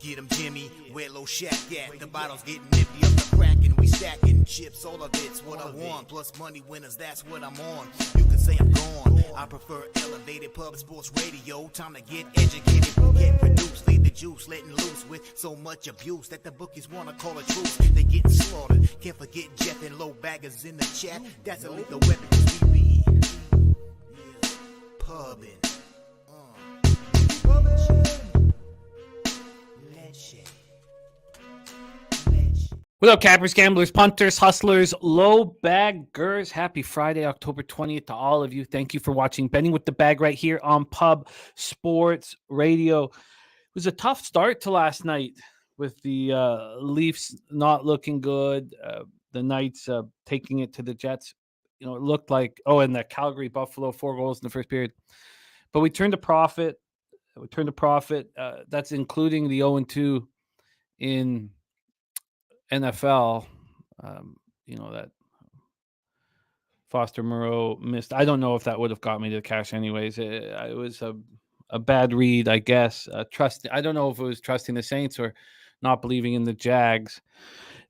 Get 'em Jimmy, where low shack at. The bottle's getting empty up the crack and we stacking chips. All of it's what I want. Plus money winners, that's what I'm on. You can say I'm gone. I prefer elevated pub sports radio. Time to get educated, get produced. Leave the juice, letting loose with so much abuse that the bookies wanna call it truth. They getting slaughtered. Can't forget Jeff and low baggers in the chat. That's a lethal weapon 'cause we be pubbing. What up, cappers, gamblers, punters, hustlers, low baggers? Happy Friday, October 20th to all of you. Thank you for watching Betting with the Bag right here on Pub Sports Radio. It was a tough start to last night with the Leafs not looking good. The Knights taking it to the Jets. You know, it looked like, and the Calgary Buffalo 4 goals in the first period. But we turned a profit. That's including the 0-2 in NFL, that Foster Moreau missed. I don't know if that would have got me to the cash anyways. It was a bad read, I guess. I don't know if it was trusting the Saints or not believing in the Jags.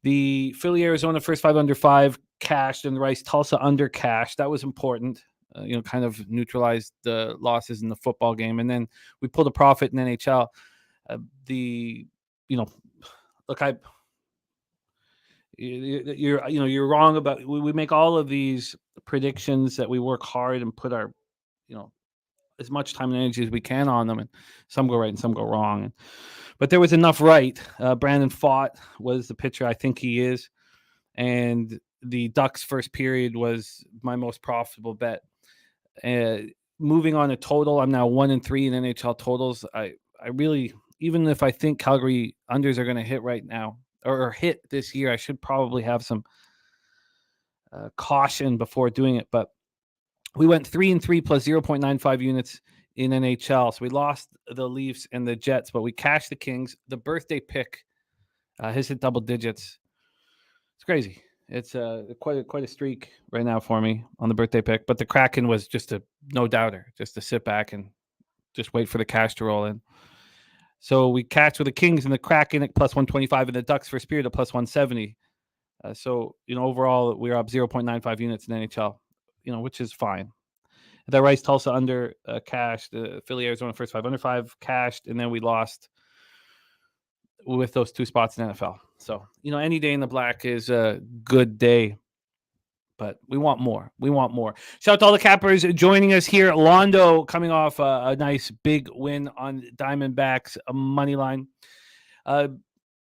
The Philly Arizona first 5 under 5 cashed and the Rice Tulsa under cashed. That was important. Kind of neutralized the losses in the football game. And then we pulled a profit in NHL. You're wrong about. We make all of these predictions that we work hard and put our, as much time and energy as we can on them, and some go right and some go wrong. But there was enough right. Brandon Fott was the pitcher I think he is, and the Ducks first period was my most profitable bet. Moving on to total, I'm now 1-3 in NHL totals. I really, even if I think Calgary unders are going to hit right now or hit this year, I should probably have some caution before doing it. But we went 3-3 plus 0.95 units in NHL. So we lost the Leafs and the Jets, but we cashed the Kings. The birthday pick has hit double digits. It's crazy. It's quite a streak right now for me on the birthday pick. But the Kraken was just a no doubter, just to sit back and just wait for the cash to roll in. So we cashed with the Kings and the Kraken at plus 125 and the Ducks for Spirit at plus 170. Overall we're up 0.95 units in NHL, which is fine. The Rice Tulsa under cashed, the Philly Arizona first 5 under 5 cashed, and then we lost with those 2 spots in NFL. So, any day in the black is a good day, but we want more. Shout out to all the cappers joining us here. Londo coming off a nice big win on Diamondbacks money line.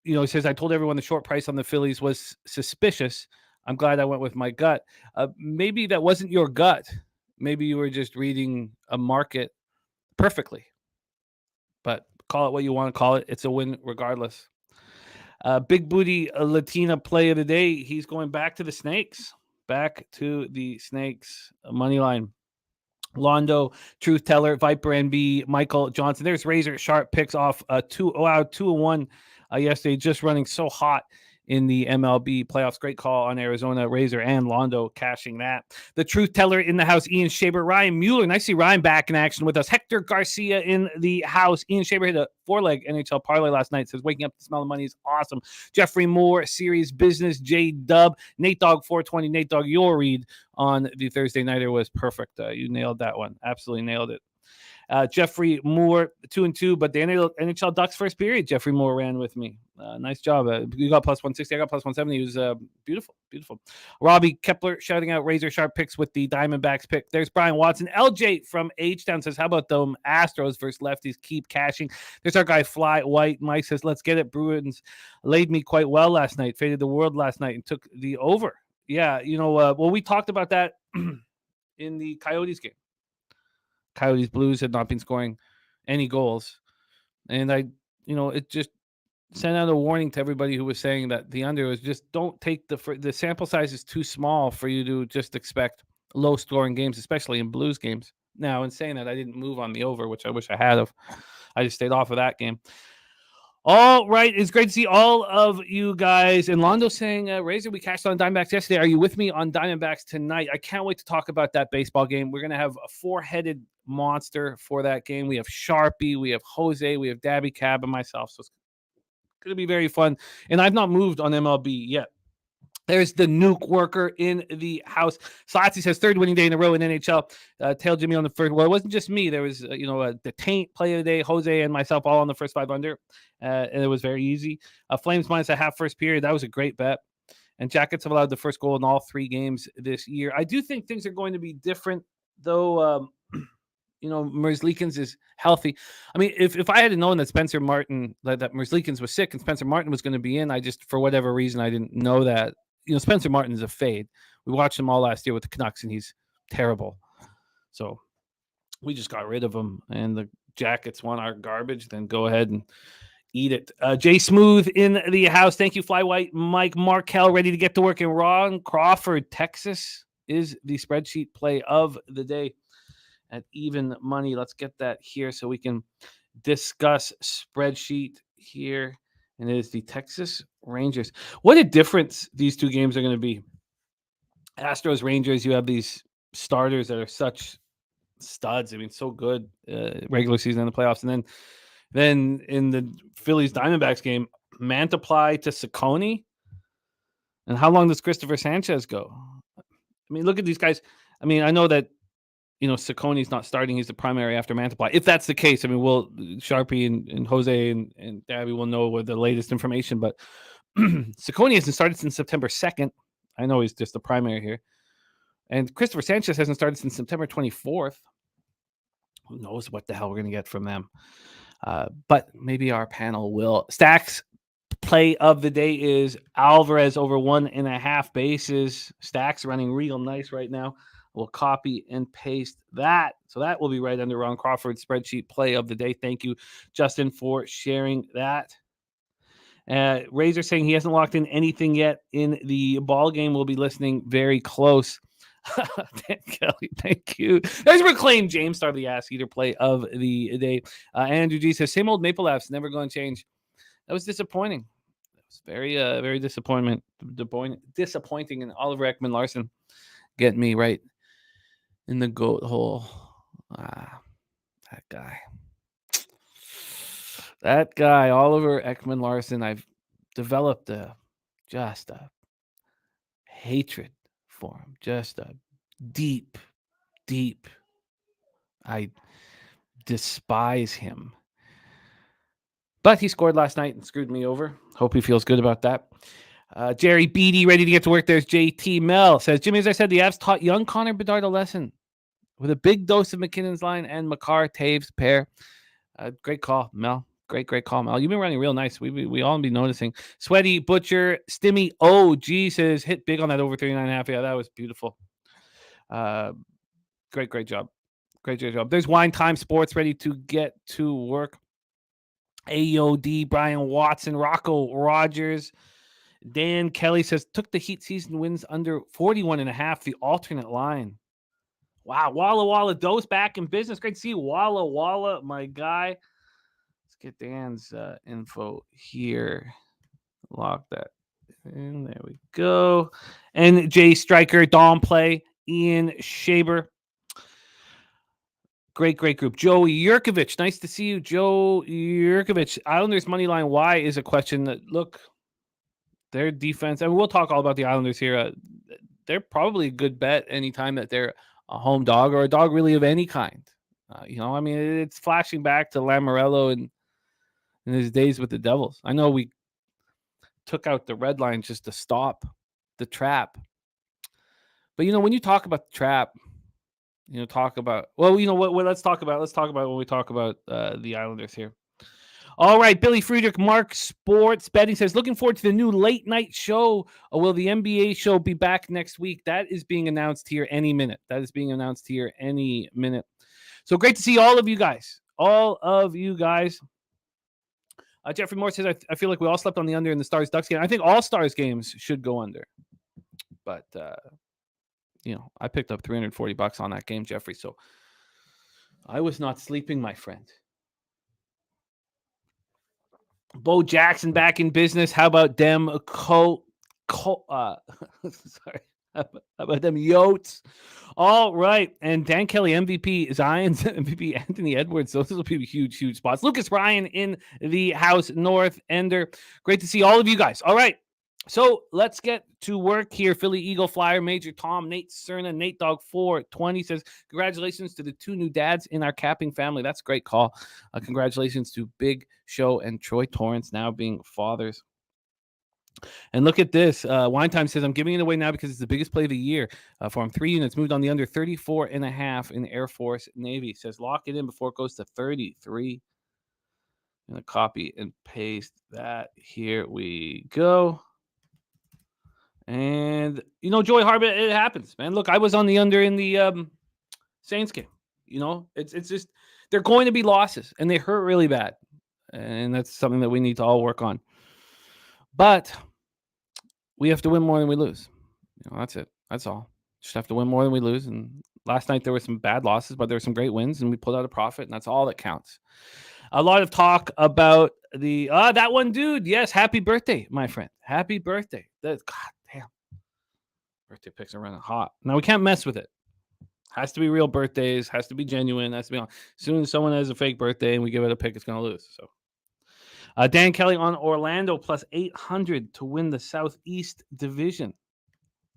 He says, I told everyone the short price on the Phillies was suspicious. I'm glad I went with my gut. Maybe that wasn't your gut. Maybe you were just reading a market perfectly. But call it what you want to call it. It's a win regardless. Big Booty Latina play of the day. He's going back to the Snakes. Money line. Londo, Truth Teller, Viper NB, Michael Johnson. There's razor sharp picks off 2-1 yesterday. Just running so hot in the MLB playoffs. Great call on Arizona, Razor and Londo cashing that. The Truth Teller in the house, Ian Shaber, Ryan Mueller. Nice to see Ryan back in action with us. Hector Garcia in the house. Ian Shaber hit a 4-leg NHL parlay last night. Says waking up to smell the money is awesome. Jeffrey Moore, Series Business, J Dub, Nate Dogg 420. Nate Dogg, your read on the Thursday nighter was perfect. You nailed that one. Absolutely nailed it. Jeffrey Moore, 2-2, but the NHL Ducks first period, Jeffrey Moore ran with me. Nice job. You got plus 160. I got plus 170. It was beautiful. Robbie Kepler shouting out razor sharp picks with the Diamondbacks pick. There's Brian Watson. LJ from H-Town says, how about them Astros versus lefties? Keep cashing. There's our guy Fly White. Mike says, let's get it. Bruins laid me quite well last night. Faded the world last night and took the over. Yeah, we talked about that in the Coyotes game. Coyotes Blues had not been scoring any goals. And it just sent out a warning to everybody who was saying that the under was just don't take the sample size is too small for you to just expect low scoring games, especially in Blues games. Now, in saying that, I didn't move on the over, which I wish I had of. I just stayed off of that game. All right. It's great to see all of you guys. And Londo saying, Razor, we cashed on Diamondbacks yesterday. Are you with me on Diamondbacks tonight? I can't wait to talk about that baseball game. We're going to have a 4-headed monster for that game. We have Sharpie, we have Jose, we have Daby Cab, and myself. So going to be very fun. And I've not moved on MLB yet. There's the nuke worker in the house. Satsy says third winning day in a row in NHL. Tail Jimmy on the first. Well, it wasn't just me. There was, the Taint play of the day, Jose and myself all on the first 5 under. And it was very easy. Flames minus a half first period. That was a great bet. And Jackets have allowed the first goal in all 3 games this year. I do think things are going to be different, though. Merzlikins is healthy. I mean, if I had known that Spencer Martin, that Merzlikins was sick and Spencer Martin was going to be in, I just, for whatever reason, I didn't know that. Spencer Martin is a fade. We watched him all last year with the Canucks, and he's terrible. So we just got rid of him, and the Jackets want our garbage, then go ahead and eat it. Jay Smooth in the house. Thank you, Fly White. Mike Markell ready to get to work in Ron Crawford, Texas is the spreadsheet play of the day at even money. Let's get that here so we can discuss spreadsheet here. And it is the Texas Rangers. What a difference these 2 games are going to be. Astros, Rangers, you have these starters that are such studs. I mean, so good regular season and the playoffs. And then in the Phillies Diamondbacks game, Mantiply to Ciccone. And how long does Christopher Sanchez go? I mean, look at these guys. I mean, I know that Ciccone's not starting. He's the primary after Mantiply. If that's the case, I mean, Sharpie and Jose and Daby will know what the latest information, but Ciccone hasn't started since September 2nd. I know he's just the primary here. And Christopher Sanchez hasn't started since September 24th. Who knows what the hell we're going to get from them. But maybe our panel will. Stacks play of the day is Alvarez over 1.5 bases. Stacks running real nice right now. We'll copy and paste that. So that will be right under Ron Crawford's spreadsheet play of the day. Thank you, Justin, for sharing that. Razor saying he hasn't locked in anything yet in the ball game. We'll be listening very close. Kelly, thank you. There's reclaimed James Star of the Ass Eater play of the day. Andrew G says, same old Maple Leafs, never going to change. That was disappointing. It was very disappointing. And Oliver Ekman Larson getting me right in the goat hole. That guy, Oliver Ekman Larson, I've developed just a hatred for him. Just a deep. I despise him. But he scored last night and screwed me over. Hope he feels good about that. Jerry Beatty, ready to get to work. There's JT Mel. Says, Jimmy, as I said, the Avs taught young Connor Bedard a lesson with a big dose of McKinnon's line and Makar Taves pair. Great call, Mel. Great call, Mel. You've been running real nice. We all be noticing. Sweaty Butcher, Stimmy OG says, hit big on that over 39.5. Yeah, that was beautiful. Great job. Great job. There's Wine Time Sports ready to get to work. AOD, Brian Watson, Rocco Rogers. Dan Kelly says, took the Heat season wins under 41.5, the alternate line. Wow, Walla Dose back in business. Great to see you, Walla, my guy. Let's get Dan's info here. Lock that in. There we go. And Jay Stryker, Dom Play, Ian Shaber. Great group. Joe Yurkovich. Nice to see you, Joe Yurkovich. Islanders money line. Why is a question that, look, their defense, and we'll talk all about the Islanders here. They're probably a good bet anytime that they're a home dog or a dog really of any kind. I mean, it's flashing back to Lamoriello and in his days with the Devils. I know we took out the red line just to stop the trap. But, when you talk about the trap, let's talk about when we talk about the Islanders here. All right, Billy Friedrich, Mark Sports Betting says, looking forward to the new late night show. Will the NBA show be back next week? That is being announced here any minute. So great to see all of you guys. Jeffrey Moore says, I feel like we all slept on the under in the Stars-Ducks game. I think all Stars games should go under. But, I picked up $340 on that game, Jeffrey. So I was not sleeping, my friend. Bo Jackson back in business. How about them? Sorry, How about them Yotes? All right. And Dan Kelly, MVP, Zion's MVP, Anthony Edwards. Those will be huge, huge spots. Lucas Ryan in the house, North Ender. Great to see all of you guys. All right. So let's get to work here. Philly Eagle Flyer, Major Tom, Nate Cerna, Nate Dog 420 says, congratulations to the 2 new dads in our capping family. That's a great call. Congratulations to Big Show and Troy Torrance now being fathers. And look at this. Wine Time says, I'm giving it away now because it's the biggest play of the year for him. 3 units moved on the under 34.5 in Air Force Navy. Says, lock it in before it goes to 33. I'm going to copy and paste that. Here we go. And, Joey Harbor, it happens, man. Look, I was on the under in the Saints game. It's just, they're going to be losses, and they hurt really bad. And that's something that we need to all work on. But we have to win more than we lose. That's it. That's all. Just have to win more than we lose. And last night there were some bad losses, but there were some great wins, and we pulled out a profit, and that's all that counts. A lot of talk about the that one dude. Yes, happy birthday, my friend. Happy birthday. God damn. Birthday pics are running hot. Now we can't mess with it. Has to be real birthdays. Has to be genuine. Has to be on. As soon as someone has a fake birthday and we give it a pick, it's going to lose. So. Dan Kelly on Orlando plus 800 to win the Southeast Division.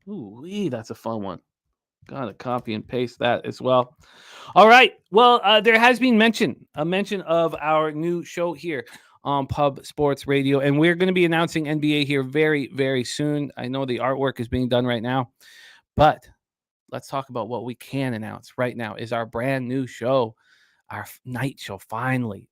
Ooh, that's a fun one. Got to copy and paste that as well. All right. Well, there has been a mention of our new show here on Pub Sports Radio, and we're going to be announcing NBA here very, very soon. I know the artwork is being done right now, but let's talk about what we can announce right now is our brand new show, our night show, finally.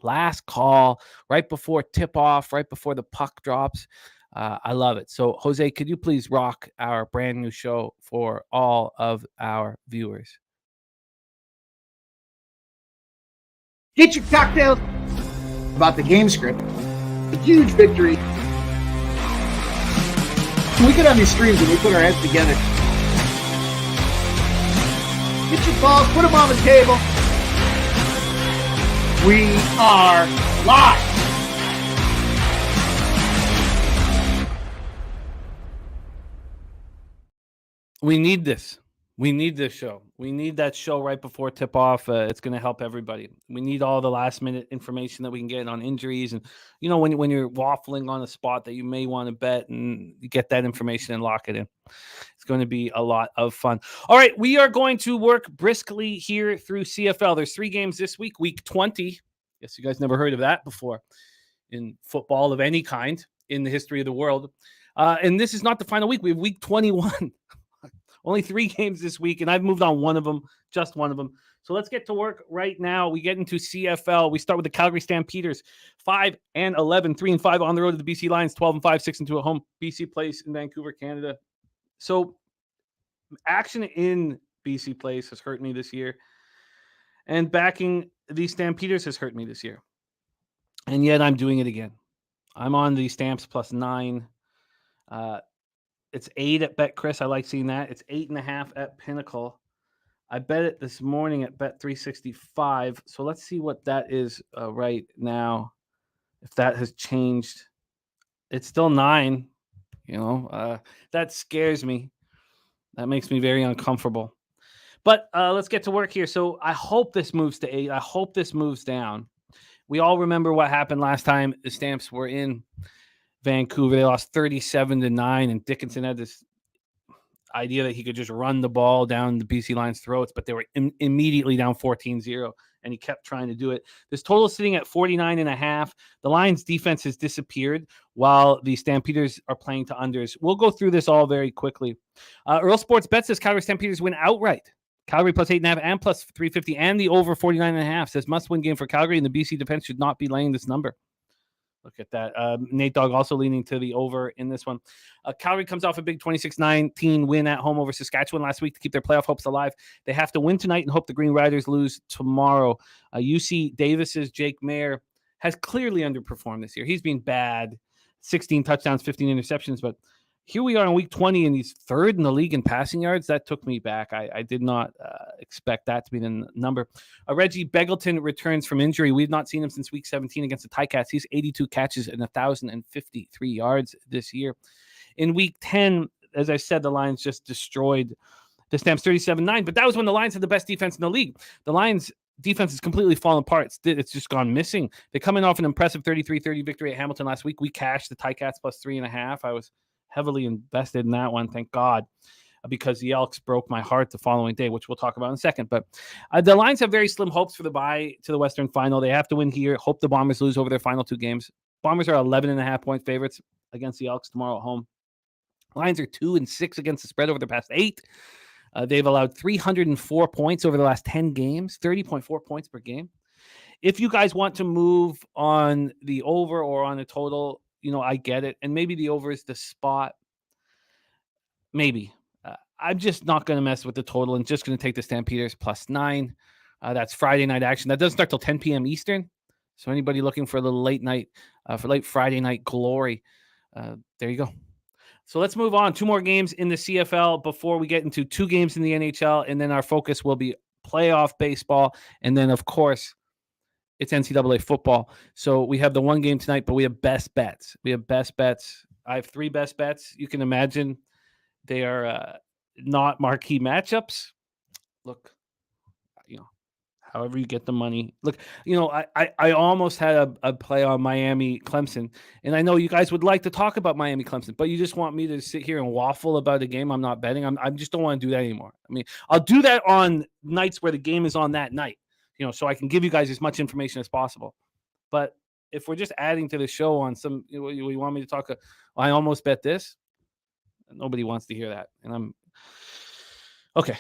Last call, right before tip-off, right before the puck drops. I love it. So, Jose, could you please rock our brand new show for all of our viewers? Get your cocktails about the game script. A huge victory. We get on these streams and we put our heads together. Get your balls, put them on the table. We are live. We need this. We need this show. We need that show right before tip-off. It's going to help everybody. We need all the last-minute information that we can get on injuries. And, when you're waffling on a spot that you may want to bet and you get that information and lock it in. It's going to be a lot of fun. All right, we are going to work briskly here through CFL. There's 3 games this week, week 20. Guess you guys never heard of that before in football of any kind in the history of the world. And this is not the final week. We have week 21. Only 3 games this week, and I've moved on one of them, just one of them. So let's get to work right now. We get into CFL. We start with the Calgary Stampeders, 5-11, 3-5 on the road to the BC Lions, 12-5, 6-2 at home. BC Place in Vancouver, Canada. So action in BC Place has hurt me this year, and backing the Stampeders has hurt me this year. And yet I'm doing it again. I'm on the Stamps plus 9. It's 8 at BetChris. I like seeing that. It's 8.5 at Pinnacle. I bet it this morning at Bet365. So let's see what that is right now. If that has changed, it's still 9. That scares me. That makes me very uncomfortable. But let's get to work here. So I hope this moves to 8. I hope this moves down. We all remember what happened last time the Stamps were in Vancouver. They lost 37-9, and Dickinson had this idea that he could just run the ball down the BC Lions' throats, but they were immediately down 14-0, and he kept trying to do it. This total is sitting at 49.5. The Lions' defense has disappeared while the Stampeders are playing to unders. We'll go through this all very quickly. Earl Sports Bet says Calgary Stampeders win outright. Calgary plus 8.5 and plus 350, and the over 49.5 says must-win game for Calgary, and the BC defense should not be laying this number. Look at that. Nate Dogg also leaning to the over in this one. Calgary comes off a big 26-19 win at home over Saskatchewan last week to keep their playoff hopes alive. They have to win tonight and hope the Green Riders lose tomorrow. UC Davis's Jake Mayer has clearly underperformed this year. He's been bad. 16 touchdowns, 15 interceptions, but here we are in week 20, and he's 3rd in the league in passing yards. That took me back. I did not expect that to be the number. Reggie Begelton returns from injury. We've not seen him since week 17 against the Ticats. He's 82 catches and 1,053 yards this year. In week 10, as I said, the Lions just destroyed the Stamps 37-9. But that was when the Lions had the best defense in the league. The Lions defense has completely fallen apart. It's just gone missing. They're coming off an impressive 33-30 victory at Hamilton last week. We cashed the Ticats plus 3.5. I was heavily invested in that one, thank God, because the Elks broke my heart the following day, which we'll talk about in a second. But the Lions have very slim hopes for the bye to the Western Final. They have to win here. Hope the Bombers lose over their final 2 games. Bombers are 11.5-point favorites against the Elks tomorrow at home. Lions are 2-6 against the spread over the past 8. They've allowed 304 points over the last 10 games, 30.4 points per game. If you guys want to move on the over or on the total, I get it. And maybe the over is the spot. Maybe. I'm just not going to mess with the total and just going to take the Stampeders plus 9. That's Friday night action. That doesn't start till 10 p.m. Eastern. So anybody looking for a little late night, for late Friday night glory, there you go. So let's move on. 2 more games in the CFL before we get into 2 games in the NHL. And then our focus will be playoff baseball. And then, of course, it's NCAA football. So we have the 1 game tonight, but we have best bets. I have 3 best bets. You can imagine they are not marquee matchups. Look, however you get the money. Look, I almost had a play on Miami Clemson, and I know you guys would like to talk about Miami Clemson, but you just want me to sit here and waffle about a game I'm not betting. I just don't want to do that anymore. I mean, I'll do that on nights where the game is on that night, so I can give you guys as much information as possible. But if we're just adding to the show on some, you want me to talk, I almost bet this. Nobody wants to hear that, and I'm okay.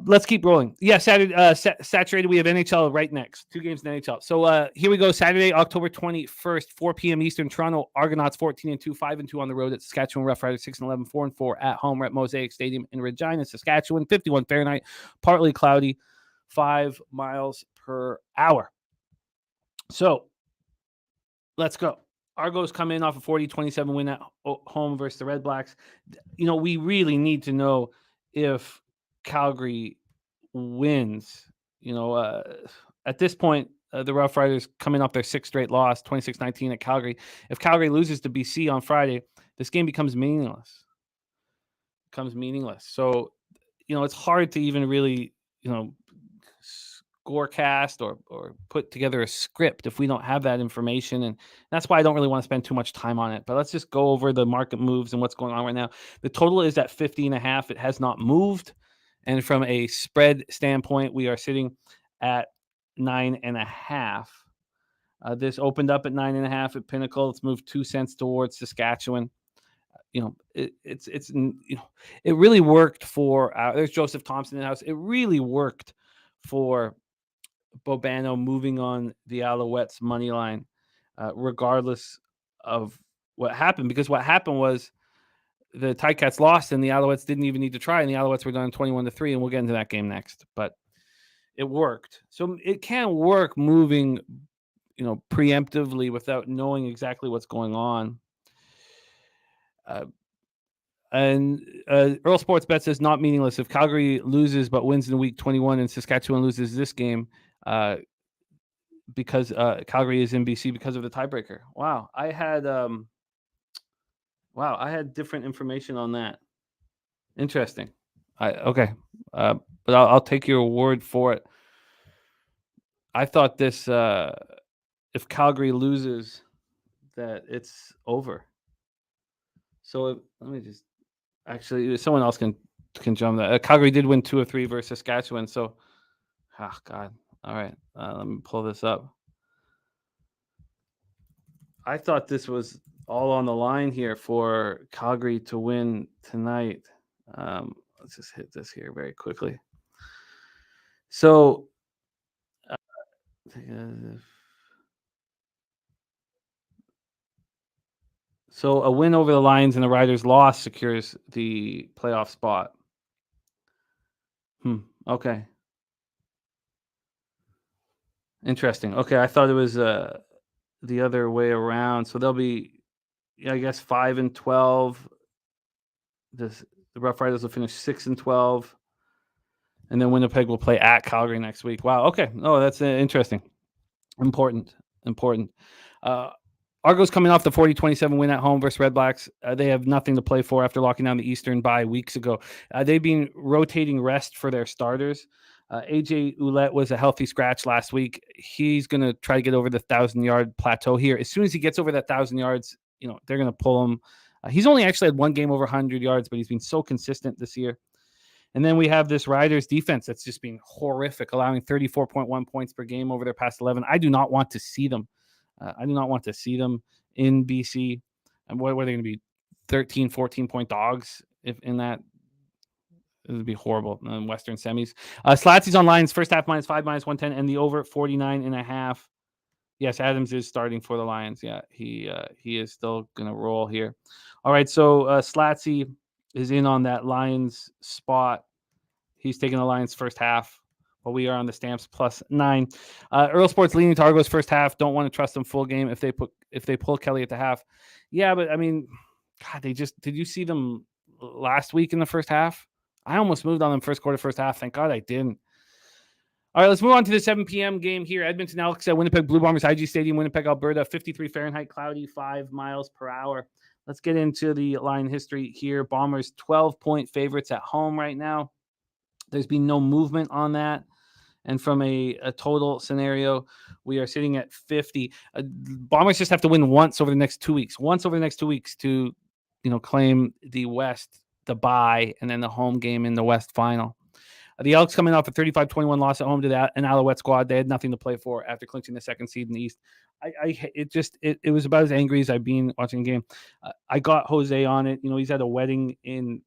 Let's keep rolling. Yeah, Saturday, saturated. We have NHL right next. 2 games in NHL. So here we go. Saturday, October 21st, 4 p.m. Eastern. Toronto Argonauts 14-2, 5-2 on the road at Saskatchewan Roughriders 6-11, 4-4 at home. We're at Mosaic Stadium in Regina, Saskatchewan. 51 Fahrenheit, partly cloudy, 5 miles per hour. So let's go. Argos come in off a 40-27 win at home versus the Red Blacks. We really need to know if Calgary wins. At this point, the Roughriders coming off their 6th straight loss, 26-19 at Calgary. If Calgary loses to BC on Friday, this game becomes meaningless. So, it's hard to even really, scorecast or put together a script if we don't have that information. And that's why I don't really want to spend too much time on it. But let's just go over the market moves and what's going on right now. The total is at 50.5. It has not moved. And from a spread standpoint, we are sitting at 9.5. This opened up at 9.5 at Pinnacle. It's moved 2 cents towards Saskatchewan. It really worked for. There's Joseph Thompson in the house. It really worked for Bobano moving on the Alouettes money line, regardless of what happened. Because what happened was the Ticats lost, and the Alouettes didn't even need to try, and the Alouettes were done 21-3, and we'll get into that game next. But it worked. So it can work moving, preemptively without knowing exactly what's going on. And Earl Sports Bet says not meaningless. If Calgary loses but wins in week 21 and Saskatchewan loses this game, because Calgary is in BC because of the tiebreaker. Wow, I had different information on that. Interesting. But I'll take your word for it. I thought this, if Calgary loses, that it's over. So let me just someone else can jump that. Calgary did win 2 of 3 versus Saskatchewan. So, God. All right, let me pull this up. I thought this was all on the line here for Calgary to win tonight. Let's just hit this here very quickly. So, a win over the Lions and the Riders' loss secures the playoff spot. Okay. Interesting. Okay, I thought it was the other way around. So they'll be, I guess, 5-12. The Roughriders will finish 6-12, and then Winnipeg will play at Calgary next week. Wow. Okay. Oh, that's interesting. Important. Argos coming off the 40-27 win at home versus Red Blacks. They have nothing to play for after locking down the Eastern bye weeks ago. They've been rotating rest for their starters. AJ Ouellette was a healthy scratch last week. He's going to try to get over the 1,000-yard plateau here. As soon as he gets over that 1,000 yards, they're going to pull him. He's only actually had one game over 100 yards, but he's been so consistent this year. And then we have this Riders defense that's just been horrific, allowing 34.1 points per game over their past 11. I do not want to see them. I do not want to see them in BC. And what are they going to be? 13, 14-point dogs if in that? It would be horrible in Western semis. Slatsy's on lines, first half -5, -110, and the over 49.5. Yes, Adams is starting for the Lions. Yeah, he is still going to roll here. All right, so Slatsy is in on that Lions spot. He's taking the Lions first half, but we are on the Stamps +9. Earl Sports leaning to Argos first half. Don't want to trust them full game if they pull Kelly at the half. Yeah, but I mean, God, did you see them last week in the first half? I almost moved on them first quarter, first half. Thank God I didn't. All right, let's move on to the 7 p.m. game here. Edmonton Elks at Winnipeg Blue Bombers, IG Stadium, Winnipeg, Alberta, 53 Fahrenheit, cloudy, 5 miles per hour. Let's get into the line history here. Bombers 12-point favorites at home right now. There's been no movement on that. And from a total scenario, we are sitting at 50. Bombers just have to win once over the next 2 weeks. Once over the next 2 weeks to, claim the West, the bye, and then the home game in the West final. The Elks coming off a 35-21 loss at home to an Alouette squad. They had nothing to play for after clinching the second seed in the East. It was about as angry as I've been watching the game. I got Jose on it. He's at a wedding in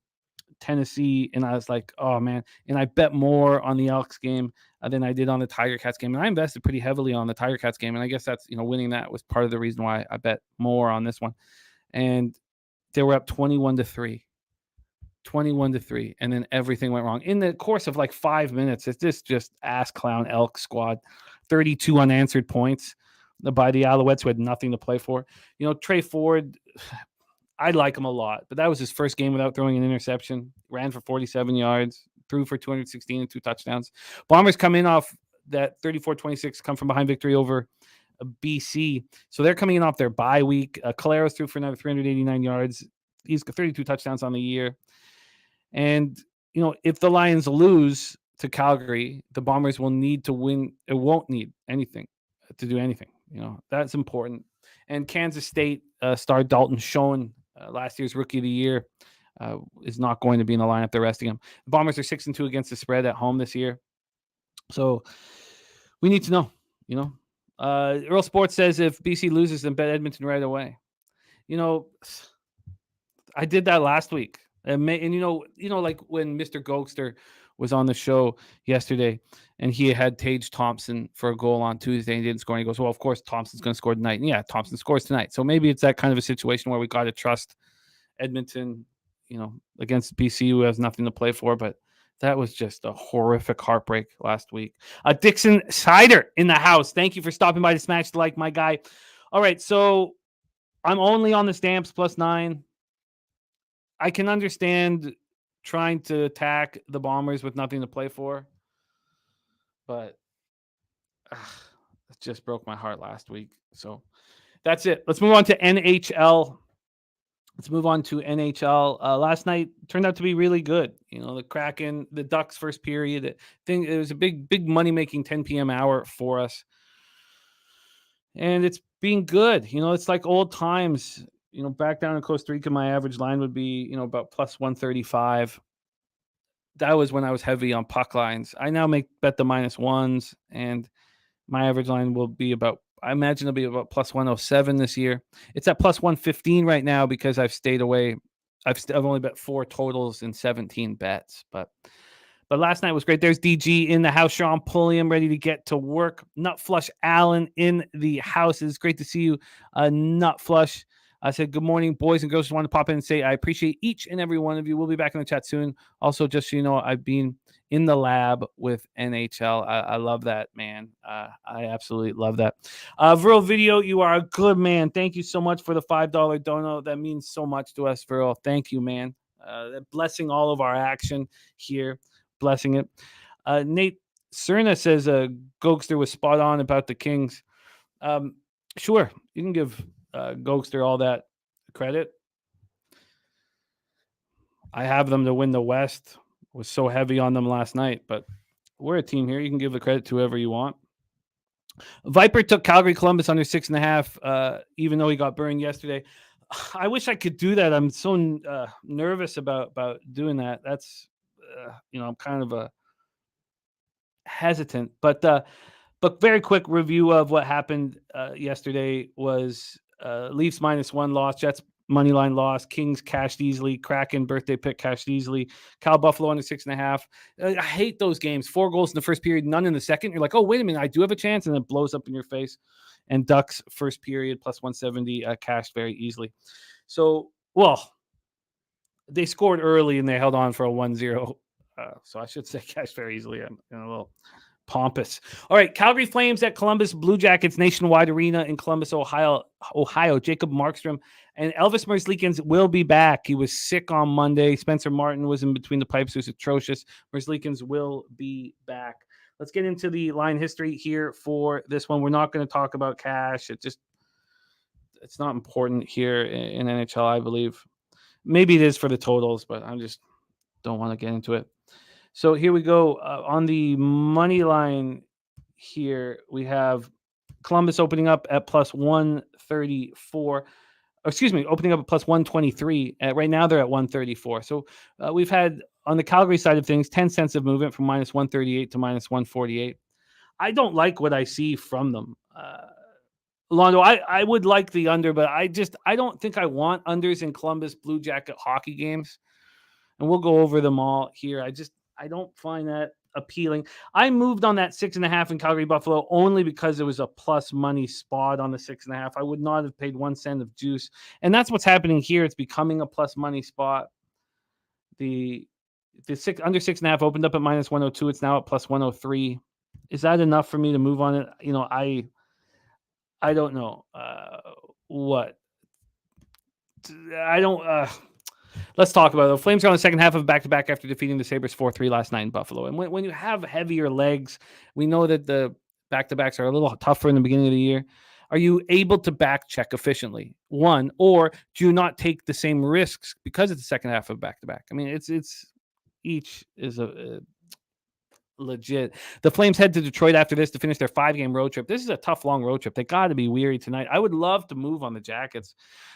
Tennessee, and I was like, oh man. And I bet more on the Elks game than I did on the Tiger Cats game. And I invested pretty heavily on the Tiger Cats game. And I guess that's, winning that was part of the reason why I bet more on this one. And they were up 21-3. 21-3, and then everything went wrong in the course of like 5 minutes. It's this just ass clown Elk squad. 32 unanswered points by the Alouettes who had nothing to play for. Trey Ford, I like him a lot, but that was his first game without throwing an interception. Ran for 47 yards, threw for 216 and 2 touchdowns. Bombers come in off that 34-26 come from behind victory over BC, so they're coming in off their bye week. Caleros threw for another 389 yards. He's got 32 touchdowns on the year. And, if the Lions lose to Calgary, the Bombers will need to win. It won't need anything to do anything. That's important. And Kansas State star Dalton Schoen, last year's Rookie of the Year, is not going to be in the lineup. They're resting him. The Bombers are 6-2 against the spread at home this year. So we need to know, Earl Sports says if BC loses, then bet Edmonton right away. I did that last week. And like when Mr. Gokster was on the show yesterday and he had Tage Thompson for a goal on Tuesday and he didn't score. And he goes, well, of course, Thompson's going to score tonight. And yeah, Thompson scores tonight. So maybe it's that kind of a situation where we got to trust Edmonton, against BC, who has nothing to play for. But that was just a horrific heartbreak last week. Dixon Sider in the house. Thank you for stopping by to smash the like, my guy. All right, so I'm only on the Stamps +9. I can understand trying to attack the Bombers with nothing to play for, but it just broke my heart last week. So that's it. Let's move on to NHL. Last night turned out to be really good. The Kraken, the Ducks first period. It was a big money-making 10 p.m. hour for us. And it's been good. It's like old times. Back down in Costa Rica, my average line would be, about +135. That was when I was heavy on puck lines. I now bet the -1s, and my average line will be I imagine it'll be about +107 this year. It's at +115 right now because I've stayed away. I've only bet 4 totals in 17 bets, but last night was great. There's DG in the house. Sean Pulliam ready to get to work. Nut Flush Allen in the house. It's great to see you, Nut Flush. I said, good morning, boys and girls. Just wanted to pop in and say I appreciate each and every one of you. We'll be back in the chat soon. Also, just so you know, I've been in the lab with NHL. I love that, man. I absolutely love that. Virl Video, you are a good man. Thank you so much for the $5 dono. That means so much to us, Virl. Thank you, man. Blessing all of our action here. Blessing it. Nate Cerna says Gokster was spot on about the Kings. Sure, you can give Gokster all that credit. I have them to win the West. Was so heavy on them last night, but we're a team here. You can give the credit to whoever you want. Viper took Calgary Columbus under 6.5, even though he got burned yesterday. I wish I could do that. I'm so nervous about doing that. That's I'm kind of hesitant, but very quick review of what happened yesterday was Leafs -1 loss, Jets money line loss, Kings cashed easily, Kraken birthday pick cashed easily, Cal Buffalo under 6.5. I hate those games. 4 goals in the first period, none in the second. You're like, oh, wait a minute, I do have a chance, and it blows up in your face. And Ducks first period +170 cashed very easily. So, well, they scored early and they held on for a 1-0. So I should say cashed very easily. I'm a little pompous. All right, Calgary Flames at Columbus Blue Jackets Nationwide Arena in Columbus, Ohio. Jacob Markstrom and Elvis Merzlikins will be back. He was sick on Monday. Spencer Martin was in between the pipes. It was atrocious. Merzlikins will be back. Let's get into the line history here for this one. We're not going to talk about cash. It's not important here in NHL, I believe. Maybe it is for the totals, but I just don't want to get into it. So here we go. On the money line here, we have Columbus opening up at +134. Opening up at +123. Right now they're at 134. So we've had, on the Calgary side of things, 10 cents of movement from -138 to -148. I don't like what I see from them. Londo, I would like the under, but I don't think I want unders in Columbus Blue Jacket hockey games. And we'll go over them all here. I don't find that appealing. I moved on that 6.5 in Calgary Buffalo only because it was a plus money spot on the 6.5. I would not have paid 1 cent of juice. And that's what's happening here. It's becoming a plus money spot. The under 6.5 opened up at -102. It's now at +103. Is that enough for me to move on it? I don't know what. I don't. Let's talk about it. The Flames are on the second half of back-to-back after defeating the Sabres 4-3 last night in Buffalo. And when you have heavier legs, we know that the back-to-backs are a little tougher in the beginning of the year. Are you able to back-check efficiently? One, or do you not take the same risks because it's the second half of back-to-back? I mean, it's each is a legit. The Flames head to Detroit after this to finish their 5-game road trip. This is a tough, long road trip. They got to be weary tonight. I would love to move on the Jackets.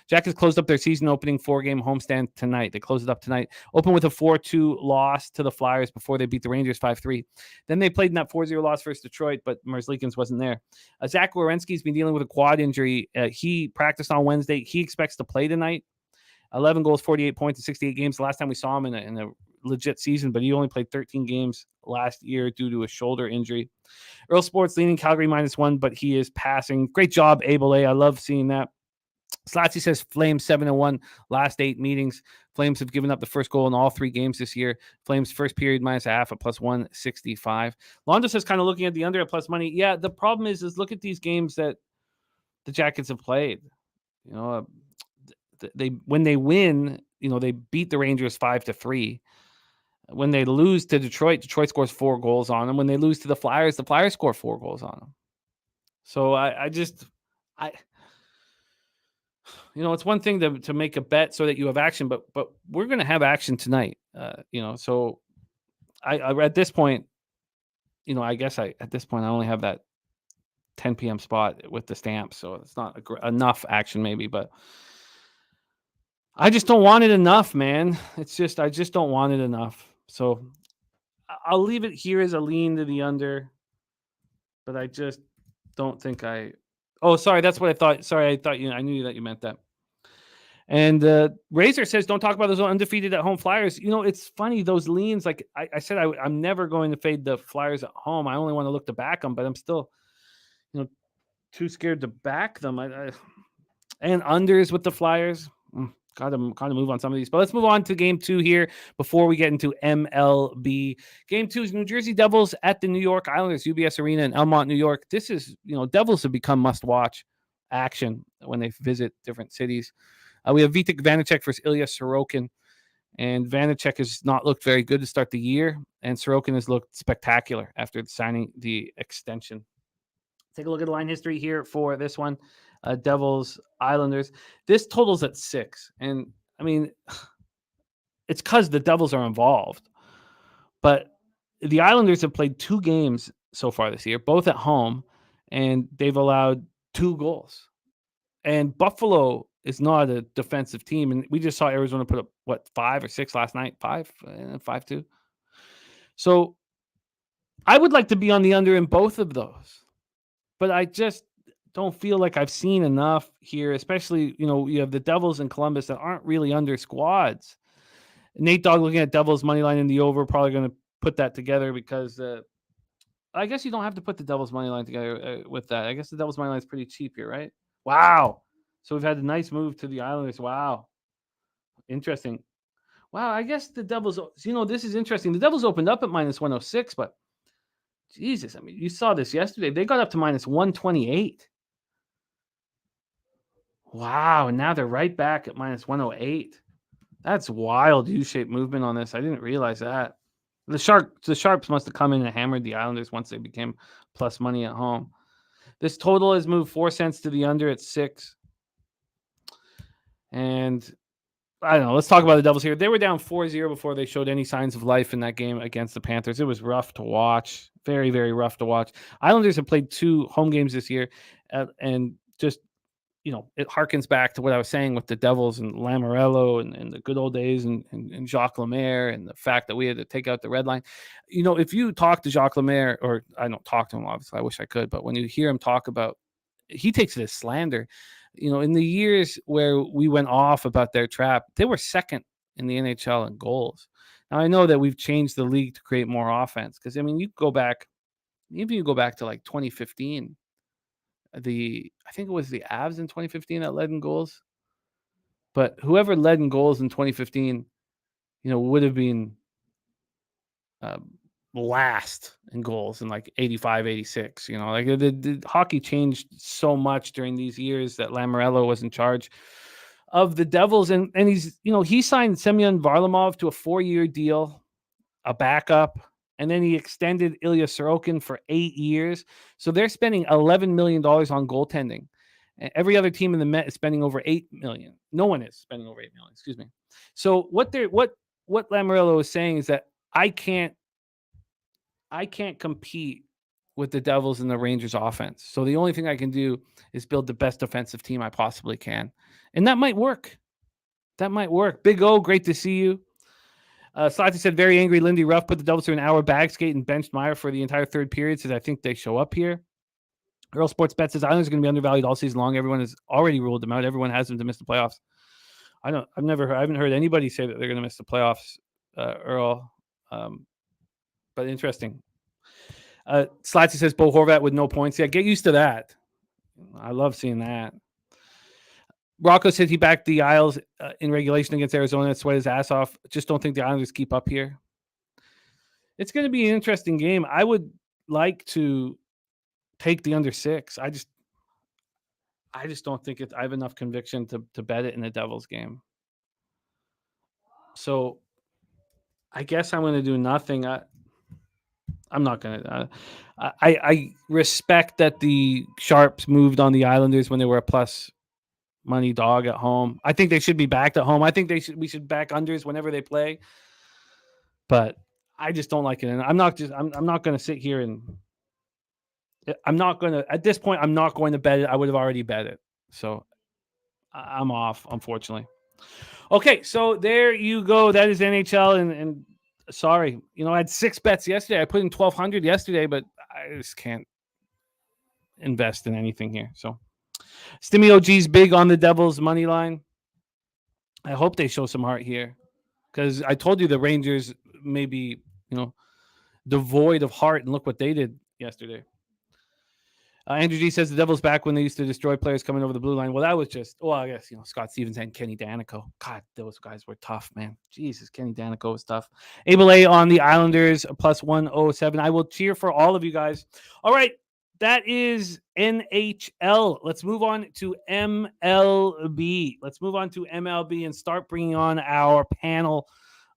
Jackets closed up their season opening 4-game homestand tonight. They closed it up tonight. Open with a 4-2 loss to the Flyers before they beat the Rangers 5-3. Then they played in that 4-0 loss versus Detroit, but Merzlikins wasn't there. Zach Werenski's been dealing with a quad injury. He practiced on Wednesday. He expects to play tonight. 11 goals, 48 points in 68 games. The last time we saw him in a legit season, but he only played 13 games last year due to a shoulder injury. Earl Sports leaning Calgary -1, but he is passing. Great job, Abel A. I love seeing that. Slatsy says Flames 7-1 last 8 meetings. Flames have given up the first goal in all 3 games this year. Flames first period -1/2 at +165. Londo says kind of looking at the under at plus money. Yeah, the problem is look at these games that the Jackets have played. When they win, they beat the Rangers 5-3. When they lose to Detroit, Detroit scores 4 goals on them. When they lose to the Flyers score 4 goals on them. So it's one thing to make a bet so that you have action, but we're going to have action tonight. So I at this point, I guess at this point I only have that 10 p.m. spot with the stamps, so it's not enough action maybe, but I just don't want it enough, man. I just don't want it enough. So I'll leave it here as a lean to the under, but I just don't think oh, sorry. That's what I thought. Sorry. I knew that you meant that. And Razor says, don't talk about those undefeated at home Flyers. It's funny. Those leans, like I said, I'm never going to fade the Flyers at home. I only want to look to back them, but I'm still, too scared to back them. And unders with the Flyers. Got to move on some of these. But let's move on to game 2 here before we get into MLB. Game 2 is New Jersey Devils at the New York Islanders, UBS Arena in Elmont, New York. This is, Devils have become must-watch action when they visit different cities. We have Vitek Vanacek versus Ilya Sorokin. And Vanacek has not looked very good to start the year. And Sorokin has looked spectacular after signing the extension. Take a look at the line history here for this one. Devils, Islanders. This totals at 6. And, I mean, it's because the Devils are involved. But the Islanders have played 2 games so far this year, both at home, and they've allowed 2 goals. And Buffalo is not a defensive team. And we just saw Arizona put up, 5 or 6 last night? 5-2. So I would like to be on the under in both of those. But I just don't feel like I've seen enough here, especially, you have the Devils and Columbus that aren't really under squads. Nate Dogg looking at Devils money line in the over, probably going to put that together because I guess you don't have to put the Devils money line together with that. I guess the Devils money line is pretty cheap here, right? Wow. So we've had a nice move to the Islanders. Wow. Interesting. Wow. I guess the Devils, this is interesting. The Devils opened up at minus 106, but Jesus, I mean, you saw this yesterday. They got up to minus 128. Wow. And now they're right back at minus 108. That's wild U-shaped movement on this. I didn't realize that. The Sharps must have come in and hammered the Islanders once they became plus money at home. This total has moved 4 cents to the under at 6. And I don't know. Let's talk about the Devils here. They were down 4-0 before they showed any signs of life in that game against the Panthers. It was rough to watch. Very, very rough to watch. Islanders have played 2 home games this year. And just, it harkens back to what I was saying with the Devils and Lamoriello and the good old days and Jacques Lemaire and the fact that we had to take out the red line. If you talk to Jacques Lemaire, or I don't talk to him, obviously, I wish I could, but when you hear him talk about, he takes it as slander. In the years where we went off about their trap, they were second in the NHL in goals. Now, I know that we've changed the league to create more offense because, you go back to like 2015, I think it was the Avs in 2015 that led in goals. But whoever led in goals in 2015, would have been last in goals in like 85, 86. The hockey changed so much during these years that Lamoriello was in charge of the Devils. And he's, he signed Semyon Varlamov to a 4-year deal, a backup. And then he extended Ilya Sorokin for 8 years. So they're spending $11 million on goaltending. And every other team in the Met is spending over $8 million. No one is spending over $8 million. Excuse me. So what Lamoriello is saying is that I can't compete with the Devils and the Rangers offense. So the only thing I can do is build the best defensive team I possibly can. And that might work. Big O, great to see you. Slotty said, very angry. Lindy Ruff put the Devils through an hour bag skate and benched Meyer for the entire third period. Says, I think they show up here. Earl Sports Bet says, Islanders are going to be undervalued all season long. Everyone has already ruled them out. Everyone has them to miss the playoffs. I haven't heard anybody say that they're going to miss the playoffs, Earl. But interesting. Slotty says, Bo Horvat with no points. Yeah, get used to that. I love seeing that. Rocco said he backed the Isles in regulation against Arizona and sweat his ass off. Just don't think the Islanders keep up here. It's going to be an interesting game. I would like to take the under 6. I just don't think I have enough conviction to bet it in the Devils game. So I guess I'm going to do nothing. I'm not going to. I respect that the Sharps moved on the Islanders when they were a plus money dog at home. I think they should be backed at home. I think we should back unders whenever they play. But I just don't like it. And I'm not going to sit here and at this point, I'm not going to bet it. I would have already bet it. So I'm off, unfortunately. Okay, so there you go. That is NHL. And sorry, I had 6 bets yesterday. I put in 1,200 yesterday, but I just can't invest in anything here. So Stimmy OG's big on the Devils money line. I hope they show some heart here because I told you the Rangers may be, devoid of heart, and look what they did yesterday. Andrew G says the Devils back when they used to destroy players coming over the blue line. Well, that was just, I guess, Scott Stevens and Kenny Danico. God, those guys were tough, man. Jesus, Kenny Danico was tough. Abel A on the Islanders, plus 107. I will cheer for all of you guys. All right, that is NHL. Let's move on to MLB. And start bringing on our panel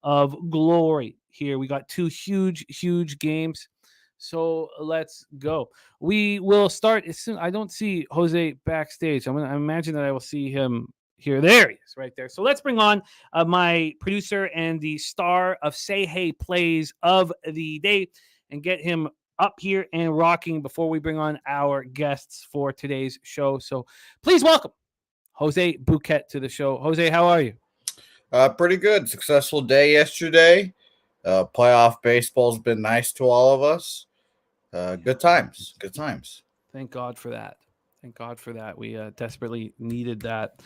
of glory here. We got 2 huge, huge games. So let's go. We will start as soon. I don't see Jose backstage. I imagine that I will see him here. There he is, right there. So let's bring on my producer and the star of Say Hey Plays of the day and get him up here and rocking before we bring on our guests for today's show. So please welcome Jose Bouquett to the show. Jose, how are you? Pretty good. Successful day yesterday. Playoff baseball's been nice to all of us. Good times. Good times. Thank God for that. Thank God for that. We desperately needed that.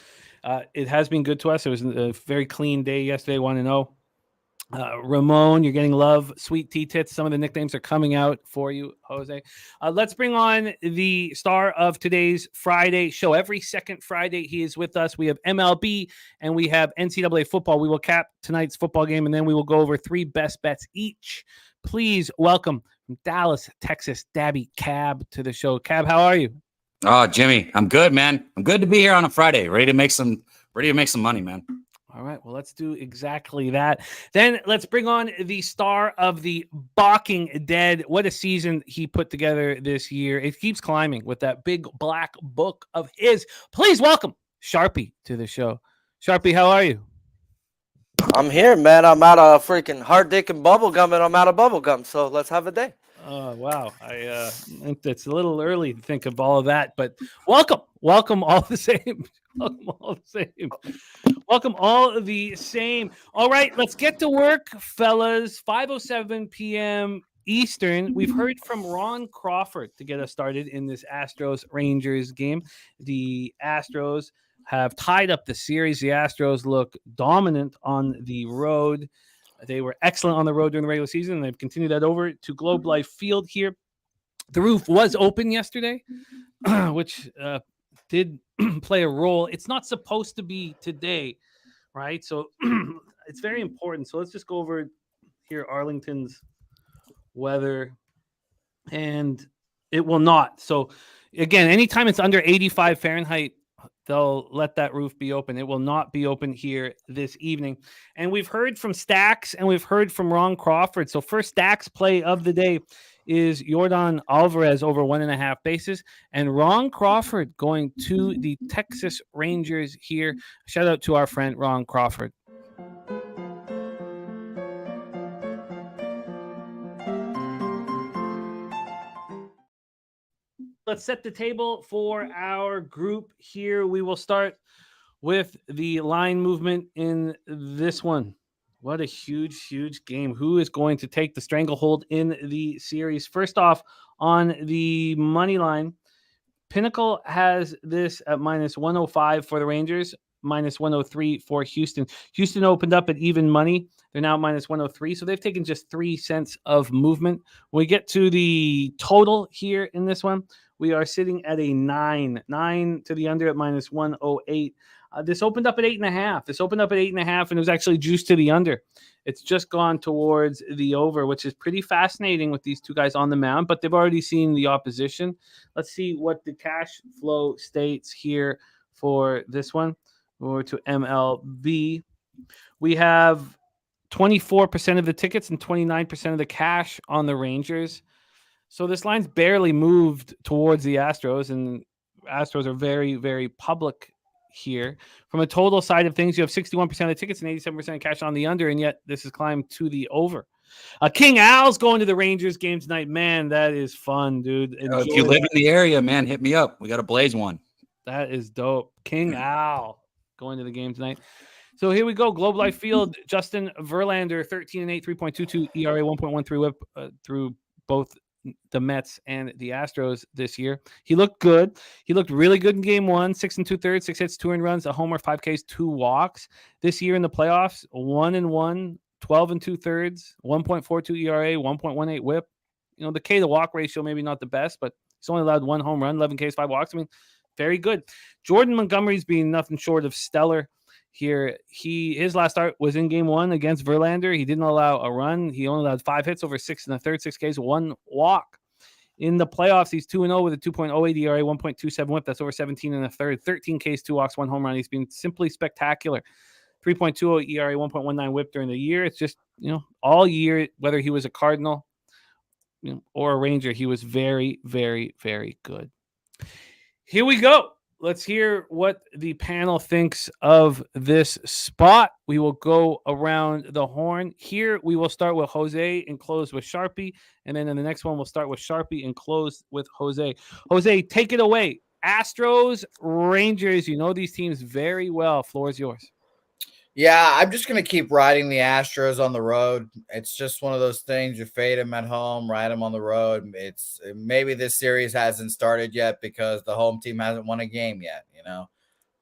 It has been good to us. It was a very clean day yesterday. 1-0. Ramon, you're getting love. Sweet T-Tits. Some of the nicknames are coming out for you, Jose. Let's bring on the star of today's Friday show. Every second Friday, he is with us. We have MLB and we have NCAA football. We will cap tonight's football game, and then we will go over 3 best bets each. Please welcome from Dallas, Texas, Daby Cab to the show. Cab, how are you? Oh, Jimmy, I'm good, man. I'm good to be here on a Friday. Ready to make some money, man. All right, well, let's do exactly that. Then let's bring on the star of the Balking Dead. What a season he put together this year. It keeps climbing with that big black book of his. Please welcome Sharpie to the show. Sharpie, how are you? I'm here, man. I'm out of freaking hard dick and bubble gum, and I'm out of bubble gum. So let's have a day. Oh, wow. It's a little early to think of all of that, but welcome all the same. Welcome all the same. Welcome all the same. All right, let's get to work, fellas. 5:07 p.m. Eastern. We've heard from Ron Crawford to get us started in this Astros-Rangers game. The Astros have tied up the series. The Astros look dominant on the road. They were excellent on the road during the regular season, and they've continued that over to Globe Life Field here. The roof was open yesterday, which did play a role. It's not supposed to be today, right? So it's very important. So let's just go over here Arlington's weather, and it will not. So again, anytime it's under 85 Fahrenheit, they'll let that roof be open. It will not be open here this evening. And we've heard from Stacks and we've heard from Ron Crawford. So first Stacks play of the day is Yordan Alvarez over 1.5 bases. And Ron Crawford going to the Texas Rangers here. Shout out to our friend Ron Crawford. Let's set the table for our group here. We will start with the line movement in this one. What a huge, huge game. Who is going to take the stranglehold in the series? First off, on the money line, Pinnacle has this at minus 105 for the Rangers, minus 103 for Houston. Houston opened up at even money. They're now minus 103, so they've taken just 3 cents of movement. When we get to the total here in this one, we are sitting at a 9 to the under at minus 108. This opened up at 8.5. And it was actually juiced to the under. It's just gone towards the over, which is pretty fascinating with these two guys on the mound, but they've already seen the opposition. Let's see what the cash flow states here for this one. Over to MLB. We have 24% of the tickets and 29% of the cash on the Rangers. So this line's barely moved towards the Astros, and Astros are very, very public here. From a total side of things, you have 61% of the tickets and 87% of cash on the under, and yet this has climbed to the over. King Al's going to the Rangers game tonight. Man, that is fun, dude. If you live in the area, man, hit me up. We got a Blaze one. That is dope. King Al going to the game tonight. So here we go. Globe Life Field. Justin Verlander, 13-8, 3.22 ERA, 1.13 whip through both the Mets and the Astros this year. He looked good. He looked really good in game 1, 6 2/3, 6 hits, 2 earned runs, a homer, 5 Ks, 2 walks. This year in the playoffs, 1-1, 12 2/3, 1.42 ERA, 1.18 whip. You know, the K to walk ratio, maybe not the best, but he's only allowed 1 home run, 11 Ks, 5 walks. I mean, very good. Jordan Montgomery's been nothing short of stellar here. His last start was in game 1 against Verlander. He didn't allow a run. He only allowed 5 hits over 6 1/3, 6 Ks, 1 walk. In the playoffs, he's 2-0 with a 2.08 ERA, 1.27 whip. That's over 17 1/3, 13 Ks, 2 walks, 1 home run. He's been simply spectacular. 3.20 ERA, 1.19 whip during the year. It's just, you know, all year, whether he was a Cardinal or a Ranger, he was very, very, very good. Here we go. Let's hear what the panel thinks of this spot. We will go around the horn. Here we will start with Jose and close with Sharpie. And then in the next one, we'll start with Sharpie and close with Jose. Jose, take it away. Astros, Rangers, you know these teams very well. Floor is yours. Yeah, I'm just going to keep riding the Astros on the road. It's just one of those things. You fade them at home, ride them on the road. It's maybe this series hasn't started yet because the home team hasn't won a game yet,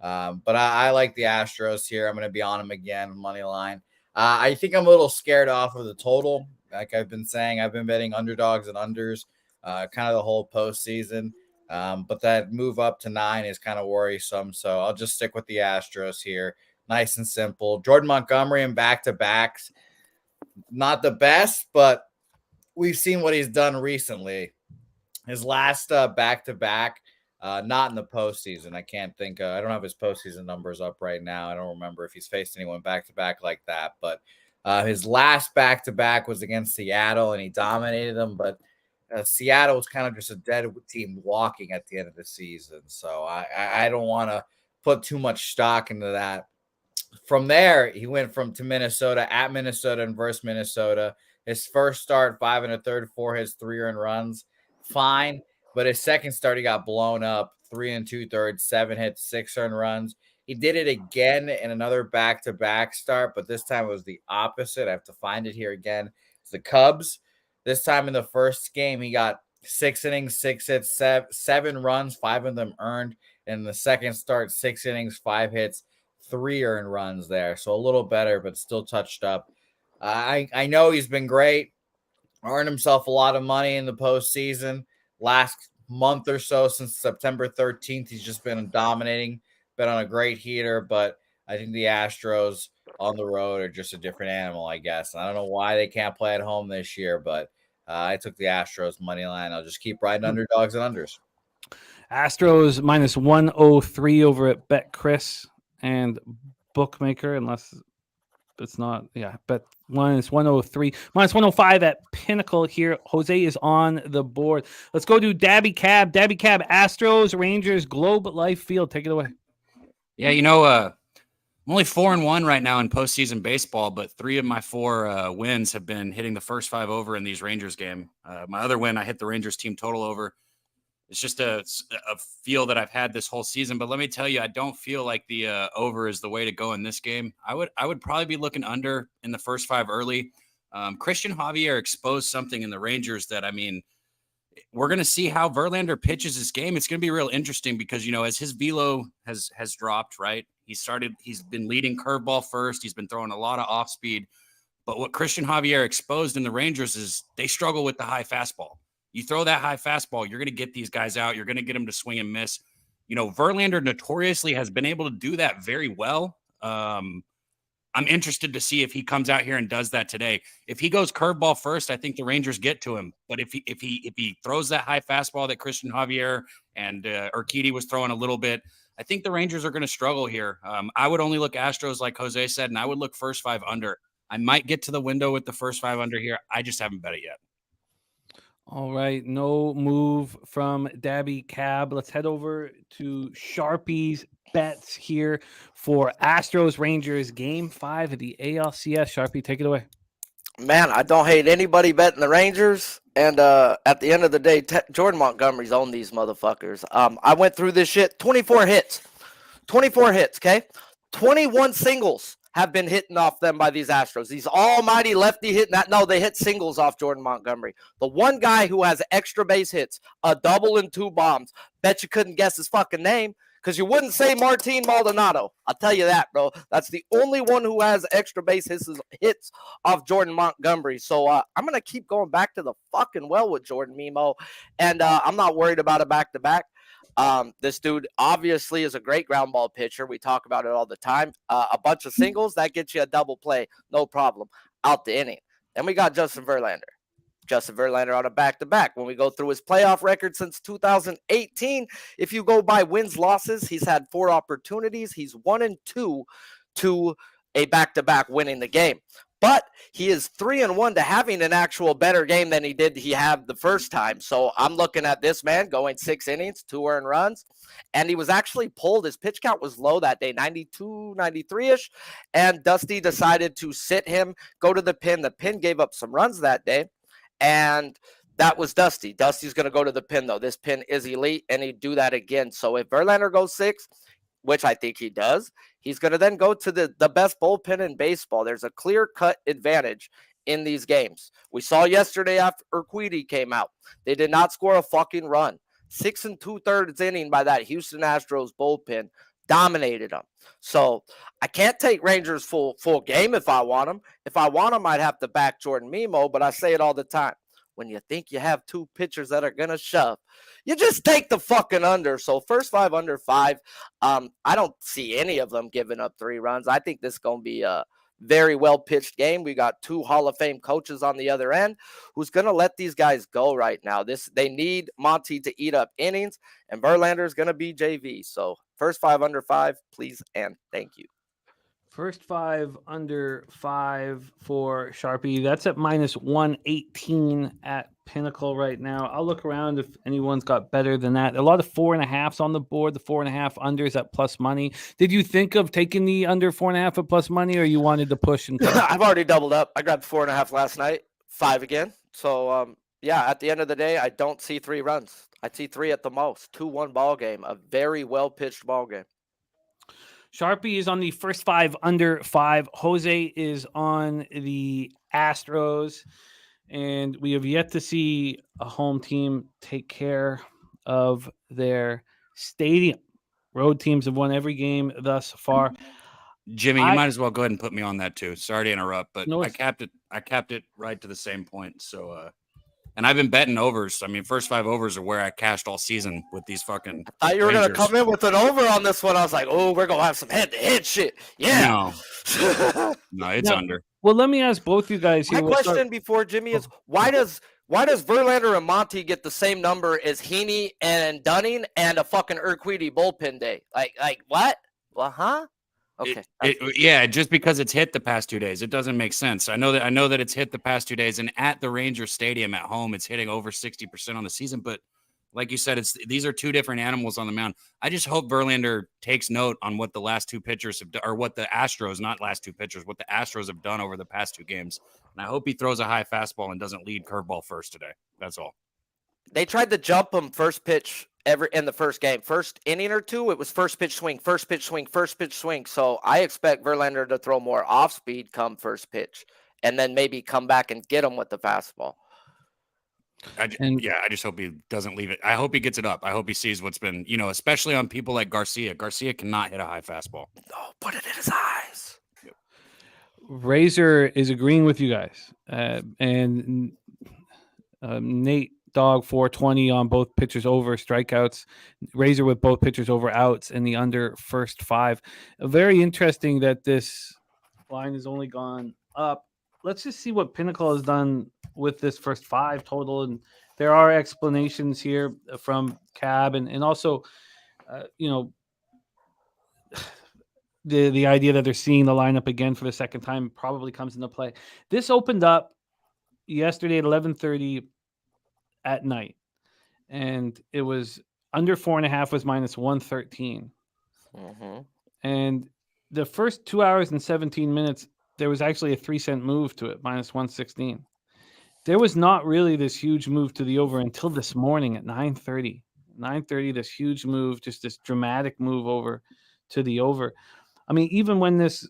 But I like the Astros here. I'm going to be on them again, money line. I think I'm a little scared off of the total. Like I've been saying, I've been betting underdogs and unders kind of the whole postseason. But that move up to 9 is kind of worrisome. So I'll just stick with the Astros here. Nice and simple. Jordan Montgomery in back-to-backs. Not the best, but we've seen what he's done recently. His last back-to-back, not in the postseason. I can't think. I don't have his postseason numbers up right now. I don't remember if he's faced anyone back-to-back like that. But his last back-to-back was against Seattle, and he dominated them. But Seattle was kind of just a dead team walking at the end of the season. So I don't want to put too much stock into that. From there, he went to Minnesota, at Minnesota and versus Minnesota. His first start, 5 1/3, 4 hits, 3 earned runs. Fine. But his second start, he got blown up, 3 2/3, 7 hits, 6 earned runs. He did it again in another back-to-back start, but this time it was the opposite. I have to find it here again. It's the Cubs. This time in the first game, he got 6 innings, 6 hits, 7 runs, 5 of them earned. In the second start, 6 innings, 5 hits, 3 earned runs there. So a little better, but still touched up. I know he's been great. Earned himself a lot of money in the postseason. Last month or so, since September 13th, he's just been dominating. Been on a great heater, but I think the Astros on the road are just a different animal, I guess. I don't know why they can't play at home this year, but I took the Astros money line. I'll just keep riding underdogs and unders. Astros minus 103 over at BetChris and Bookmaker, unless it's not. Yeah, bet minus 103, minus 105 at Pinnacle here. Jose is on the board. Let's go to Daby Cab. Daby Cab, Astros, Rangers, Globe Life Field. Take it away. Yeah, I'm only 4-1 right now in postseason baseball, but 3 of my 4 wins have been hitting the first 5 over in these Rangers game. My other win, I hit the Rangers team total over. It's just a feel that I've had this whole season. But let me tell you, I don't feel like the over is the way to go in this game. I would probably be looking under in the first 5 early. Christian Javier exposed something in the Rangers that, we're going to see how Verlander pitches his game. It's going to be real interesting because, as his velo has dropped, right? He's been leading curveball first. He's been throwing a lot of off speed. But what Christian Javier exposed in the Rangers is they struggle with the high fastball. You throw that high fastball, you're going to get these guys out. You're going to get them to swing and miss. Verlander notoriously has been able to do that very well. I'm interested to see if he comes out here and does that today. If he goes curveball first, I think the Rangers get to him. But if he throws that high fastball that Christian Javier and Urquidy was throwing a little bit, I think the Rangers are going to struggle here. I would only look Astros, like Jose said, and I would look first 5 under. I might get to the window with the first 5 under here. I just haven't bet it yet. All right, no move from Daby Cab. Let's head over to Sharpie's bets here for Astros Rangers Game 5 of the ALCS. Sharpie, take it away. Man, I don't hate anybody betting the Rangers. And at the end of the day, Jordan Montgomery's owned these motherfuckers. I went through this shit. 24 hits. 24 hits, okay? 21 singles have been hitting off them by these Astros. These almighty lefty hitting that. No, they hit singles off Jordan Montgomery. The one guy who has extra base hits, a double and 2 bombs. Bet you couldn't guess his fucking name because you wouldn't say Martin Maldonado. I'll tell you that, bro. That's the only one who has extra base hits off Jordan Montgomery. So I'm going to keep going back to the fucking well with Jordan Mimo. And I'm not worried about a back-to-back. This dude obviously is a great ground ball pitcher. We talk about it all the time. A bunch of singles, that gets you a double play. No problem. Out the inning. Then we got Justin Verlander. Justin Verlander on a back-to-back. When we go through his playoff record since 2018, if you go by wins, losses, he's had 4 opportunities. He's 1-2 to a back-to-back winning the game. but he is 3-1 to having an actual better game than he had the first time. So I'm looking at this man going 6 innings, 2 earned runs, and he was actually pulled. His pitch count was low that day, 92, 93-ish, and Dusty decided to sit him, go to the pin. The pin gave up some runs that day, and that was Dusty. Dusty's going to go to the pin, though. This pin is elite, and he'd do that again. So if Verlander goes 6, which I think he does, he's going to then go to the best bullpen in baseball. There's a clear-cut advantage in these games. We saw yesterday after Urquidy came out. They did not score a fucking run. 6 2/3 inning by that Houston Astros bullpen dominated them. So I can't take Rangers full game if I want them. If I want them, I'd have to back Jordan Memo, but I say it all the time. When you think you have 2 pitchers that are going to shove, you just take the fucking under. So first 5 under 5, I don't see any of them giving up 3 runs. I think this is going to be a very well-pitched game. We got 2 Hall of Fame coaches on the other end who's going to let these guys go right now. They need Monty to eat up innings, and Verlander is going to be JV. So first 5 under 5, please and thank you. First 5 under 5 for Sharpie. That's at -118 at Pinnacle right now. I'll look around if anyone's got better than that. A lot of 4.5s on the board. The 4.5 unders at plus money. Did you think of taking the under 4.5 at plus money, or you wanted to push and I've already doubled up. I grabbed 4.5 last night, 5 again. So yeah, at the end of the day, I don't see 3 runs. I see 3 at the most. 2-1 ball game. A very well pitched ball game. Sharpie is on the first 5 under 5. Jose is on the Astros. And we have yet to see a home team take care of their stadium. Road teams have won every game thus far. Jimmy, you might as well go ahead and put me on that too. Sorry to interrupt, but No, I capped it right to the same point. So and I've been betting overs. I mean, first 5 overs are where I cashed all season with these fucking. I thought you were going to Rangers. come in with an over on this one. I was like, oh, we're going to have some head-to-head shit. Yeah. No, it's No. under. Well, let me ask both you guys here. My question before Jimmy is, why does Verlander and Monty get the same number as Heaney and Dunning and a fucking Urquidy bullpen day? Like what? Well, huh? Okay. Yeah, just because it's hit the past 2 days, it doesn't make sense. I know that it's hit the past 2 days, and at the Rangers Stadium at home, it's hitting over 60% on the season. But like you said, these are 2 different animals on the mound. I just hope Verlander takes note on what the last 2 pitchers have done, or what the Astros, not last 2 pitchers, what the Astros have done over the past 2 games. And I hope he throws a high fastball and doesn't lead curveball first today. That's all. They tried to jump him first pitch in the first game. First inning or 2, it was first pitch swing, first pitch swing, first pitch swing. So I expect Verlander to throw more off speed come first pitch, and then maybe come back and get him with the fastball. I just hope he doesn't leave it. I hope he gets it up. I hope he sees what's been, especially on people like Garcia. Garcia cannot hit a high fastball. Oh, put it in his eyes. Razor is agreeing with you guys. And Nate Dog 420 on both pitchers over strikeouts. Razor with both pitchers over outs and the under first 5. Very interesting that this line has only gone up. Let's just see what Pinnacle has done with this first 5 total. And there are explanations here from Cab and also, the idea that they're seeing the lineup again for the second time probably comes into play. This opened up yesterday at 11:30 at night, and it was under 4.5 was -113. Mm-hmm. And the first 2 hours and 17 minutes, there was actually a 3-cent move to it, -116. There was not really this huge move to the over until this morning at 9:30. 9:30, this huge move, just this dramatic move over to the over. I mean, even when this,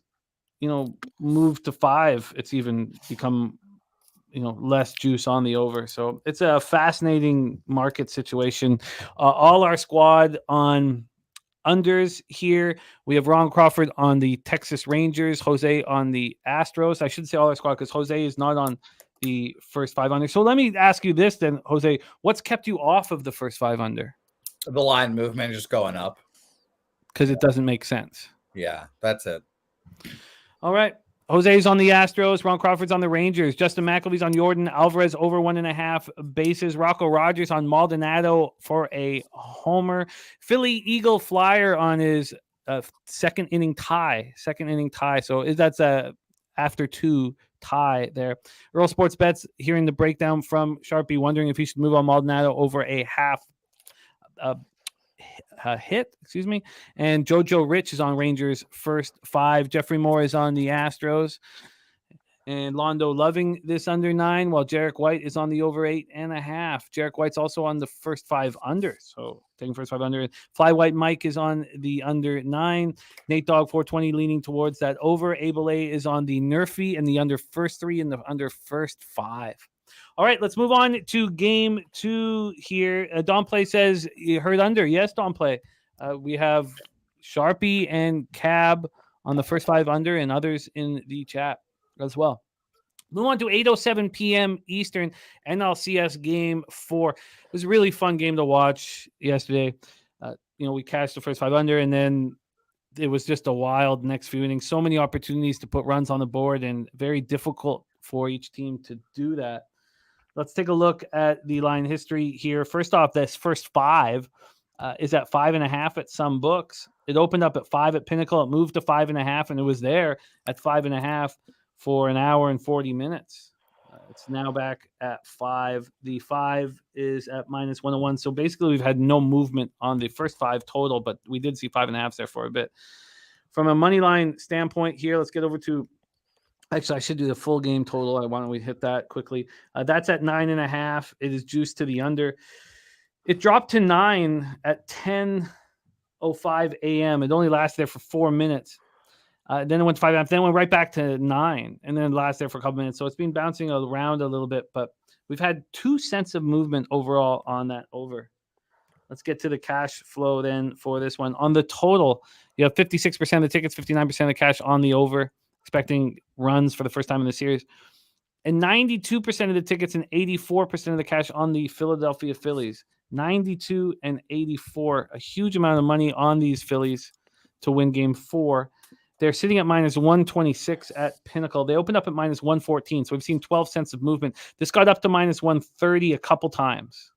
moved to 5, it's even become, less juice on the over. So it's a fascinating market situation. All our squad on unders here. We have Ron Crawford on the Texas Rangers, Jose on the Astros. I should say all our squad because Jose is not on the first 5 under. So let me ask you this then, Jose. What's kept you off of the first 5 under? The line movement just going up. Because it doesn't make sense. Yeah, that's it. All right. Jose's on the Astros. Ron Crawford's on the Rangers. Justin McElvey's on Jordan. Alvarez over 1.5 bases. Rocco Rogers on Maldonado for a homer. Philly Eagle Flyer on his second inning tie. So that's after 2 tie there. Earl Sports Bets, hearing the breakdown from Sharpie, wondering if he should move on Maldonado over a half hit, excuse me. And Jojo Rich is on Rangers first 5. Jeffrey Moore is on the Astros. And Londo loving this under 9, while Jarek White is on the over 8.5. Jarek White's also on the first 5 under. So taking first 5 under. Fly White Mike is on the under 9. Nate Dogg 420 leaning towards that over. Abel A is on the Nerfy and the under first 3 and the under first 5. All right, let's move on to game 2 here. Don Play says you heard under. Yes, Don Play. We have Sharpie and Cab on the first 5 under and others in the chat as well. Move on to 8:07 p.m. Eastern NLCS game 4. It was a really fun game to watch yesterday. We cashed the first 5 under, and then it was just a wild next few innings. So many opportunities to put runs on the board, and very difficult for each team to do that. Let's take a look at the line history here. First off, this first 5 is at 5.5 at some books. It opened up at 5 at Pinnacle. It moved to 5.5, and it was there at 5.5 for an hour and 40 minutes. It's now back at 5. The 5 is at -101. So basically, we've had no movement on the first 5 total, but we did see 5.5s there for a bit. From a money line standpoint here, let's get over to. Actually, I should do the full game total. Why don't we hit that quickly? That's at 9.5. It is juiced to the under. It dropped to 9 at 10:05 a.m. It only lasted there for 4 minutes. Then it went to 5.5. Then it went right back to 9, and then lasted there for a couple minutes. So it's been bouncing around a little bit, but we've had 2 cents of movement overall on that over. Let's get to the cash flow then for this one. On the total, you have 56% of the tickets, 59% of the cash on the over, expecting runs for the first time in the series. And 92% of the tickets and 84% of the cash on the Philadelphia Phillies. 92 and 84. A huge amount of money on these Phillies to win game 4. They're sitting at -126 at Pinnacle. They opened up at -114. So we've seen 12 cents of movement. This got up to -130 a couple times.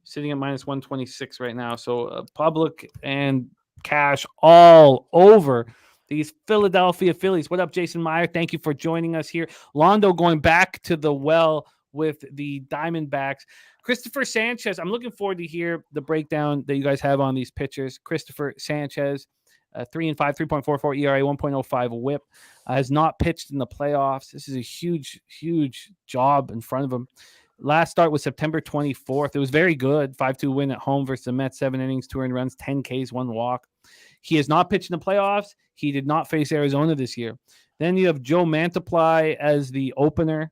Sitting at -126 right now. So public and cash all over these Philadelphia Phillies. What up, Jason Meyer? Thank you for joining us here. Londo going back to the well with the Diamondbacks. Christopher Sanchez, I'm looking forward to hear the breakdown that you guys have on these pitchers. Christopher Sanchez, 3-5, 3.44 ERA, 1.05 WHIP, has not pitched in the playoffs. This is a huge, huge job in front of him. Last start was September 24th. It was very good. 5-2 win at home versus the Mets, 7 innings, 2 earned runs, 10 Ks, 1 walk. He has not pitched in the playoffs. He did not face Arizona this year. Then you have Joe Mantiply as the opener.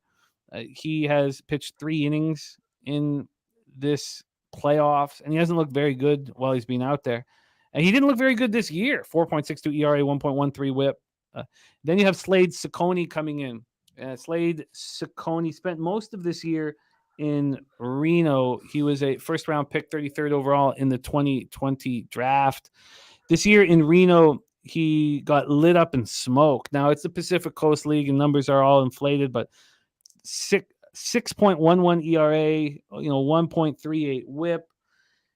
He has pitched 3 innings in this playoffs, and he hasn't looked very good while he's been out there. And he didn't look very good this year. 4.62 ERA, 1.13 WHIP. Then you have Slade Cecconi coming in. Slade Cecconi spent most of this year in Reno. He was a first-round pick, 33rd overall in the 2020 draft. This year in Reno, he got lit up and smoked. Now, it's the Pacific Coast League, and numbers are all inflated, but 6.11 ERA, 1.38 WHIP.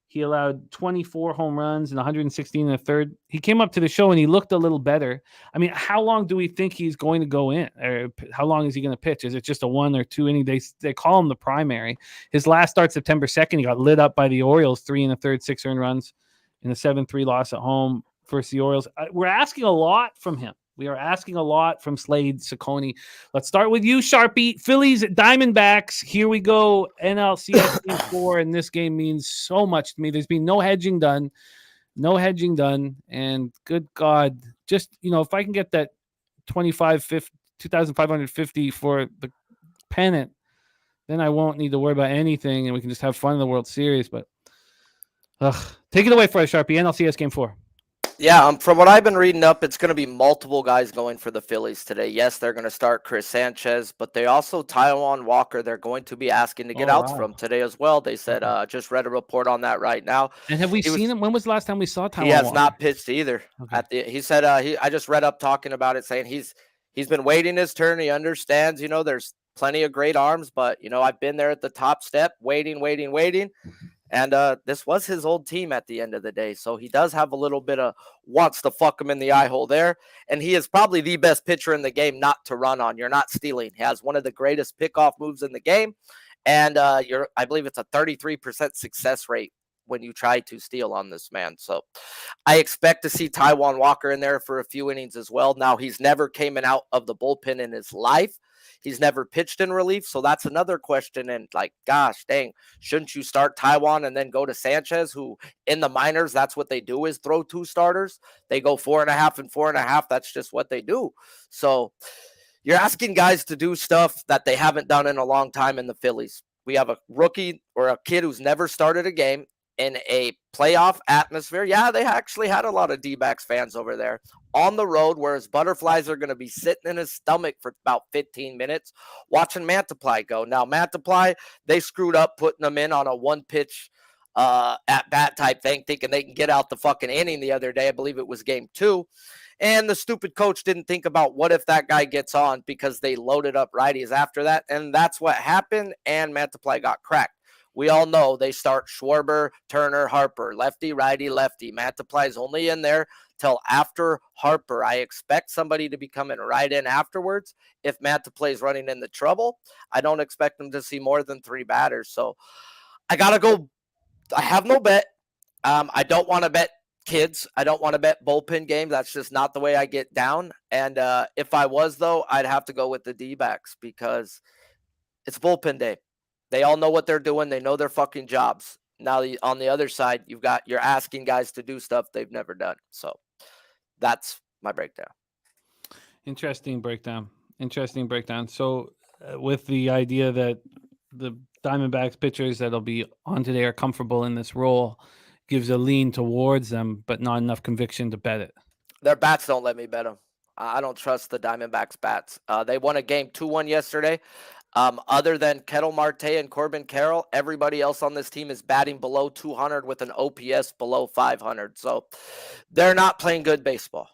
He allowed 24 home runs and 116 in the third. He came up to the show and he looked a little better. I mean, how long do we think he's going to go in? Or how long is he going to pitch? Is it just a 1 or 2 inning? They call him the primary. His last start, September 2nd, he got lit up by the Orioles, 3 in the third, 6 earned runs in a 7-3 loss at home versus the Orioles. We're asking a lot from him. We are asking a lot from Slade Cecconi. Let's start with you, Sharpie. Phillies, Diamondbacks. Here we go. NLCS Game 4, and this game means so much to me. There's been no hedging done. And good God, just, if I can get that 2,550 for the pennant, then I won't need to worry about anything, and we can just have fun in the World Series. But take it away for us, Sharpie. NLCS Game 4. Yeah, from what I've been reading up, it's going to be multiple guys going for the Phillies today. Yes, they're going to start Chris Sanchez, but they also, Taijuan Walker, they're going to be asking to get outs from today as well. They said, just read a report on that right now. And have we seen him? When was the last time we saw Taijuan He has Walker? not pitched either. Okay. He said, I just read up talking about it, saying he's been waiting his turn. He understands, there's plenty of great arms, but, I've been there at the top step, waiting. And this was his old team at the end of the day. So he does have a little bit of wants to fuck him in the eye hole there. And he is probably the best pitcher in the game not to run on. You're not stealing. He has one of the greatest pickoff moves in the game. And I believe it's a 33% success rate when you try to steal on this man. So I expect to see Taijuan Walker in there for a few innings as well. Now, he's never came out of the bullpen in his life. He's never pitched in relief. So that's another question. And like, gosh, dang, shouldn't you start Taijuan and then go to Sanchez, who in the minors, that's what they do is throw 2 starters. They go 4.5 and 4.5. That's just what they do. So you're asking guys to do stuff that they haven't done in a long time in the Phillies. We have a rookie or a kid who's never started a game in a playoff atmosphere. Yeah, they actually had a lot of D-backs fans over there on the road, whereas butterflies are going to be sitting in his stomach for about 15 minutes watching Mantiply go. Now, Mantiply, they screwed up putting him in on a one-pitch at-bat type thing, thinking they can get out the fucking inning the other day. I believe it was game 2. And the stupid coach didn't think about what if that guy gets on, because they loaded up righties after that. And that's what happened, and Mantiply got cracked. We all know they start Schwarber, Turner, Harper, lefty, righty, lefty. Mantiply is only in there till after Harper. I expect somebody to be coming right in afterwards. If Mantiply is running into trouble, I don't expect them to see more than 3 batters. So I got to go. I have no bet. I don't want to bet kids. I don't want to bet bullpen games. That's just not the way I get down. And if I was, though, I'd have to go with the D-backs because it's bullpen day. They all know what they're doing. They know their fucking jobs. Now, on the other side, you're asking guys to do stuff they've never done. So that's my breakdown. Interesting breakdown. So with the idea that the Diamondbacks pitchers that'll be on today are comfortable in this role, gives a lean towards them, but not enough conviction to bet it. Their bats don't let me bet them. I don't trust the Diamondbacks bats. They won a game 2-1 yesterday. Other than Kettle Marte and Corbin Carroll, everybody else on this team is batting below 200 with an OPS below 500. So they're not playing good baseball.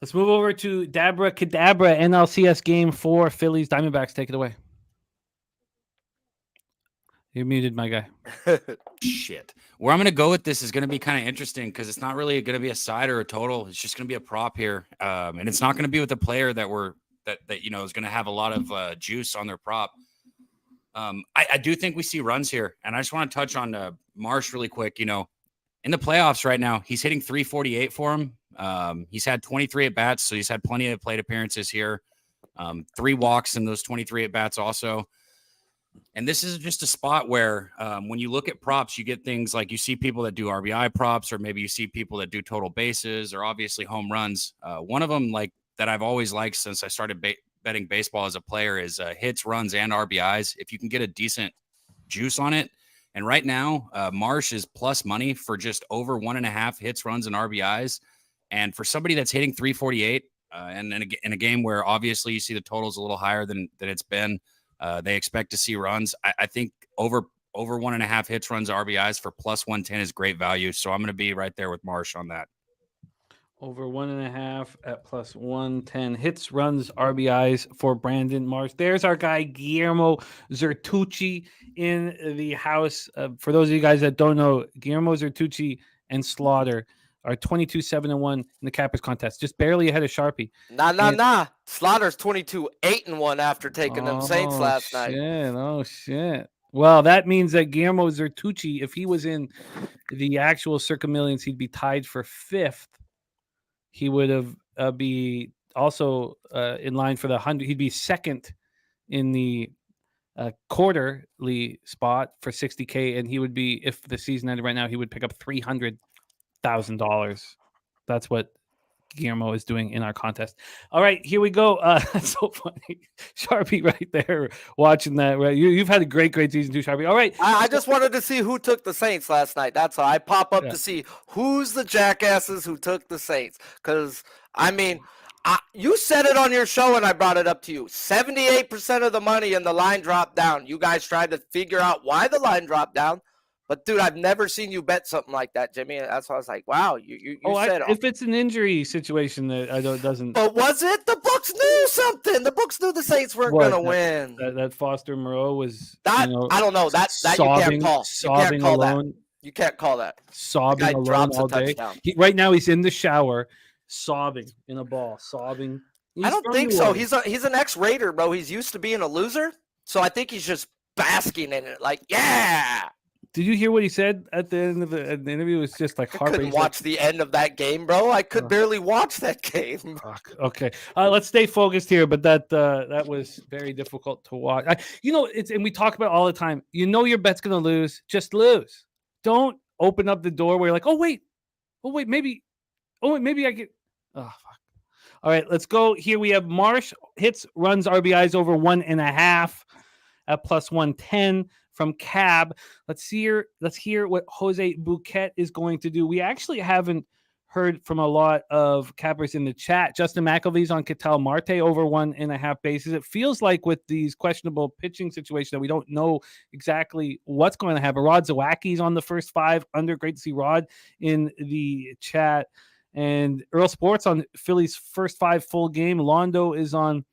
Let's move over to Dabra Cadabra, NLCS Game 4, Phillies Diamondbacks. Take it away. You're muted, my guy. Shit. Where I'm going to go with this is going to be kind of interesting because it's not really going to be a side or a total. It's just going to be a prop here. And it's not going to be with a player that is going to have a lot of juice on their prop. I do think we see runs here. And I just want to touch on Marsh really quick. In the playoffs right now, he's hitting 348 for him. He's had 23 at-bats, so he's had plenty of plate appearances here. 3 walks in those 23 at-bats also. And this is just a spot where when you look at props, you get things like you see people that do RBI props, or maybe you see people that do total bases, or obviously home runs. One of them that I've always liked since I started betting baseball as a player is hits, runs, and RBIs. If you can get a decent juice on it. And right now, Marsh is plus money for just over 1.5 hits, runs, and RBIs. And for somebody that's hitting 348, and in a game where obviously you see the totals a little higher than it's been, they expect to see runs. I think over 1.5 hits, runs, RBIs for plus 110 is great value. So I'm going to be right there with Marsh on that. Over 1.5 at plus 110 hits, runs, RBIs for Brandon Marsh. There's our guy Guillermo Zertucci in the house. For those of you guys that don't know, Guillermo Zertucci and Slaughter are 22-7-1 in the Cappers contest, just barely ahead of Sharpie. Nah. Slaughter's 22-8-1 after taking them Saints last night. Oh shit. Well, that means that Guillermo Zertucci, if he was in the actual Circa Millions, he'd be tied for 5th. He would have be also in line for the 100. He'd be 2nd in the quarterly spot for $60K, and he would be, if the season ended right now, he would pick up $300,000. That's what Guillermo is doing in our contest. All right, here we go. That's so funny. Sharpie right there watching that. Right, you've had a great season too, Sharpie. All right. I just wanted to see who took the Saints last night. That's all. I pop up to see who's the jackasses who took the Saints. Because, you said it on your show and I brought it up to you. 78% of the money and the line dropped down. You guys tried to figure out why the line dropped down. But dude, I've never seen you bet something like that, Jimmy. And that's why I was like, wow, you said if it's an injury situation that I don't doesn't. But was it? The books knew something. The books knew the Saints weren't gonna win. That Foster Moreau was I don't know. That you can't call. You can't call alone. that. You can't call that. Sobbing alone all day. Right now he's in the shower, sobbing in a ball, sobbing. I don't think so. He's an ex-Raider, bro. He's used to being a loser, so I think he's just basking in it. Like, yeah. Did you hear what he said at the end of the interview? It was just like heartbreaking. I couldn't watch the end of that game, bro. I could barely watch that game. Okay, let's stay focused here. But that was very difficult to watch. And we talk about it all the time. You know your bet's gonna lose. Just lose. Don't open up the door where you're like, maybe I get. Oh fuck. All right, let's go. Here we have Marsh hits, runs, RBIs over 1.5 at plus 110 from Cab. Let's hear what Jose Bouquett is going to do. We actually haven't heard from a lot of Cappers in the chat. Justin McElvee's on Ketel Marte over 1.5 bases. It feels like with these questionable pitching situation that we don't know exactly what's going to happen. Rod Zawacki's on the first 5 under. Great to see Rod in the chat. And Earl Sports on Philly's first 5 full game. Londo is on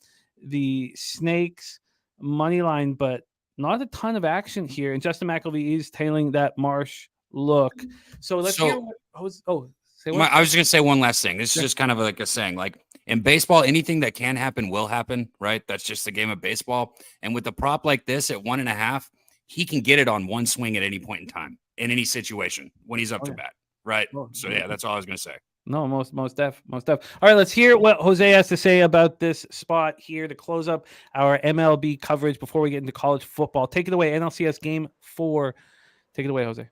the Snakes money line, but not a ton of action here. And Justin McElvee is tailing that Marsh look. So let's hear what I was just going to say one last thing. This is just kind of like a saying, like in baseball, anything that can happen will happen, right? That's just the game of baseball. And with a prop like this at 1.5, he can get it on one swing at any point in time, in any situation when he's up to bat, right? So yeah, that's all I was going to say. No, most def. All right, let's hear what Jose has to say about this spot here to close up our MLB coverage before we get into college football. Take it away, NLCS Game 4. Take it away, Jose.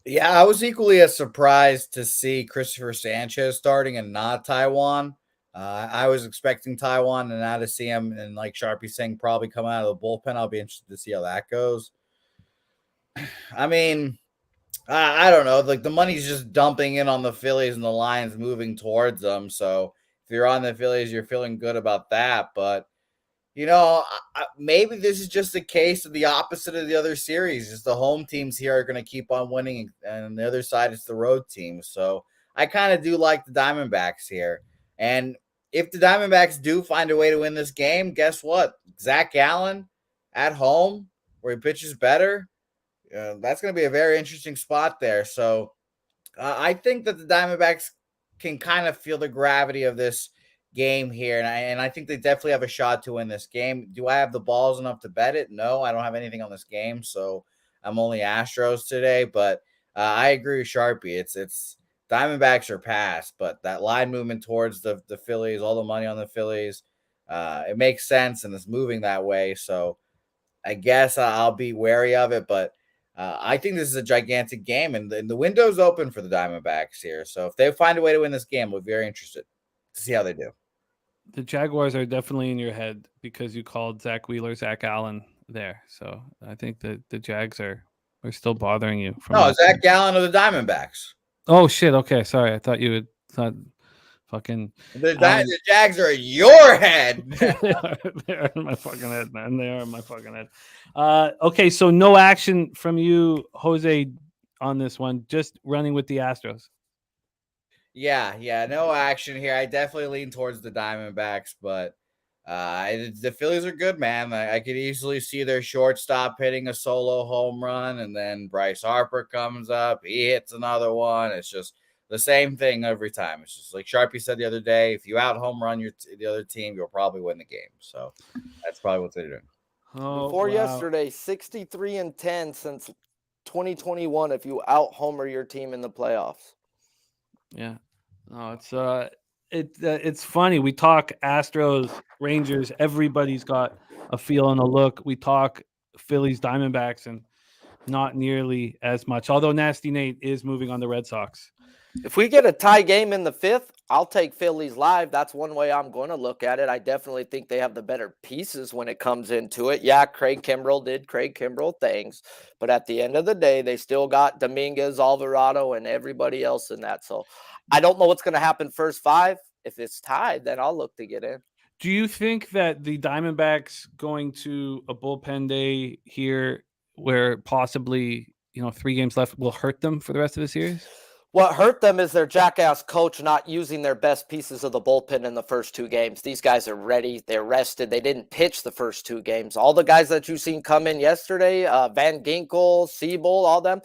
Yeah, I was equally as surprised to see Christopher Sanchez starting and not Taiwan. I was expecting Taiwan, and now to see him, and like Sharpie saying, probably come out of the bullpen. I'll be interested to see how that goes. I mean, I don't know. Like the money's just dumping in on the Phillies and the Lions moving towards them. So if you're on the Phillies, you're feeling good about that. But, maybe this is just a case of the opposite of the other series. Just the home teams here are going to keep on winning. And on the other side, it's the road teams. So I kind of do like the Diamondbacks here. And if the Diamondbacks do find a way to win this game, guess what? Zach Gallen at home where he pitches better. That's going to be a very interesting spot there. So I think that the Diamondbacks can kind of feel the gravity of this game here. And I think they definitely have a shot to win this game. Do I have the balls enough to bet it? No, I don't have anything on this game. So I'm only Astros today. But I agree with Sharpie. It's Diamondbacks are past. But that line movement towards the Phillies, all the money on the Phillies, it makes sense. And it's moving that way. So I guess I'll be wary of it. But I think this is a gigantic game, and the window's open for the Diamondbacks here. So if they find a way to win this game, we'll be very interested to see how they do. The Jaguars are definitely in your head because you called Zach Wheeler, Zach Allen there. So I think that the Jags are still bothering you. Zach Gallen of the Diamondbacks. Oh, shit. Okay, sorry. I thought you had thought fucking the Jags are in your head. they are in my fucking head, man. They are in my fucking head. Okay, so no action from you, Jose, on this one. Just running with the Astros. Yeah, no action here. I definitely lean towards the Diamondbacks, but the Phillies are good, man. I could easily see their shortstop hitting a solo home run, and then Bryce Harper comes up. He hits another one. It's just the same thing every time. It's just like Sharpie said the other day, if you out home run the other team, you'll probably win the game. So that's probably what they're doing. Yesterday, 63-10 since 2021 if you out homer your team in the playoffs. Yeah. No, it's funny. We talk Astros, Rangers, everybody's got a feel and a look. We talk Phillies, Diamondbacks, and not nearly as much. Although Nasty Nate is moving on the Red Sox. If we get a tie game in the 5th, I'll take Phillies live. That's one way I'm going to look at it. I definitely think they have the better pieces when it comes into it. Yeah, Craig Kimbrell did Craig Kimbrell things, but at the end of the day, they still got Dominguez, Alvarado, and everybody else in that. So I don't know what's going to happen first 5. If it's tied, then I'll look to get in. Do you think that the Diamondbacks going to a bullpen day here where possibly 3 games left will hurt them for the rest of the series? What hurt them is their jackass coach not using their best pieces of the bullpen in the first 2 games. These guys are ready. They're rested. They didn't pitch the first 2 games. All the guys that you've seen come in yesterday, Van Ginkel, Siebel, all them,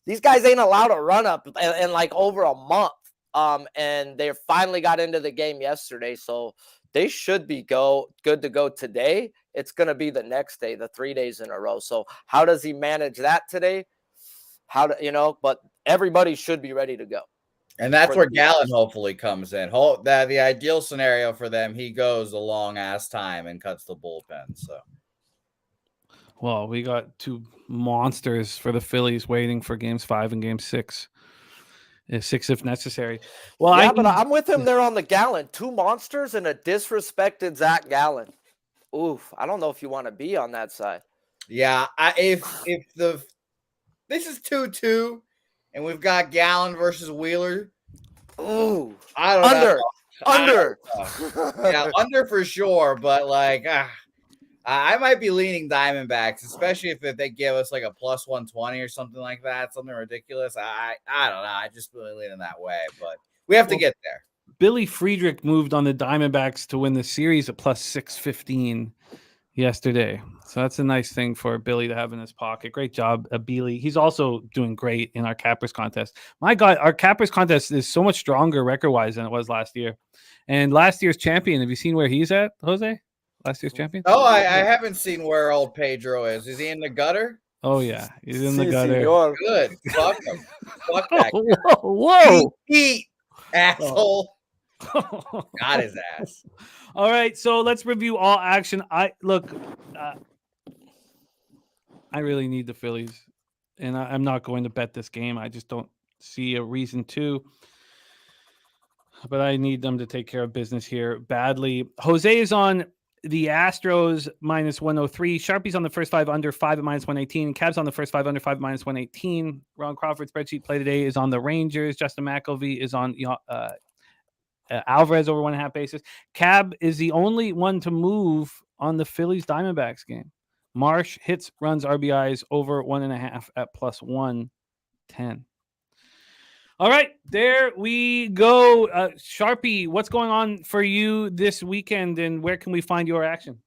these guys ain't allowed a run up in like over a month. And they finally got into the game yesterday. So they should be good to go today. It's going to be the next day, the 3 days in a row. So how does he manage that today? But everybody should be ready to go. And that's where Gallen hopefully comes in. The ideal scenario for them, he goes a long ass time and cuts the bullpen. So, well, we got 2 monsters for the Phillies waiting for games 5 and game 6. 6 if necessary. Well, yeah, but I'm with him there on the Gallen. 2 monsters and a disrespected Zach Gallen. Oof, I don't know if you want to be on that side. Yeah, this is 2-2, and we've got Gallen versus Wheeler. Ooh, I don't know. Under. Yeah, under for sure, but like I might be leaning Diamondbacks, especially if they give us like a plus 120 or something like that, something ridiculous. I don't know. I just really leaning that way, but we have to get there. Billy Friedrich moved on the Diamondbacks to win the series at plus 615 yesterday. So that's a nice thing for Billy to have in his pocket. Great job, Billy. He's also doing great in our Cappers contest. My God, our Cappers contest is so much stronger record-wise than it was last year. And last year's champion, have you seen where he's at, Jose? Last year's champion? Oh, I haven't seen where old Pedro is. Is he in the gutter? Oh, yeah. He's in the gutter. Good. Fuck him. Fuck that guy. Whoa. Eat, asshole. Got his ass. All right, so let's review all action. I really need the Phillies, and I'm not going to bet this game. I just don't see a reason to. But I need them to take care of business here badly. Jose is on the Astros minus 103. Sharpie's on the first 5 under 5 at minus 118. And Cab's on the first 5 under 5 minus 118. Ron Crawford's spreadsheet play today is on the Rangers. Justin McElvey is on Alvarez over 1.5 bases. Cab is the only one to move on the Phillies Diamondbacks game. Marsh hits, runs, RBIs over 1.5 at plus 110. All right, there we go. Sharpie, what's going on for you this weekend, and where can we find your action?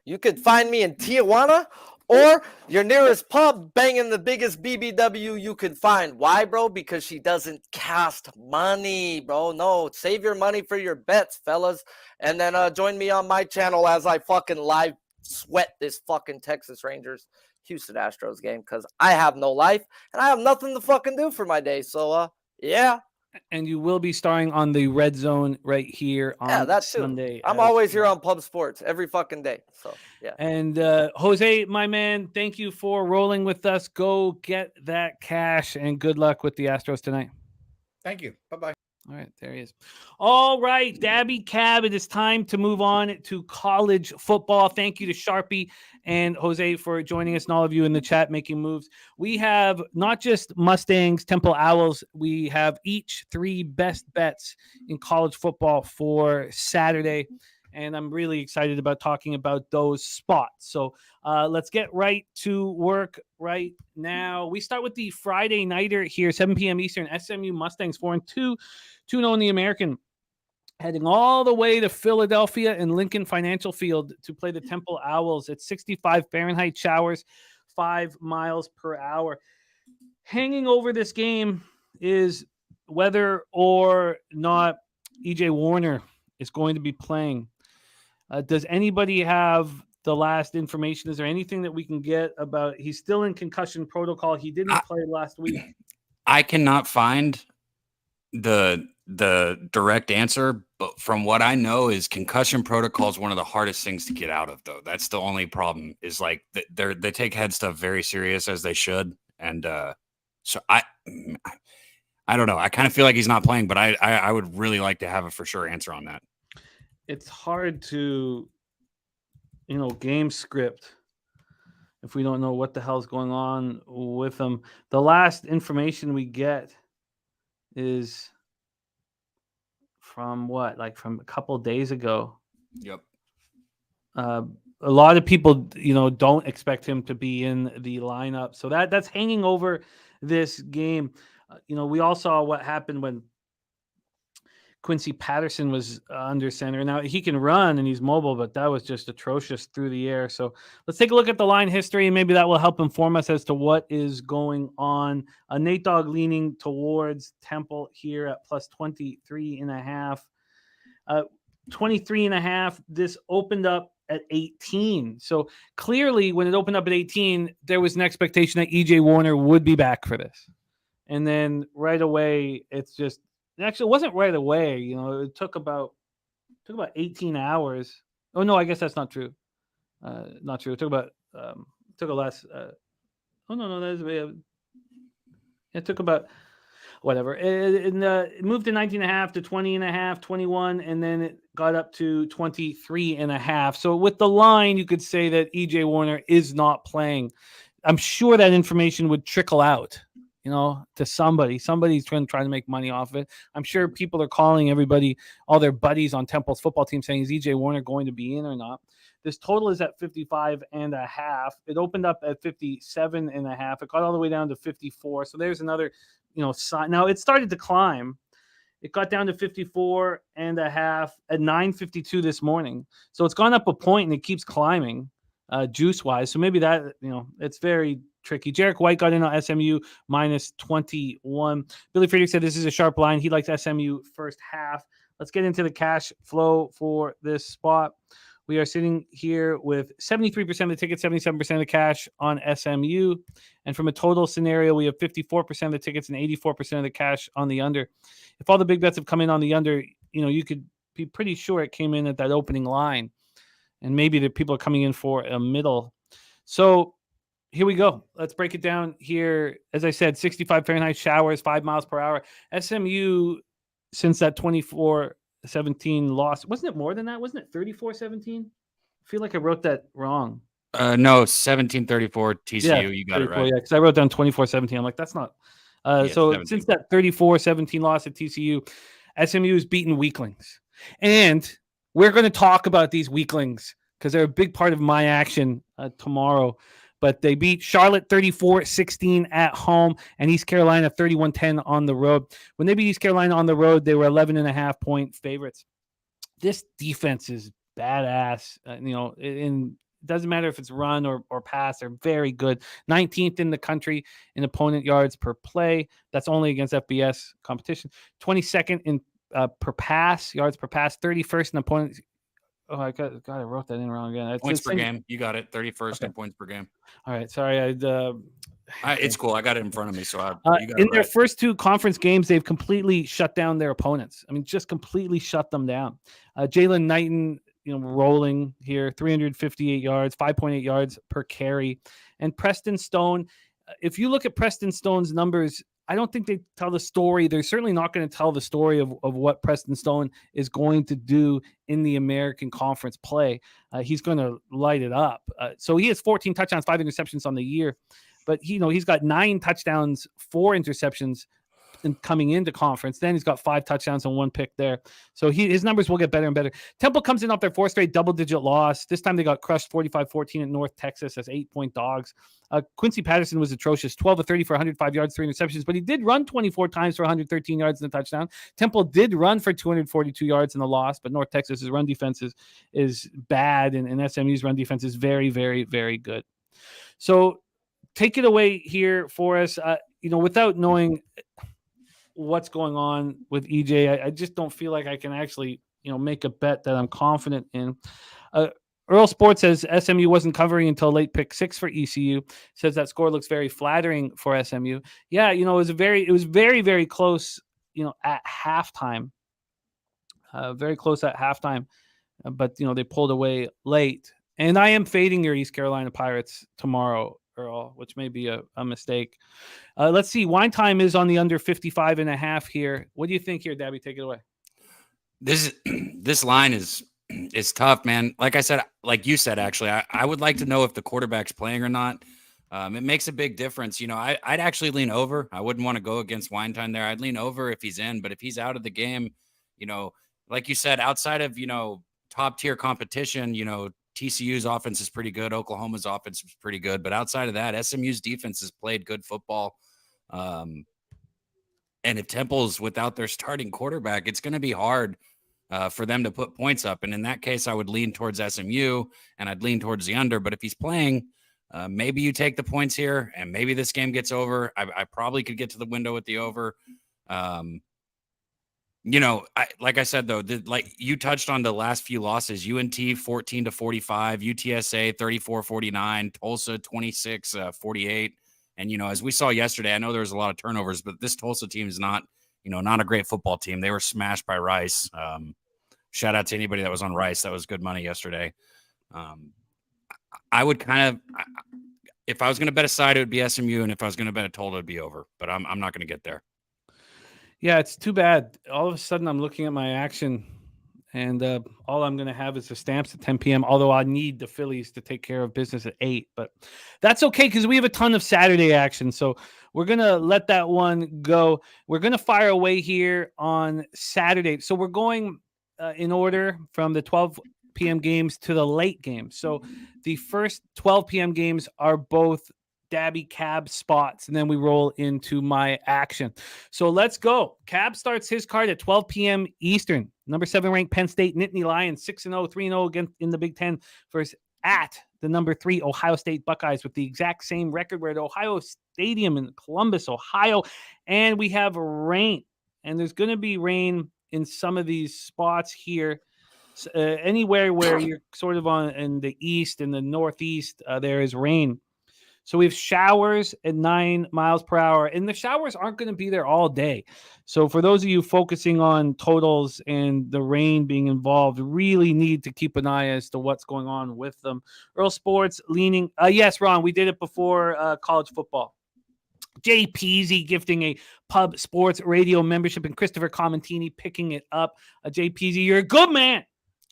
You could find me in Tijuana or your nearest pub banging the biggest BBW you could find. Why, bro? Because she doesn't cast money, bro. No, save your money for your bets, fellas. And then join me on my channel as I fucking live sweat this fucking Texas Rangers Houston Astros game because I have no life and I have nothing to fucking do for my day. So, yeah. And you will be starring on the Red Zone right here on Sunday. I'm always here on Pub Sports every fucking day. So, yeah. And Jose, my man, thank you for rolling with us. Go get that cash and good luck with the Astros tonight. Thank you. Bye-bye. All right, there he is. All right, Daby Cab, it is time to move on to college football. Thank you to Sharpie and Jose for joining us and all of you in the chat making moves. We have not just Mustangs, Temple Owls. We have each 3 best bets in college football for Saturday. And I'm really excited about talking about those spots. So let's get right to work right now. We start with the Friday nighter here, 7 p.m. Eastern. SMU Mustangs 4-2, 2-0 in the American, heading all the way to Philadelphia and Lincoln Financial Field to play the Temple Owls at 65 Fahrenheit showers, 5 miles per hour. Hanging over this game is whether or not EJ Warner is going to be playing. Does anybody have the last information? Is there anything that we can get about? He's still in concussion protocol. He didn't play last week. I cannot find the direct answer, but from what I know is concussion protocol is one of the hardest things to get out of, though. That's the only problem is like they take head stuff very serious, as they should. And so I don't know. I kind of feel like he's not playing, but I would really like to have a for sure answer on that. It's hard to, game script if we don't know what the hell's going on with them. The last information we get is from from a couple days ago. Yep. a lot of people, don't expect him to be in the lineup. So that's hanging over this game. We all saw what happened when Quincy Patterson was under center. Now he can run and he's mobile, but that was just atrocious through the air. So let's take a look at the line history, and maybe that will help inform us as to what is going on. Nate Dogg leaning towards Temple here at plus 23.5. 23.5. This opened up at 18. So clearly when it opened up at 18, there was an expectation that EJ Warner would be back for this. And then right away, it wasn't right away. It took about 18 hours. Oh no, I guess that's not true. Not true. It took about took a less. It took about whatever. It moved to 19.5 to 20.5, 21, and then it got up to 23.5. So with the line, you could say that EJ Warner is not playing. I'm sure that information would trickle out, to somebody. Somebody's trying to make money off of it. I'm sure people are calling everybody, all their buddies on Temple's football team, saying, is EJ Warner going to be in or not? This total is at 55.5. It opened up at 57.5. It got all the way down to 54. So there's another, sign. Now it started to climb. It got down to 54.5 at 9:52 this morning. So it's gone up a point and it keeps climbing juice wise. So maybe that, it's very tricky. Jarek White got in on SMU minus 21. Billy Friedrich said this is a sharp line. He likes SMU first half. Let's get into the cash flow for this spot. We are sitting here with 73% of the tickets, 77% of the cash on SMU. And from a total scenario, we have 54% of the tickets and 84% of the cash on the under. If all the big bets have come in on the under, you could be pretty sure it came in at that opening line. And maybe the people are coming in for a middle. So here we go. Let's break it down here. As I said, 65 Fahrenheit showers, 5 miles per hour. SMU, since that 24-17 loss, wasn't it more than that? Wasn't it 34-17? I feel like I wrote that wrong. No, 17-34 TCU. Yeah, you got it right. Yeah, because I wrote down 24-17. I'm like, that's not. So 17. Since that 34-17 loss at TCU, SMU has beaten weaklings. And we're going to talk about these weaklings because they're a big part of my action tomorrow. But they beat Charlotte 34-16 at home and East Carolina 31-10 on the road. When they beat East Carolina on the road, they were 11.5-point favorites. This defense is badass. It doesn't matter if it's run or pass. They're very good. 19th in the country in opponent yards per play. That's only against FBS competition. 22nd in per pass, yards per pass. 31st in opponent. Oh, I wrote that in wrong again. Points per game. You got it. 31st in points per game. All right. Sorry. It's cool. I got it in front of me. So in their first 2 conference games, they've completely shut down their opponents. I mean, just completely shut them down. Jalen Knighton, rolling here, 358 yards, 5.8 yards per carry. And Preston Stone, if you look at Preston Stone's numbers, I don't think they tell the story. They're certainly not going to tell the story of what Preston Stone is going to do in the American Conference play. He's going to light it up. So he has 14 touchdowns, 5 interceptions on the year. But, he's got 9 touchdowns, 4 interceptions coming into conference. Then he's got 5 touchdowns and 1 pick there. So his numbers will get better and better. Temple comes in off their 4th straight double-digit loss. This time they got crushed 45-14 at North Texas as 8-point dogs. Quincy Patterson was atrocious, 12 of 30 for 105 yards, 3 interceptions, but he did run 24 times for 113 yards and a touchdown. Temple did run for 242 yards in the loss, but North Texas's run defense is bad, and SMU's run defense is very, very, very good. So take it away here for us. Without knowing what's going on with EJ, I just don't feel like I can actually, make a bet that I'm confident in. Earl Sports says SMU wasn't covering until late pick 6 for ECU. Says that score looks very flattering for SMU. Yeah, it was very, very close, at halftime. Very close at halftime, but they pulled away late. And I am fading your East Carolina Pirates tomorrow, Earl, which may be a mistake. Let's see. Wine time is on the under 55.5 here. What do you think here, Daby? Take it away. This line is tough, man. Like I said, like you said, actually, I would like to know if the quarterback's playing or not. It makes a big difference. I'd actually lean over. I wouldn't want to go against Wine time there. I'd lean over if he's in, but if he's out of the game, like you said, outside of, top tier competition, TCU's offense is pretty good. Oklahoma's offense is pretty good. But outside of that, SMU's defense has played good football. And if Temple's without their starting quarterback, it's going to be hard for them to put points up. And in that case, I would lean towards SMU and I'd lean towards the under. But if he's playing, maybe you take the points here and maybe this game gets over. I probably could get to the window with the over. Like I said, though, like you touched on the last few losses, UNT 14-45, UTSA 34-49, Tulsa 26-48. And, as we saw yesterday, I know there was a lot of turnovers, but this Tulsa team is not a great football team. They were smashed by Rice. Shout out to anybody that was on Rice. That was good money yesterday. I would if I was going to bet a side, it would be SMU. And if I was going to bet a total, it would be over, but I'm not going to get there. Yeah, it's too bad. All of a sudden, I'm looking at my action, and all I'm going to have is the Stamps at 10 p.m., although I need the Phillies to take care of business at 8. But that's okay because we have a ton of Saturday action. So we're going to let that one go. We're going to fire away here on Saturday. So we're going in order from the 12 p.m. games to the late games. So the first 12 p.m. games are both Daby Cab spots, and then we roll into my action. So let's go. Cab starts his card at 12 p.m. Eastern. Number 7 ranked Penn State Nittany Lions 6-0, 3-0 against in the Big Ten versus at the number 3 Ohio State Buckeyes with the exact same record. We're at Ohio Stadium in Columbus, Ohio, and we have rain. And there's going to be rain in some of these spots here. Anywhere where you're sort of in the east and the northeast, there is rain. So we have showers at 9 miles per hour, and the showers aren't going to be there all day. So for those of you focusing on totals and the rain being involved, really need to keep an eye as to what's going on with them. Earl Sports leaning. Yes, Ron, we did it before college football. Jay Peasy gifting a Pub Sports Radio membership, and Christopher Commentini picking it up. Jay Peasy, you're a good man.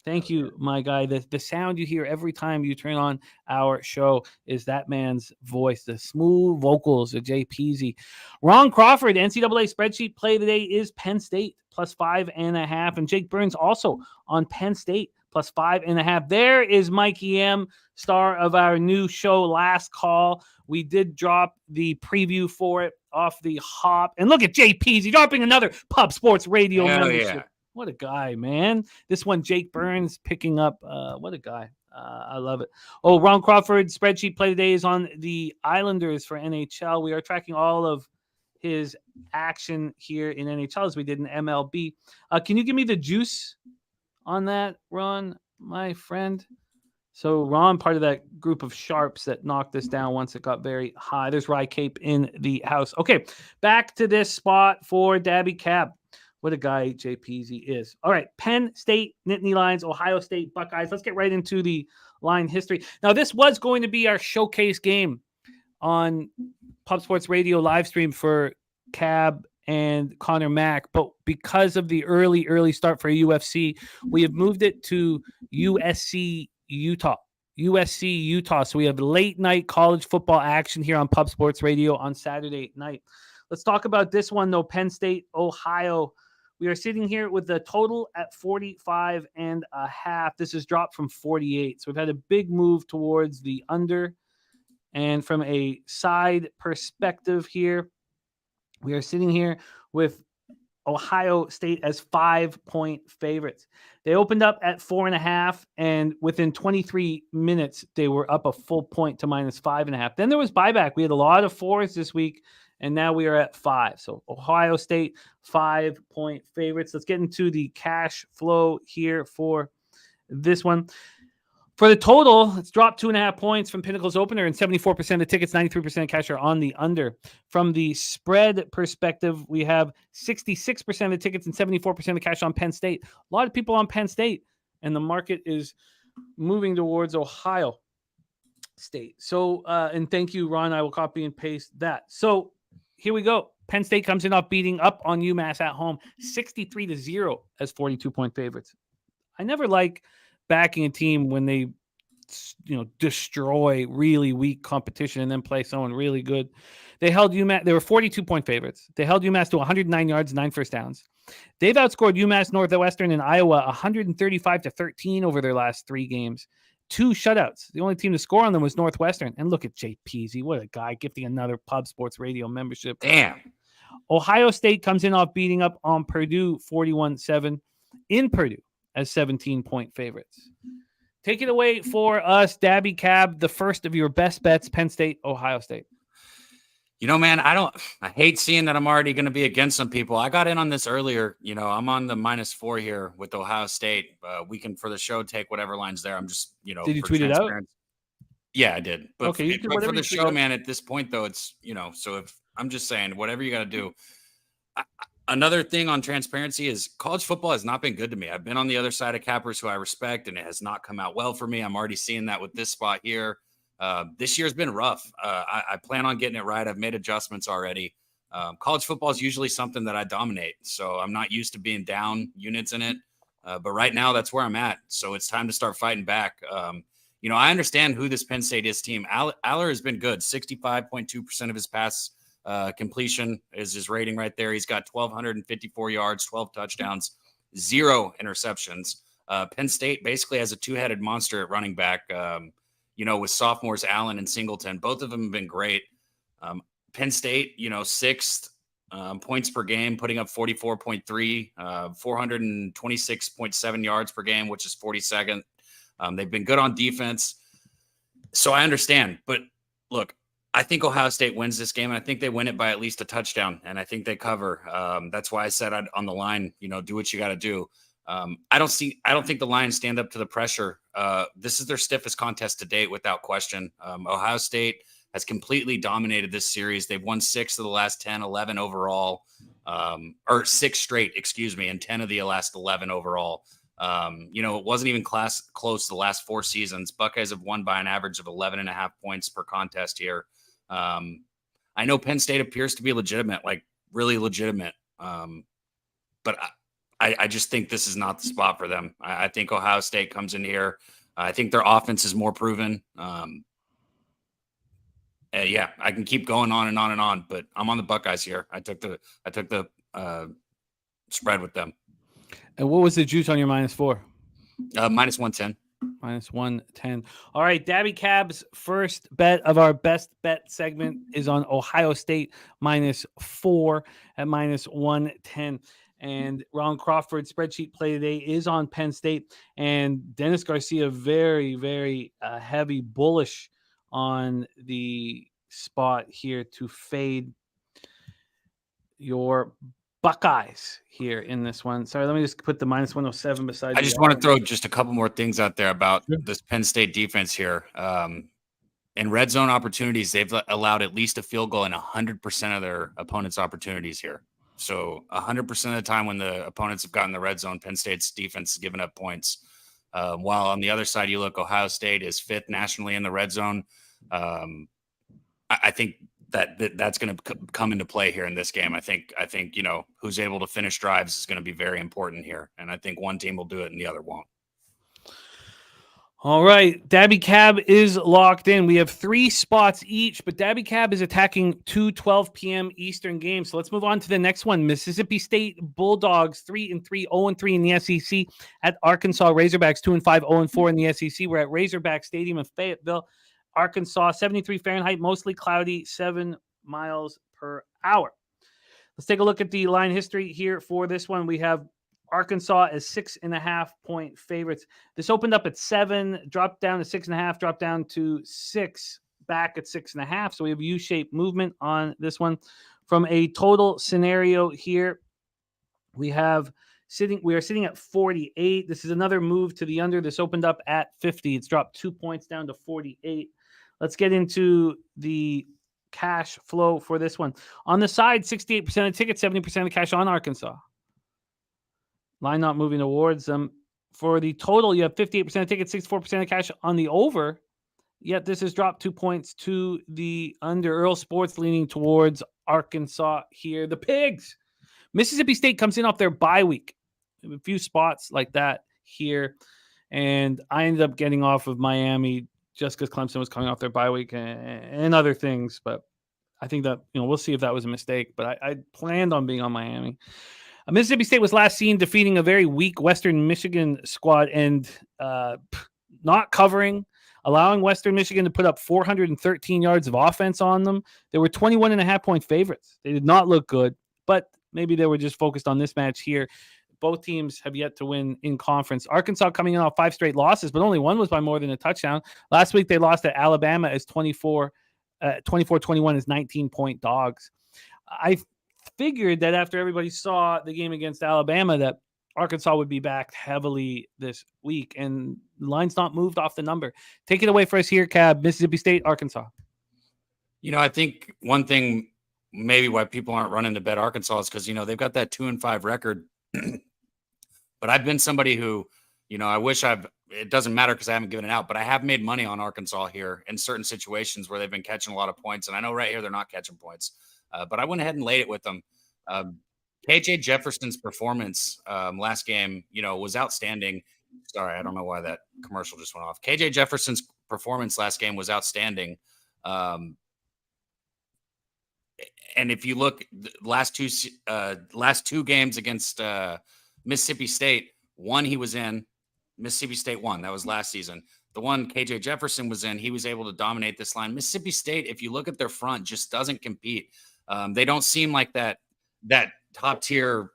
Thank you, my guy. The sound you hear every time you turn on our show is that man's voice, the smooth vocals of Jay Peasy. Ron Crawford, NCAA spreadsheet play today is Penn State plus 5.5. And Jake Burns also on Penn State plus 5.5. There is Mikey M, star of our new show, Last Call. We did drop the preview for it off the hop. And look at Jay Peasy dropping another Pub Sports Radio membership. Yeah. What a guy, man. This one, Jake Burns picking up. What a guy. I love it. Oh, Ron Crawford spreadsheet play today is on the Islanders for NHL. We are tracking all of his action here in NHL as we did in MLB. Can you give me the juice on that, Ron, my friend? So Ron, part of that group of sharps that knocked us down once it got very high. There's Rye Cape in the house. Okay, back to this spot for Daby Cab. What a guy Jay Peasy is. All right, Penn State, Nittany Lions, Ohio State Buckeyes. Let's get right into the line history. Now, this was going to be our showcase game on Pub Sports Radio live stream for Cab and Connor Mack, but because of the early start for UFC, we have moved it to USC, Utah. So we have late night college football action here on Pub Sports Radio on Saturday night. Let's talk about this one, though. Penn State, Ohio. We are sitting here with the total at 45.5. This has dropped from 48. So we've had a big move towards the under. And from a side perspective here, we are sitting here with Ohio State as 5-point favorites. They opened up at 4.5, and within 23 minutes, they were up a full point to -5.5. Then there was buyback. We had a lot of 4s this week, and now we are at 5. So Ohio State, 5-point favorites. Let's get into the cash flow here for this one. For the total, it's dropped 2.5 points from Pinnacle's opener, and 74% of the tickets, 93% of cash are on the under. From the spread perspective, we have 66% of the tickets and 74% of cash on Penn State. A lot of people on Penn State, and the market is moving towards Ohio State. So, and thank you, Ron. I will copy and paste that. So here we go. Penn State comes in off beating up on UMass at home, 63-0 as 42-point favorites. I never like backing a team when they, destroy really weak competition and then play someone really good. They held UMass. They were 42-point favorites. They held UMass to 109 yards, 9 first downs. They've outscored UMass Northwestern and Iowa 135-13 over their last 3 games. 2 shutouts. The only team to score on them was Northwestern. And look at Jay Peasy. What a guy, gifting another Pub Sports Radio membership. Damn. Ohio State comes in off beating up on Purdue 41-7 in Purdue as 17-point favorites. Take it away for us, Daby Cab, the first of your best bets, Penn State, Ohio State. You know, man, I hate seeing that I'm already going to be against some people. I got in on this earlier. You know, I'm on the -4 here with Ohio State. We can, for the show, take whatever line's there. I'm just, you know. Did you tweet it out? Yeah, I did. But, okay, but for the show, man, at this point, though, it's, you know, so if I'm just saying, whatever you got to do. Another thing on transparency is college football has not been good to me. I've been on the other side of cappers who I respect, and it has not come out well for me. I'm already seeing that with this spot here. This year's been rough. I plan on getting it right. I've made adjustments already. College football is usually something that I dominate, so I'm not used to being down units in it. But right now, that's where I'm at. So it's time to start fighting back. You know, I understand who this Penn State is team. Aller has been good. 65.2% of his pass completion is his rating right there. He's got 1,254 yards, 12 touchdowns, 0 interceptions. Penn State basically has a two-headed monster at running back. You know, with sophomores Allen and Singleton, both of them have been great. Penn State, you know, 6th points per game, putting up 44.3, 426.7 yards per game, which is 42nd. They've been good on defense. So I understand. But look, I think Ohio State wins this game, and I think they win it by at least a touchdown, and I think they cover. That's why I said on the line, you know, do what you got to do. I don't think the Lions stand up to the pressure. This is their stiffest contest to date, without question. Ohio State has completely dominated this series. They've won 6 of the last 10, 11 overall, or 6 straight, and 10 of the last 11 overall. You know, it wasn't even close the last 4 seasons. Buckeyes have won by an average of 11.5 points per contest here. I know Penn State appears to be legitimate, like really legitimate. But I just think this is not the spot for them. I think Ohio State comes in here. I think their offense is more proven. Yeah, I can keep going on and on and on, but I'm on the Buckeyes here. I took the spread with them. And what was the juice on your -4? -110. -110. All right, Daby Cab's first bet of our best bet segment is on Ohio State -4 at -110. And Ron Crawford's spreadsheet play today is on Penn State. And Dennis Garcia, very, very heavy bullish on the spot here to fade your Buckeyes here in this one. Sorry, let me just put the -107 beside. I just want to throw just a couple more things out there about this Penn State defense here. In red zone opportunities, they've allowed at least a field goal in 100% of their opponents' opportunities here. So 100% of the time when the opponents have gotten the red zone, Penn State's defense has given up points. While on the other side, you look, Ohio State is 5th nationally in the red zone. I think that's going to come into play here in this game. I think, you know, who's able to finish drives is going to be very important here. And I think one team will do it and the other won't. All right. Daby Cab is locked in. We have 3 spots each, but Daby Cab is attacking 2 12 p.m. Eastern games. So let's move on to the next one. Mississippi State Bulldogs 3-3, 0-3 in the SEC at Arkansas Razorbacks 2-5, 0-4 in the SEC. We're at Razorback Stadium in Fayetteville, Arkansas. 73 Fahrenheit, mostly cloudy, 7 miles per hour. Let's take a look at the line history here for this one. We have Arkansas as 6.5-point favorites. This opened up at 7, dropped down to 6.5, dropped down to 6, back at 6.5. So we have U-shaped movement on this one. From a total scenario here, we are sitting at 48. This is another move to the under. This opened up at 50. It's dropped 2 points down to 48. Let's get into the cash flow for this one. On the side, 68% of tickets, 70% of cash on Arkansas. Line not moving towards them. For the total, you have 58% of tickets, 64% of cash on the over. Yet this has dropped 2 points to the under. Earl Sports leaning towards Arkansas here. The Pigs. Mississippi State comes in off their bye week. A few spots like that here. And I ended up getting off of Miami just because Clemson was coming off their bye week and other things. But I think that, you know, we'll see if that was a mistake. But I planned on being on Miami. Mississippi State was last seen defeating a very weak Western Michigan squad, and not covering, allowing Western Michigan to put up 413 yards of offense on them. They were 21.5-point favorites. They did not look good, but maybe they were just focused on this match here. Both teams have yet to win in conference. Arkansas coming in off 5 straight losses, but only one was by more than a touchdown. Last week, they lost at Alabama as 24-21 as 19-point dogs. I figured that after everybody saw the game against Alabama that Arkansas would be backed heavily this week, and the line's not moved off the number. Take it away for us here, Cab. Mississippi State, Arkansas. I think one thing maybe why people aren't running to bet Arkansas is because, they've got that 2-5 record. But I've been somebody who, I wish it doesn't matter because I haven't given it out, but I have made money on Arkansas here in certain situations where they've been catching a lot of points. And I know right here they're not catching points, but I went ahead and laid it with them. KJ Jefferson's performance last game, was outstanding. Sorry, I don't know why that commercial just went off. KJ Jefferson's performance last game was outstanding. And if you look last two games against Mississippi State, one he was in, Mississippi State won. That was last season. The one KJ Jefferson was in, he was able to dominate this line. Mississippi State, if you look at their front, just doesn't compete. They don't seem like that top tier,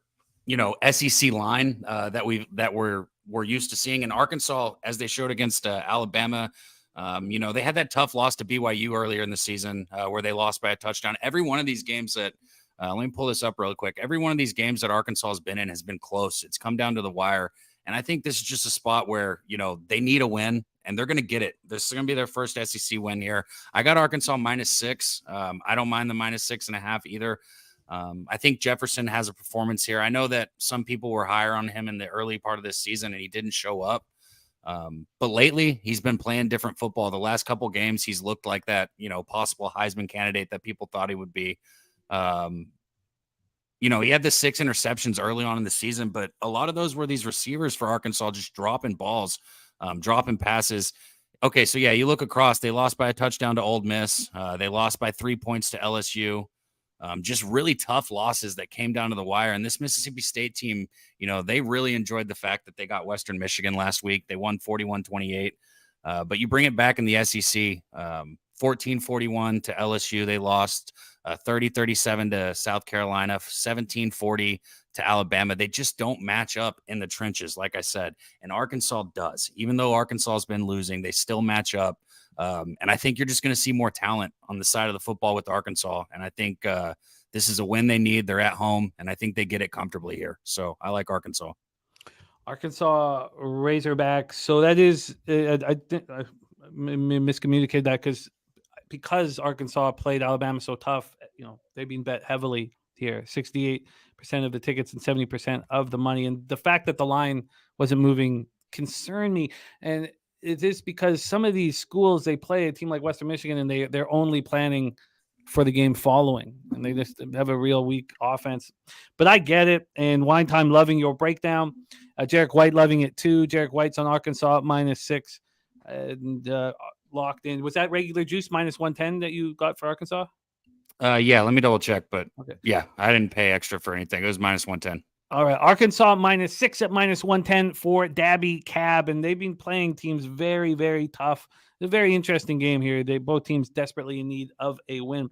SEC line that we're used to seeing. In Arkansas, as they showed against Alabama, they had that tough loss to BYU earlier in the season where they lost by a touchdown. Every one of these games that let me pull this up real quick. Every one of these games that Arkansas has been in has been close. It's come down to the wire. And I think this is just a spot where, they need a win and they're going to get it. This is going to be their first SEC win here. I got Arkansas -6. I don't mind the -6.5 either. I think Jefferson has a performance here. I know that some people were higher on him in the early part of this season and he didn't show up. But lately he's been playing different football. The last couple games, he's looked like that, possible Heisman candidate that people thought he would be. He had the 6 interceptions early on in the season, but a lot of those were these receivers for Arkansas just dropping balls, dropping passes. Okay, so yeah, you look across, they lost by a touchdown to Ole Miss. They lost by 3 points to LSU. Just really tough losses that came down to the wire. And this Mississippi State team, they really enjoyed the fact that they got Western Michigan last week. They won 41-28. But you bring it back in the SEC, 14-41 to LSU. They lost 30-37 to South Carolina, 17-40 to Alabama. They just don't match up in the trenches, like I said. And Arkansas does. Even though Arkansas has been losing, they still match up. And I think you're just going to see more talent on the side of the football with Arkansas. And I think this is a win they need. They're at home, and I think they get it comfortably here. So I like Arkansas. Arkansas Razorbacks. So that is, I think I miscommunicated that because Arkansas played Alabama so tough, they've been bet heavily here, 68% of the tickets and 70% of the money. And the fact that the line wasn't moving concerned me. And it is because some of these schools, they play a team like Western Michigan and they're only planning for the game following, and they just have a real weak offense. But I get it. And Wine Time loving your breakdown. Jarek White loving it too. Jarek White's on Arkansas -6 and locked in. Was that regular juice -110 that you got for Arkansas? Yeah, let me double check. But okay. Yeah, I didn't pay extra for anything. It was -110. All right, Arkansas -6 at -110 for Daby Cab, and they've been playing teams very, very tough. It's a very interesting game here. Both teams desperately in need of a win.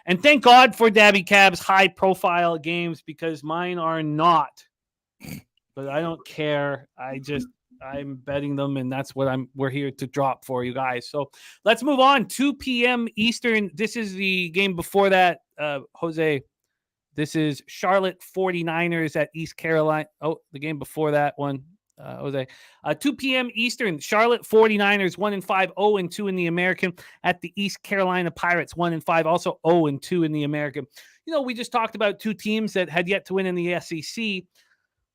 And thank God for Daby Cab's high-profile games because mine are not. But I don't care. I'm betting them, and that's what we're here to drop for you guys. So let's move on. 2 p.m. Eastern. This is the game before that, Jose. This is Charlotte 49ers at East Carolina. Oh, the game before that one, Jose. 2 p.m. Eastern, Charlotte 49ers 1-5, 0-2 in the American at the East Carolina Pirates 1-5, also 0-2 in the American. We just talked about two teams that had yet to win in the SEC.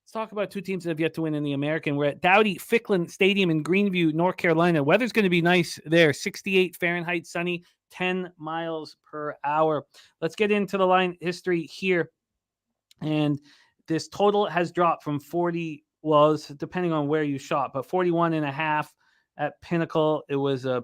Let's talk about two teams that have yet to win in the American. We're at Dowdy Ficklin Stadium in Greenview, North Carolina. Weather's going to be nice there, 68 Fahrenheit, sunny, 10 miles per hour. Let's get into the line history here. And this total has dropped from 40, well, it's depending on where you shop, but 41.5 at Pinnacle. It was a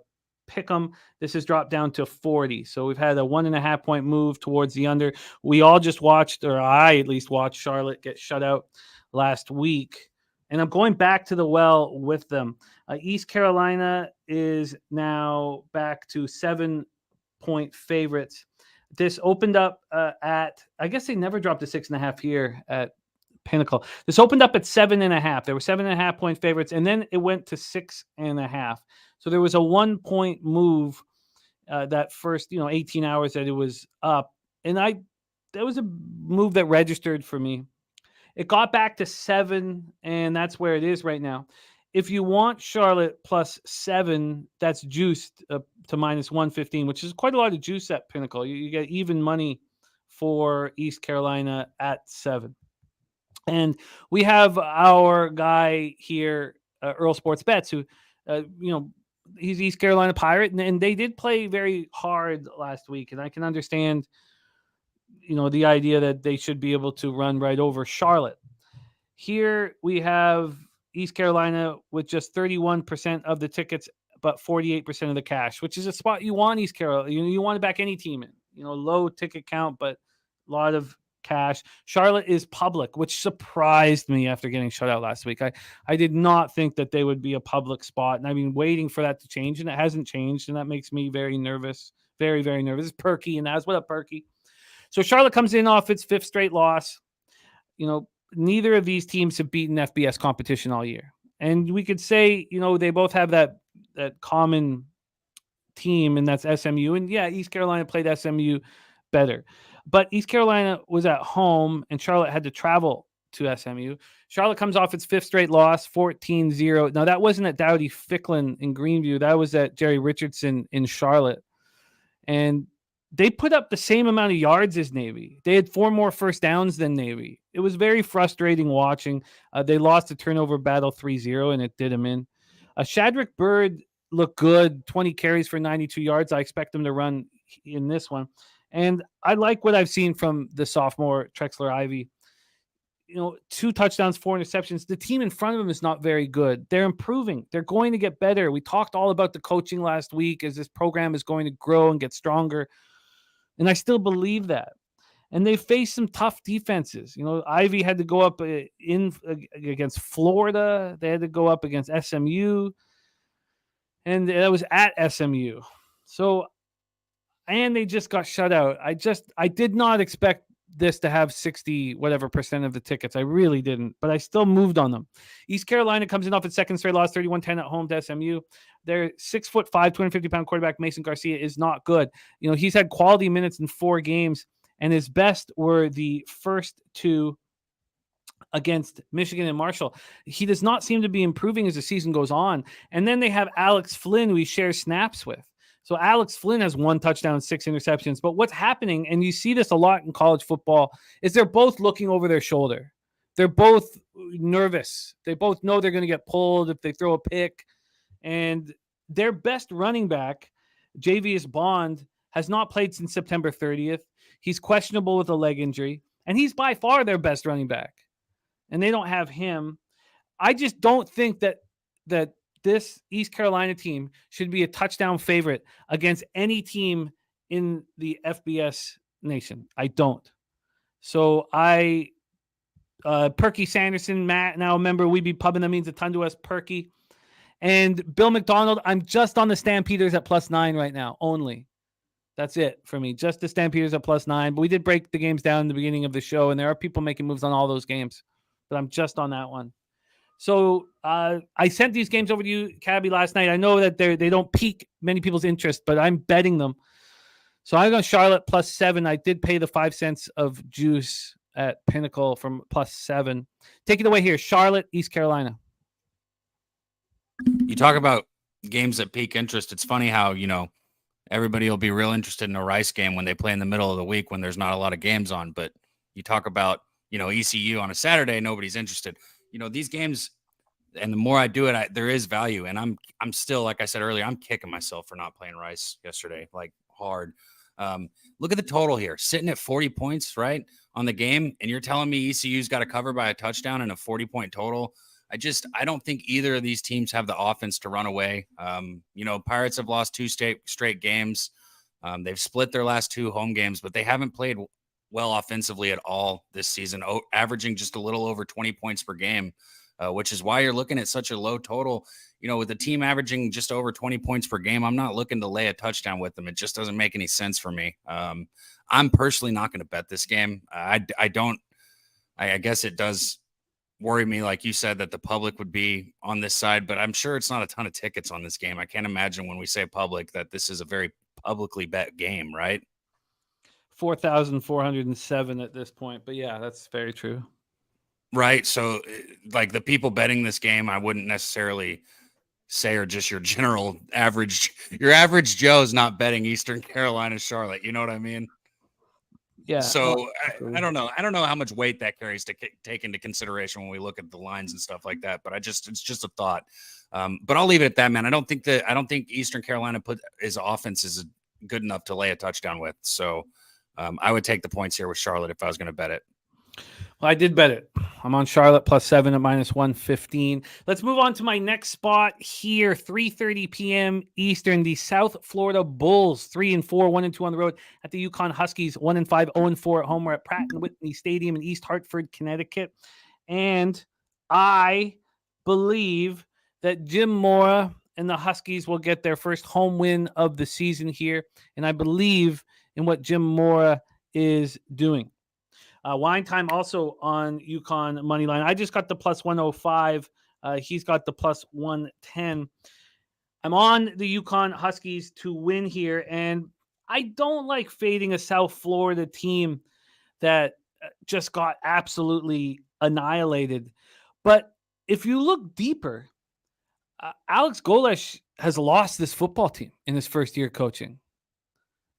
pick'em. This has dropped down to 40. So we've had a 1.5 point move towards the under. We all just watched, or I at least watched, Charlotte get shut out last week. And I'm going back to the well with them. East Carolina is now back to 7-point favorites. This opened up at, I guess they never dropped to 6.5 here at Pinnacle. This opened up at 7.5. There were 7.5-point favorites, and then it went to 6.5. So there was a 1-point move that first, 18 hours that it was up. And that was a move that registered for me. It got back to 7, and that's where it is right now. If you want Charlotte plus 7, that's juiced to minus 115, which is quite a lot of juice at Pinnacle. You get even money for East Carolina at 7. And we have our guy here, Earl Sports Bets, who, he's East Carolina Pirate, and they did play very hard last week. And I can understand, the idea that they should be able to run right over Charlotte. Here we have East Carolina with just 31% of the tickets, but 48% of the cash, which is a spot you want East Carolina. You want to back any team in, low ticket count, but a lot of cash. Charlotte is public, which surprised me after getting shut out last week. I did not think that they would be a public spot, and I've been waiting for that to change, and it hasn't changed, and that makes me very nervous, very, very nervous. It's Perky, and that's what up, Perky. So Charlotte comes in off its 5th straight loss. Neither of these teams have beaten FBS competition all year. And we could say, they both have that common team, and that's SMU. And yeah, East Carolina played SMU better. But East Carolina was at home, and Charlotte had to travel to SMU. Charlotte comes off its 5th straight loss, 14-0. Now, that wasn't at Dowdy Ficklin in Greenview. That was at Jerry Richardson in Charlotte. And they put up the same amount of yards as Navy. They had 4 more first downs than Navy. It was very frustrating watching. They lost the turnover battle 3-0, and it did them in. Shadrack Bird looked good, 20 carries for 92 yards. I expect him to run in this one. And I like what I've seen from the sophomore Trexler Ivy. 2 touchdowns, 4 interceptions. The team in front of him is not very good. They're improving. They're going to get better. We talked all about the coaching last week as this program is going to grow and get stronger. And I still believe that. And they faced some tough defenses. Ivy had to go up against Florida. They had to go up against SMU. And that was at SMU. So, and they just got shut out. I did not expect this to have 60 whatever % of the tickets. I really didn't, but I still moved on them. East Carolina comes in off its 2nd straight loss, 31-10 at home to SMU. Their 6'5", 250-pound quarterback, Mason Garcia, is not good. He's had quality minutes in 4 games, and his best were the first 2 against Michigan and Marshall. He does not seem to be improving as the season goes on. And then they have Alex Flynn, who he shares snaps with. So Alex Flynn has 1 touchdown, 6 interceptions. But what's happening, and you see this a lot in college football, is they're both looking over their shoulder. They're both nervous. They both know they're going to get pulled if they throw a pick. And their best running back, Javius Bond, has not played since September 30th. He's questionable with a leg injury, and he's by far their best running back. And they don't have him. I just don't think that this East Carolina team should be a touchdown favorite against any team in the FBS nation. I don't. So Perky Sanderson, Matt, now a member of We Be Pubbing, that means a ton to us, Perky. And Bill McDonald, I'm just on the Stampeders at +9 right now, only. That's it for me. Just the Stampeders at +9. But we did break the games down in the beginning of the show, and there are people making moves on all those games. But I'm just on that one. So I sent these games over to you, Cabby, last night. I know that they don't pique many people's interest, but I'm betting them. So I got Charlotte +7. I did pay the 5 cents of juice at Pinnacle from +7. Take it away here. Charlotte, East Carolina. You talk about games that pique interest. It's funny how, everybody will be real interested in a Rice game when they play in the middle of the week when there's not a lot of games on. But you talk about, ECU on a Saturday, nobody's interested. These games, and the more I do it, there is value. And I'm still, like I said earlier, I'm kicking myself for not playing Rice yesterday, like hard. Look at the total here, sitting at 40 points, right, on the game. And you're telling me ECU's got to cover by a touchdown and a 40-point total. I don't think either of these teams have the offense to run away. Pirates have lost 2 straight games. They've split their last 2 home games, but they haven't played well offensively at all this season, averaging just a little over 20 points per game. which is why you're looking at such a low total. With the team averaging just over 20 points per game, I'm not looking to lay a touchdown with them. It just doesn't make any sense for me. I'm personally not going to bet this game. I guess it does worry me, like you said, that the public would be on this side, but I'm sure it's not a ton of tickets on this game. I can't imagine when we say public that this is a very publicly bet game, right? 4,407 at this point, but yeah, that's very true. Right. So like the people betting this game, I wouldn't necessarily say are just your general average. Your average Joe's not betting Eastern Carolina, Charlotte. You know what I mean? Yeah. So I don't know. I don't know how much weight that carries to take into consideration when we look at the lines and stuff like that. But it's just a thought. But I'll leave it at that, man. I don't think Eastern Carolina put his offense is good enough to lay a touchdown with. So I would take the points here with Charlotte if I was going to bet it. Well, I did bet it. I'm on Charlotte +7 at -115. Let's move on to my next spot here. 3:30 p.m. Eastern. The South Florida Bulls, 3-4, 1-2 on the road at the Yukon Huskies, 1-5, 0-4 at home. We're at Pratt & Whitney Stadium in East Hartford, Connecticut. And I believe that Jim Mora and the Huskies will get their first home win of the season here. And I believe in what Jim Mora is doing. Wine Time also on Yukon money line. I just got the +105. He's got the +110. I'm on the Yukon Huskies to win here, and I don't like fading a South Florida team that just got absolutely annihilated. But if you look deeper, Alex Golesh has lost this football team in his first year coaching.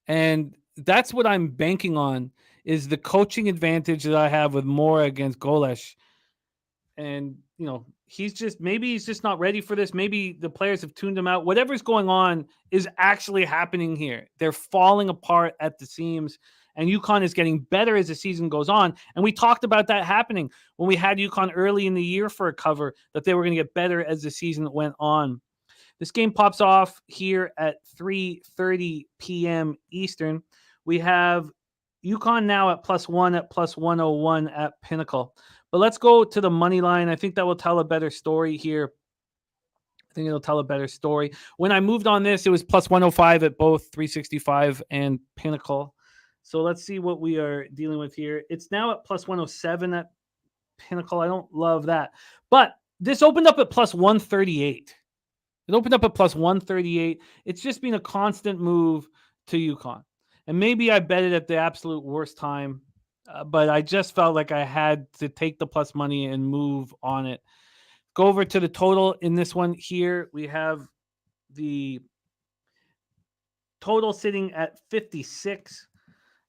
And that's what I'm banking on, is the coaching advantage that I have with Mora against Golesh. And, he's just not ready for this. Maybe the players have tuned him out. Whatever's going on is actually happening here. They're falling apart at the seams, and Yukon is getting better as the season goes on. And we talked about that happening when we had Yukon early in the year for a cover, that they were going to get better as the season went on. This game pops off here at 3:30 p.m. Eastern. We have Yukon now at +1 at +101 at Pinnacle. But let's go to the money line. I think that will tell a better story here. I think it'll tell a better story. When I moved on this, it was +105 at both 365 and Pinnacle. So let's see what we are dealing with here. It's now at +107 at Pinnacle. I don't love that. But this opened up at +138. It opened up at +138. It's just been a constant move to Yukon. And maybe I bet it at the absolute worst time, but I just felt like I had to take the plus money and move on it. Go over to the total in this one here. We have the total sitting at 56,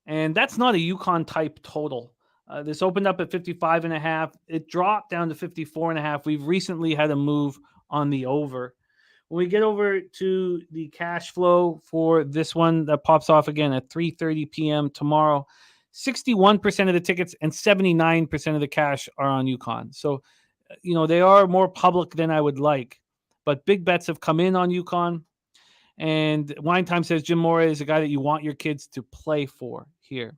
and that's not a Yukon type total. This opened up at 55.5. It dropped down to 54.5. We've recently had a move on the over. When we get over to the cash flow for this one, that pops off again at 3:30 p.m. tomorrow, 61% of the tickets and 79% of the cash are on Yukon. So, they are more public than I would like, but big bets have come in on Yukon. And Wine Time says Jim Mora is a guy that you want your kids to play for here.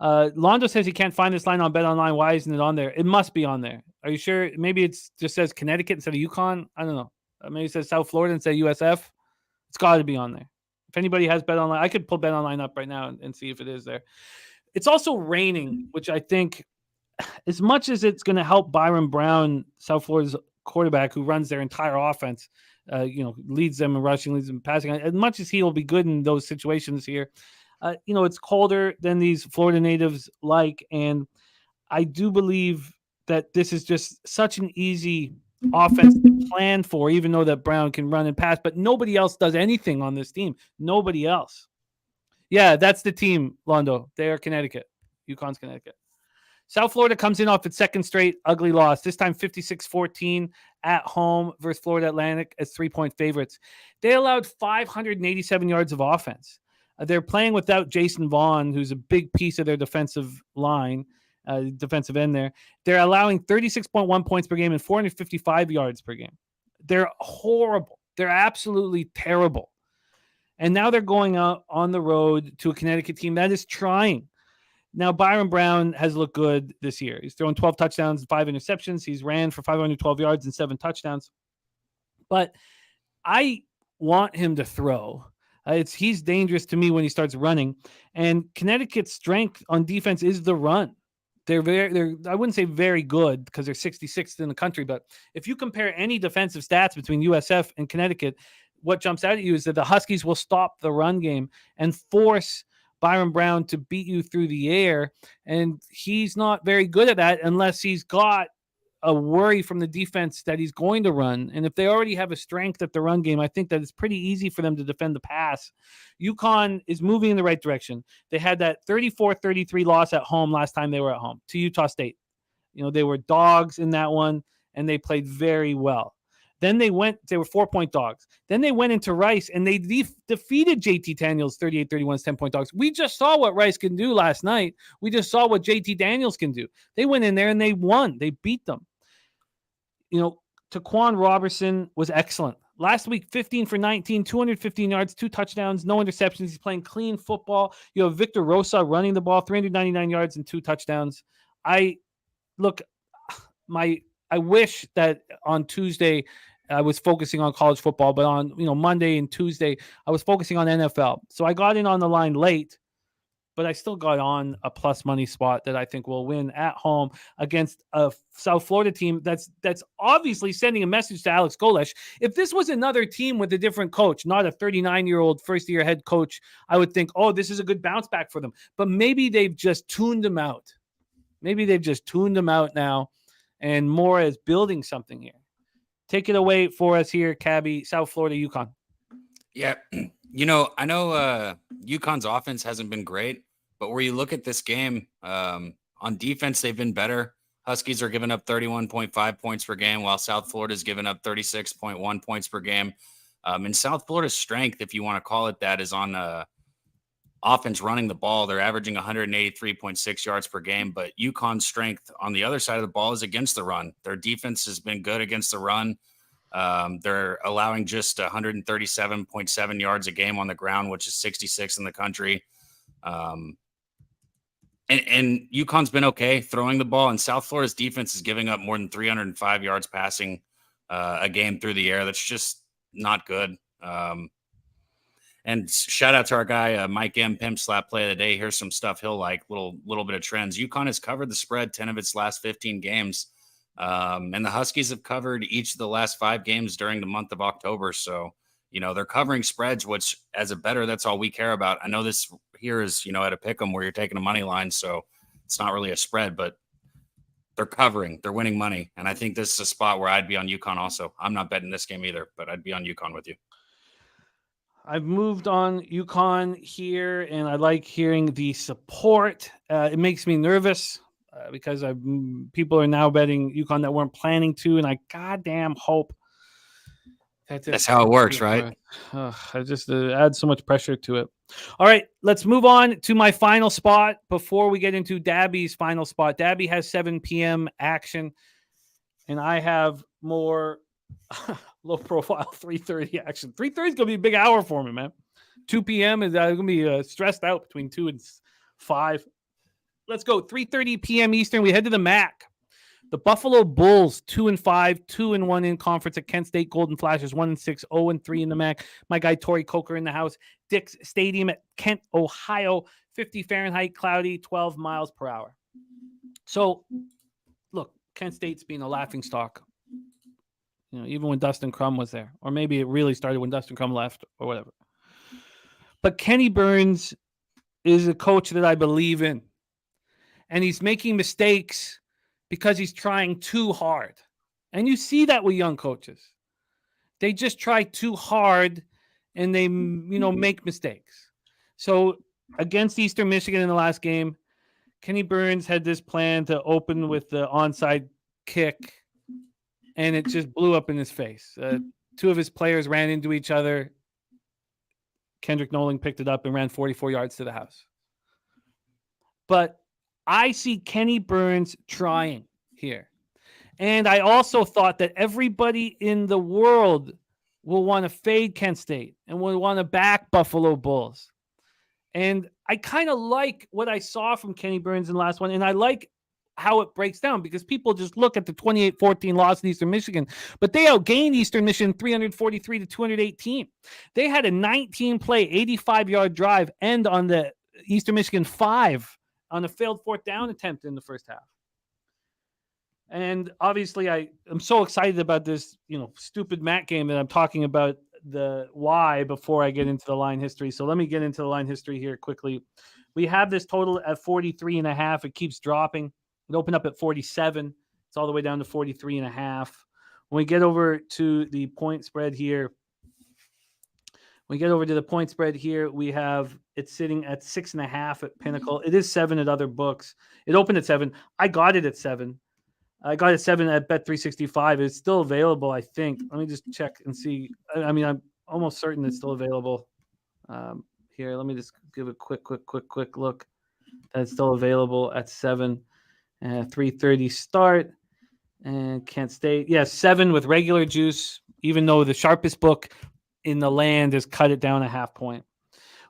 Londo says he can't find this line on Bet Online. Why isn't it on there? It must be on there. Are you sure? Maybe it just says Connecticut instead of Yukon. I don't know. Maybe it says South Florida instead of USF. It's got to be on there. If anybody has Bet Online, I could pull Bet Online up right now and see if it is there. It's also raining, which I think, as much as it's going to help Byron Brown, South Florida's quarterback, who runs their entire offense, leads them in rushing, leads them in passing, as much as he will be good in those situations here, it's colder than these Florida natives like. And I do believe that this is just such an easy offense to plan for, even though that Brown can run and pass, but nobody else does anything on this team. Nobody else. Yeah, that's the team, Londo. They are Connecticut. Yukon's Connecticut. South Florida comes in off its second straight ugly loss, this time 56-14 at home versus Florida Atlantic as 3-point favorites. They allowed 587 yards of offense. They're playing without Jason Vaughn, who's a big piece of their defensive line. Defensive end there. They're allowing 36.1 points per game and 455 yards per game. They're horrible. They're absolutely terrible. And now they're going out on the road to a Connecticut team that is trying. Now, Byron Brown has looked good this year. He's thrown 12 touchdowns and 5 interceptions. He's ran for 512 yards and 7 touchdowns. But I want him to throw. He's dangerous to me when he starts running. And Connecticut's strength on defense is the run. They're I wouldn't say very good because they're 66th in the country, but if you compare any defensive stats between USF and Connecticut, what jumps out at you is that the Huskies will stop the run game and force Byron Brown to beat you through the air. And he's not very good at that unless he's got a worry from the defense that he's going to run. And if they already have a strength at the run game, I think that it's pretty easy for them to defend the pass. UConn is moving in the right direction. They had that 34-33 loss at home last time they were at home to Utah State. They were dogs in that one, and they played very well. Then they were 4-point dogs. Then they went into Rice, and they defeated JT Daniels 38-31 as 10-point dogs. We just saw what Rice can do last night. We just saw what JT Daniels can do. They went in there, and they won. They beat them. Taquan Robertson was excellent. Last week, 15 for 19, 215 yards, 2 touchdowns, no interceptions. He's playing clean football. You have Victor Rosa running the ball, 399 yards and 2 touchdowns. I wish that on Tuesday I was focusing on college football, but on Monday and Tuesday I was focusing on NFL. So I got in on the line late, but I still got on a plus money spot that I think will win at home against a South Florida team that's obviously sending a message to Alex Golesh. If this was another team with a different coach, not a 39-year-old first-year head coach, I would think, oh, this is a good bounce back for them. But maybe they've just tuned them out. Maybe they've just tuned them out now, and Mora is building something here. Take it away for us here, Cabby, South Florida, UConn. Yeah. I know UConn's offense hasn't been great, but where you look at this game, on defense, they've been better. Huskies are giving up 31.5 points per game, while South Florida's giving up 36.1 points per game. And South Florida's strength, if you want to call it that, is on offense running the ball. They're averaging 183.6 yards per game, but UConn's strength on the other side of the ball is against the run. Their defense has been good against the run. They're allowing just 137.7 yards a game on the ground, which is 66 in the country. And UConn's been okay throwing the ball, and South Florida's defense is giving up more than 305 yards passing a game through the air. That's just not good. And shout out to our guy, Mike M. Pimp Slap Play of the Day. Here's some stuff he'll like, little bit of trends. UConn has covered the spread 10 of its last 15 games. And the Huskies have covered each of the last 5 games during the month of October. So, they're covering spreads, which as a bettor, that's all we care about. I know this here is, at a pick'em where you're taking a money line. So it's not really a spread, but they're covering, they're winning money. And I think this is a spot where I'd be on UConn also. I'm not betting this game either, but I'd be on UConn with you. I've moved on UConn here, and I like hearing the support. It makes me nervous because people are now betting UConn that weren't planning to, and I goddamn hope that's how it works, right? I just add so much pressure to it. All right, let's move on to my final spot before we get into Daby's final spot. Daby has 7 p.m. action, and I have more low profile 3:30 action. 3:30 is going to be a big hour for me, man. 2 p.m. is going to be stressed out between 2 and 5. Let's go. 3:30 p.m. Eastern. We head to the MAC. The Buffalo Bulls 2-5, 2-1 in conference at Kent State. Golden Flashes 1-6, 0-3 in the MAC. My guy Tori Coker in the house. Dick's Stadium at Kent, Ohio. 50 Fahrenheit, cloudy, 12 miles per hour. So, look, Kent State's been a laughingstock. Even when Dustin Crum was there, or maybe it really started when Dustin Crum left, or whatever. But Kenny Burns is a coach that I believe in, and he's making mistakes because he's trying too hard. And you see that with young coaches. They just try too hard and they, make mistakes. So against Eastern Michigan in the last game, Kenny Burns had this plan to open with the onside kick, and it just blew up in his face. 2 of his players ran into each other. Kendrick Nolan picked it up and ran 44 yards to the house. But I see Kenny Burns trying here. And I also thought that everybody in the world will want to fade Kent State and will want to back Buffalo Bulls. And I kind of like what I saw from Kenny Burns in the last one, and I like how it breaks down because people just look at the 28-14 loss in Eastern Michigan, but they outgained Eastern Michigan 343 to 218. They had a 19-play, 85-yard drive end on the Eastern Michigan 5 on a failed fourth down attempt in the first half. And obviously, I'm so excited about this, stupid MAC game that I'm talking about the why before I get into the line history. So let me get into the line history here quickly. We have this total at 43.5. It keeps dropping. It opened up at 47. It's all the way down to 43.5. When we get over to the point spread here, we have it sitting at 6.5 at Pinnacle. It is 7 at other books. It opened at 7. I got it at 7. I got it 7 at Bet365. It's still available, I think. Let me just check and see. I'm almost certain it's still available. Here, let me just give a quick look. That's still available at 7. 3:30 start. And Kent State. Yeah, 7 with regular juice, even though the sharpest book in the land has cut it down a half point.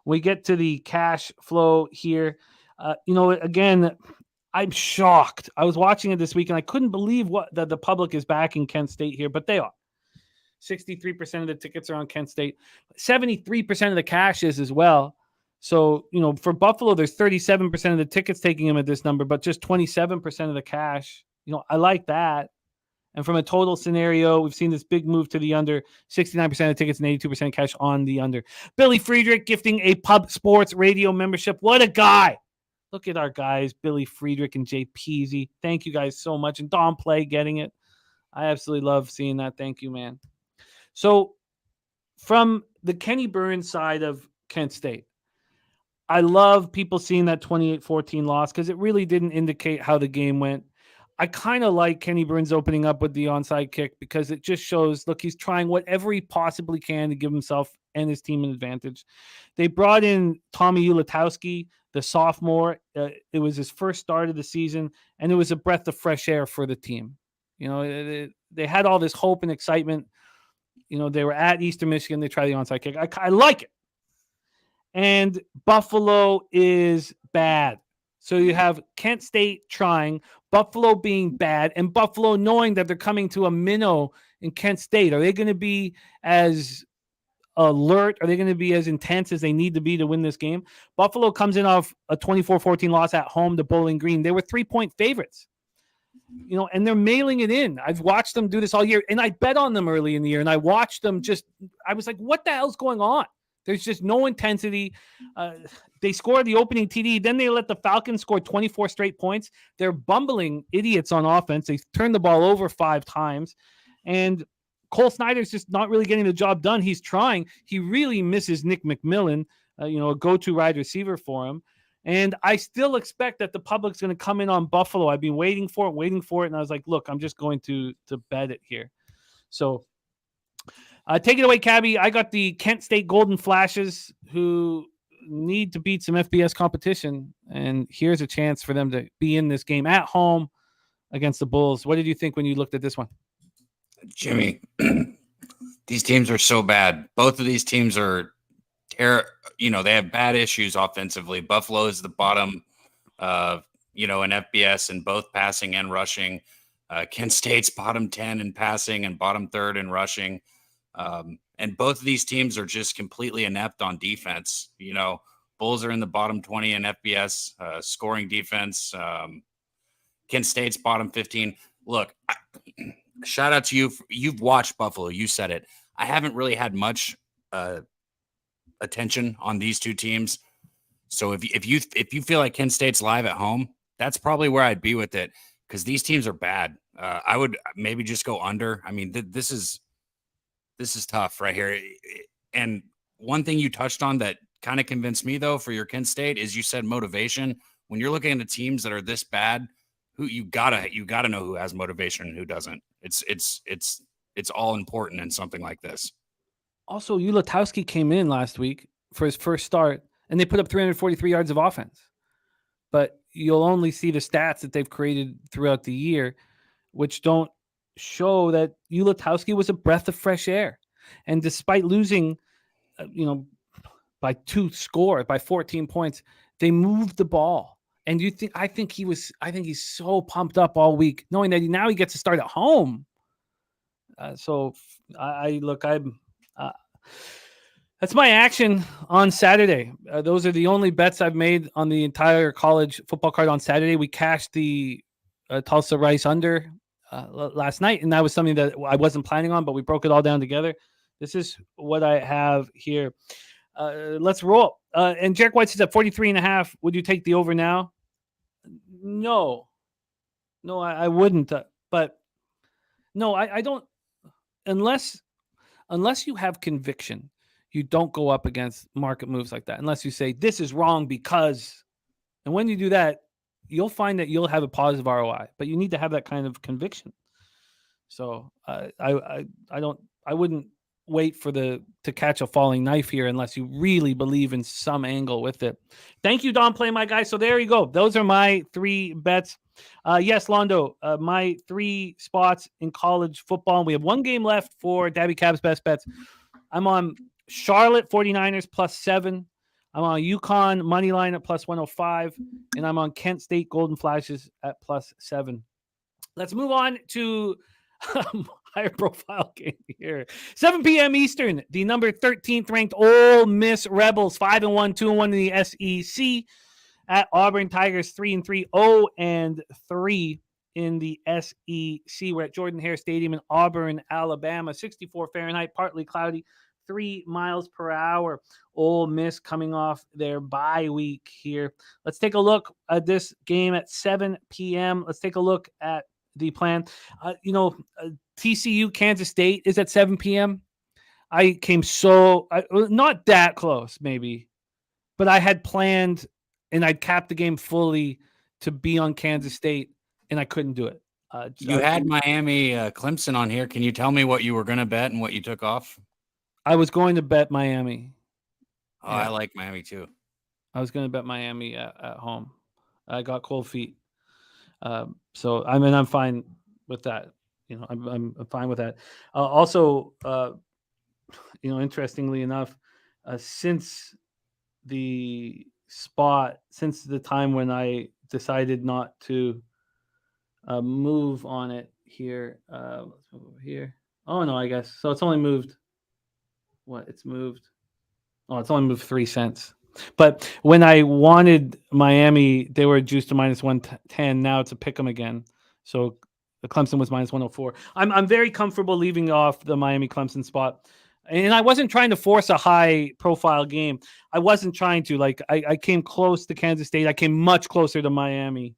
We get to the cash flow here. Again, I'm shocked. I was watching it this week, and I couldn't believe that the public is backing Kent State here, but they are. 63% of the tickets are on Kent State. 73% of the cash is as well. So, for Buffalo, there's 37% of the tickets taking him at this number, but just 27% of the cash. I like that. And from a total scenario, we've seen this big move to the under, 69% of tickets and 82% cash on the under. Billy Friedrich gifting a Pub Sports Radio membership. What a guy. Look at our guys, Billy Friedrich and Jay Peasy. Thank you guys so much. And Don Play getting it. I absolutely love seeing that. Thank you, man. So from the Kenny Burns side of Kent State, I love people seeing that 28-14 loss because it really didn't indicate how the game went. I kind of like Kenny Burns opening up with the onside kick because it just shows, look, he's trying whatever he possibly can to give himself and his team an advantage. They brought in Tommy Ulatowski, the sophomore. It was his first start of the season, and it was a breath of fresh air for the team. They had all this hope and excitement. They were at Eastern Michigan. They tried the onside kick. I like it. And Buffalo is bad. So you have Kent State trying, Buffalo being bad, and Buffalo knowing that they're coming to a minnow in Kent State. Are they going to be as alert? Are they going to be as intense as they need to be to win this game? Buffalo comes in off a 24-14 loss at home to Bowling Green. They were 3-point favorites, and they're mailing it in. I've watched them do this all year, and I bet on them early in the year, and I watched them I was like, what the hell's going on? There's just no intensity. They scored the opening TD. Then they let the Falcons score 24 straight points. They're bumbling idiots on offense. They turned the ball over 5 times. And Cole Snyder's just not really getting the job done. He's trying. He really misses Nick McMillan, a go-to wide receiver for him. And I still expect that the public's going to come in on Buffalo. I've been waiting for it. And I was like, look, I'm just going to bet it here. So take it away, Cabby. I got the Kent State Golden Flashes who need to beat some FBS competition. And here's a chance for them to be in this game at home against the Bulls. What did you think when you looked at this one? Jimmy, these teams are so bad. Both of these teams are they have bad issues offensively. Buffalo is the bottom, in FBS in both passing and rushing. Kent State's bottom 10 in passing and bottom 3rd in rushing. And both of these teams are just completely inept on defense. Bulls are in the bottom 20 in FBS scoring defense. Kent State's bottom 15. Look, shout out to you. You've watched Buffalo. You said it. I haven't really had much attention on these two teams. So if you feel like Kent State's live at home, that's probably where I'd be with it because these teams are bad. I would maybe just go under. I mean, this is tough right here. And one thing you touched on that kind of convinced me though for your Kent State is you said motivation. When you're looking at teams that are this bad, who you gotta know who has motivation and who doesn't. It's all important in something like this. Also, Ulatowski came in last week for his first start, and they put up 343 yards of offense. But you'll only see the stats that they've created throughout the year, which don't show that Ulatowski was a breath of fresh air. And despite losing, by 14 points. They moved the ball. And I think he's so pumped up all week, knowing that now he gets to start at home. That's my action on Saturday. Those are the only bets I've made on the entire college football card on Saturday. We cashed the Tulsa Rice under last night, and that was something that I wasn't planning on, but we broke it all down together. This is what I have here. Let's roll. And Jack White says at 43.5, would you take the over now? No, I wouldn't. But no, I don't. Unless you have conviction, you don't go up against market moves like that. Unless you say this is wrong because, and when you do that, you'll find that you'll have a positive ROI. But you need to have that kind of conviction. So I wouldn't wait for to catch a falling knife here unless you really believe in some angle with it. Thank you, Don Play, my guy. So there you go. Those are my 3 bets. Yes, Londo, my 3 spots in college football. We have 1 game left for Daby Cab's best bets. I'm on Charlotte 49ers +7. I'm on UConn money line at +105, and I'm on Kent State Golden Flashes at +7. Let's move on to higher profile game here. 7 p.m. Eastern, the number 13th ranked Ole Miss Rebels, 5-1, 2-1 in the SEC at Auburn Tigers, 3-3, 0-3 in the SEC. We're at Jordan-Hare Stadium in Auburn, Alabama, 64 Fahrenheit, partly cloudy, 3 miles per hour. Ole Miss coming off their bye week here. Let's take a look at this game at 7 p.m. Let's take a look at the plan. TCU Kansas State is at 7 p.m. I came not that close, maybe, but I had planned and I'd capped the game fully to be on Kansas State, and I couldn't do it. You had Miami Clemson on here. Can you tell me what you were going to bet and what you took off? I was going to bet Miami. Oh, yeah. I like Miami too. I was going to bet Miami at home. I got cold feet. So I'm fine with that. I'm fine with that. Also, interestingly enough, since the time when I decided not to move on it here, let's move over here. Oh no, I guess so. It's only moved. It's moved. Oh, it's only moved 3 cents. But when I wanted Miami, they were juiced to -110. Now it's a pick 'em again. So the Clemson was -104. I'm very comfortable leaving off the Miami Clemson spot. And I wasn't trying to force a high profile game. I wasn't trying to. I came close to Kansas State. I came much closer to Miami.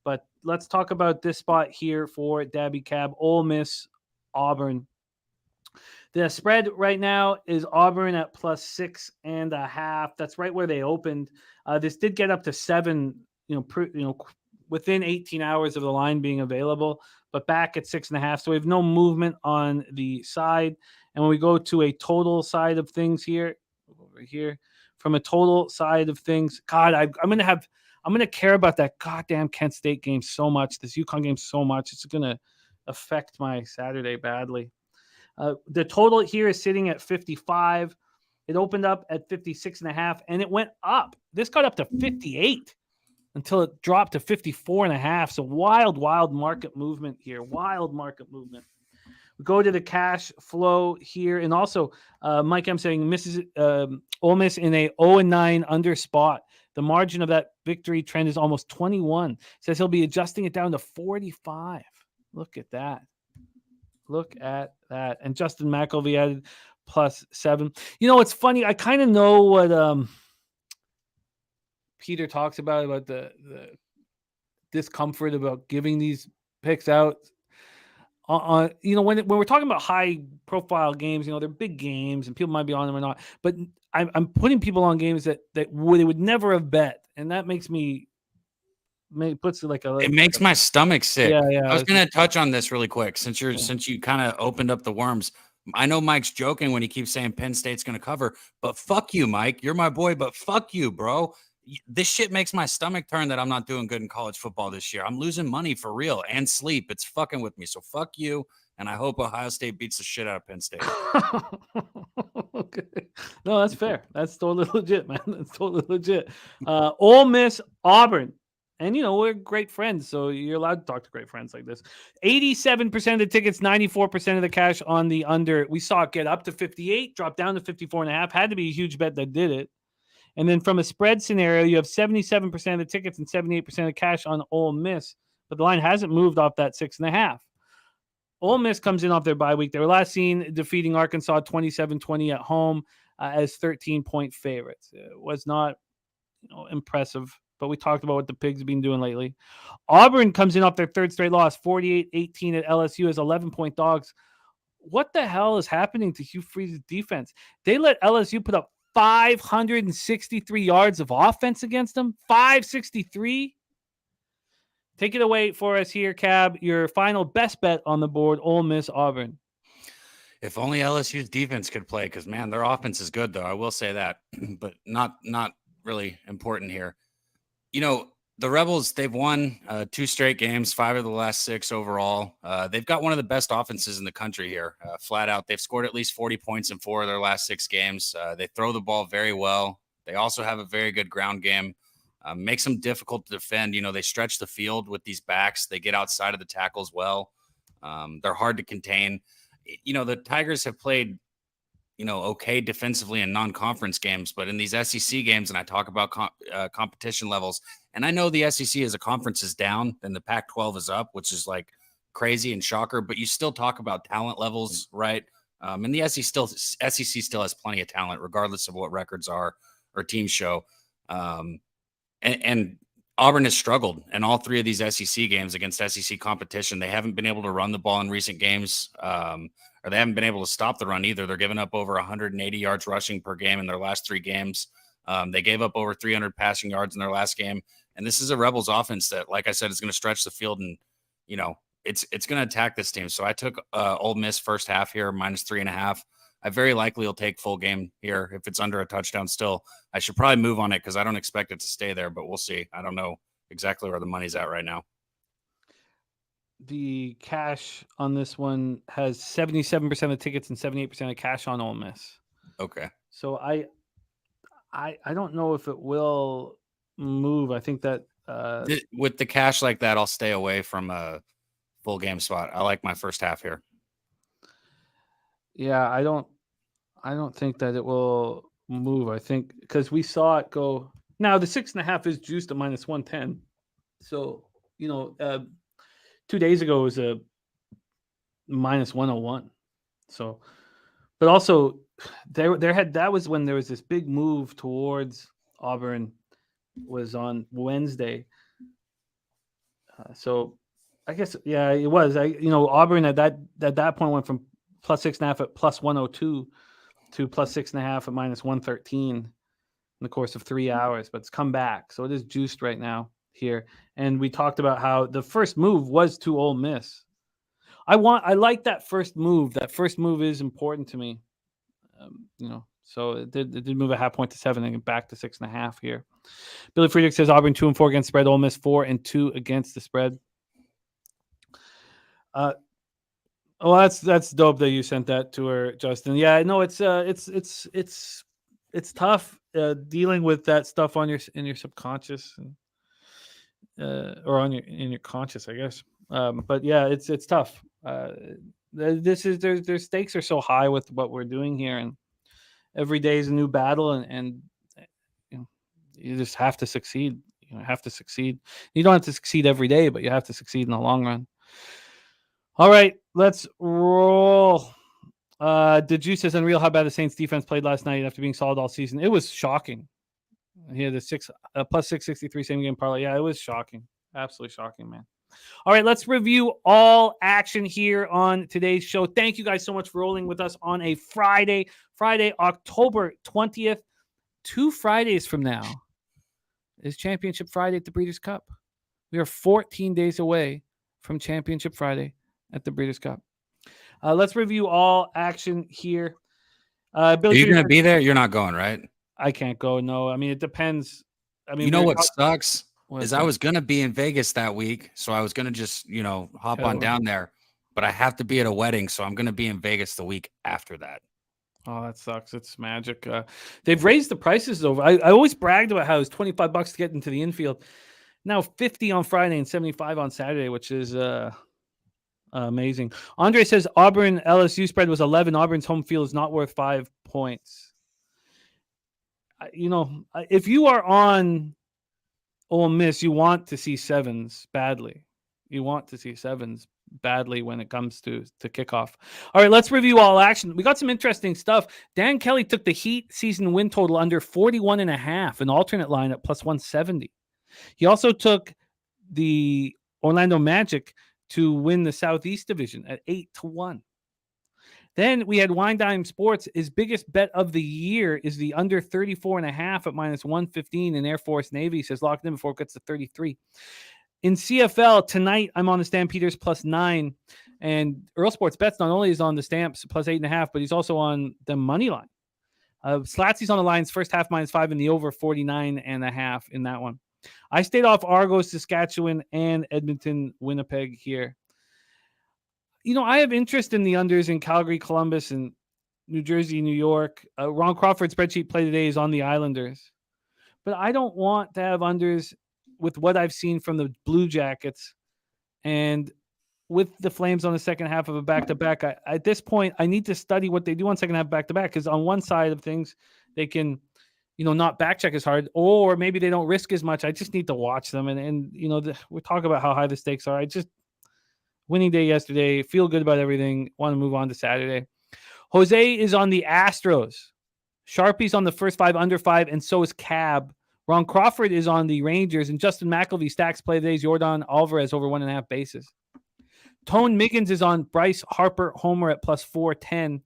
But let's talk about this spot here for Daby Cab. Ole Miss, Auburn. The spread right now is Auburn at +6.5. That's right where they opened. This did get up to 7, within 18 hours of the line being available, but back at 6.5. So we have no movement on the side. And when we go to a total side of things here, over here, from a total side of things, God, I'm gonna care about that goddamn Kent State game so much, this UConn game so much. It's gonna affect my Saturday badly. The total here is sitting at 55. It opened up at 56.5, and it went up. This got up to 58 until it dropped to 54.5. So wild market movement here. Wild market movement. We go to the cash flow here, and also Mike M saying Ole Miss in a 0-9 under spot. The margin of that victory trend is almost 21. Says he'll be adjusting it down to 45. Look at that. Look at that. And Justin McElvey added +7. It's funny. I kind of know what Peter talks about the discomfort about giving these picks out. When we're talking about high profile games, they're big games and people might be on them or not. But I'm putting people on games that they would never have bet, and that makes me. It makes my stomach sick. Yeah. I was going to touch on this really quick since you kind of opened up the worms. I know Mike's joking when he keeps saying Penn State's going to cover, but fuck you, Mike. You're my boy, but fuck you, bro. This shit makes my stomach turn that I'm not doing good in college football this year. I'm losing money for real and sleep. It's fucking with me. So fuck you. And I hope Ohio State beats the shit out of Penn State. Okay. No, that's fair. That's totally legit, man. That's totally legit. Ole Miss, Auburn. And, we're great friends, so you're allowed to talk to great friends like this. 87% of the tickets, 94% of the cash on the under. We saw it get up to 58, drop down to 54.5. Had to be a huge bet that did it. And then from a spread scenario, you have 77% of the tickets and 78% of the cash on Ole Miss. But the line hasn't moved off that 6.5. Ole Miss comes in off their bye week. They were last seen defeating Arkansas 27-20 at home as 13-point favorites. It was not impressive, but we talked about what the Pigs have been doing lately. Auburn comes in off their third straight loss, 48-18 at LSU as 11-point dogs. What the hell is happening to Hugh Freeze's defense? They let LSU put up 563 yards of offense against them. 563. Take it away for us here, Cab. Your final best bet on the board, Ole Miss, Auburn. If only LSU's defense could play, because, man, their offense is good, though. I will say that, but not really important here. The Rebels, they've won 2 straight games, 5 of the last 6 overall. They've got one of the best offenses in the country here, flat out. They've scored at least 40 points in 4 of their last 6 games. They throw the ball very well. They also have a very good ground game. Makes them difficult to defend. They stretch the field with these backs. They get outside of the tackles well. They're hard to contain. The Tigers have played, okay defensively in non-conference games, but in these SEC games, and I talk about competition levels, and I know the SEC as a conference is down and the Pac-12 is up, which is like crazy and shocker, but you still talk about talent levels, right? And the SEC still has plenty of talent, regardless of what records are or teams show. And Auburn has struggled in all 3 of these SEC games against SEC competition. They haven't been able to run the ball in recent games, or they haven't been able to stop the run either. They're giving up over 180 yards rushing per game in their last 3 games. They gave up over 300 passing yards in their last game. And this is a Rebels offense that, like I said, is going to stretch the field and, it's going to attack this team. So I took Ole Miss first half here, -3.5. I very likely will take full game here. If it's under a touchdown still, I should probably move on it because I don't expect it to stay there, but we'll see. I don't know exactly where the money's at right now. The cash on this one has 77% of tickets and 78% of cash on Ole Miss. Okay. So I don't know if it will move. I think that with the cash like that, I'll stay away from a full game spot. I like my first half here. Yeah, I don't think that it will move. I think because we saw it go. Now the 6.5 is juiced to -110. So 2 days ago it was a -101. So, but also that was when there was this big move towards Auburn was on Wednesday. So I guess it was. Auburn at that point went from +6.5 at +102 to +6.5 at -113 in the course of 3 hours, but it's come back. So it is juiced right now here. And we talked about how the first move was to Ole Miss. I like that first move. That first move is important to me. So it did move a half point to 7 and back to 6.5 here. Billy Friedrich says Auburn 2-4 against the spread, Ole Miss 4-2 against the spread. Well, that's dope that you sent that to her, Justin. Yeah, no, it's tough dealing with that stuff in your subconscious or in your conscious, I guess. But yeah, it's tough. Their stakes are so high with what we're doing here, and every day is a new battle, and you just have to succeed. You have to succeed. You don't have to succeed every day, but you have to succeed in the long run. All right, let's roll. The Juice says unreal how bad the Saints defense played last night after being solid all season. It was shocking. He had the +663 same game parlay. Yeah, it was shocking. Absolutely shocking, man. All right, let's review all action here on today's show. Thank you guys so much for rolling with us on a Friday, October 20th. 2 Fridays from now is Championship Friday at the Breeders' Cup. We are 14 days away from Championship Friday at the Breeders' Cup. Let's review all action here. Billy, are you going to be there? You're not going, right? I can't go. No, I mean, it depends. I mean, what sucks is I was going to be in Vegas that week. So I was going to just, hop on down there, but I have to be at a wedding. So I'm going to be in Vegas the week after that. Oh, that sucks. It's magic. They've raised the prices over. I always bragged about how it's $25 to get into the infield. Now 50 on Friday and 75 on Saturday, which is amazing. Andre says Auburn LSU spread was 11. Auburn's home field is not worth 5 points. If you are on Ole Miss, you want to see sevens badly. You want to see sevens badly when it comes to kickoff. All right, let's review all action. We got some interesting stuff. Dan Kelly took the Heat season win total under 41.5, an alternate line at plus 170. He also took the Orlando Magic to win the Southeast Division at 8-1. Then we had Wine Dime Sports. His biggest bet of the year is the under 34.5 at minus 115 in Air Force Navy. He says locked in before it gets to 33. In CFL tonight, I'm on the Stampeders plus 9, and Earl Sports Bets not only is on the Stamps plus 8.5, but he's also on the money line. Slatsy's on the lines first half minus 5 and the over 49.5 in that one. I stayed off Argos, Saskatchewan, and Edmonton, Winnipeg here. I have interest in the unders in Calgary, Columbus, and New Jersey, New York. Ron Crawford's spreadsheet play today is on the Islanders, but I don't want to have unders with what I've seen from the Blue Jackets and with the Flames on the second half of a back-to-back. At this point, I need to study what they do on second half back-to-back, because on one side of things, they can, not back check as hard, or maybe they don't risk as much. I just need to watch them. And we talk about how high the stakes are. Winning day yesterday, feel good about everything. Want to move on to Saturday. Jose is on the Astros. Sharpie's on the first 5 under 5, and so is Cab. Ron Crawford is on the Rangers, and Justin McElvey stacks play today's Jordan Alvarez over 1.5 bases. Tone Miggins is on Bryce Harper homer at plus 410.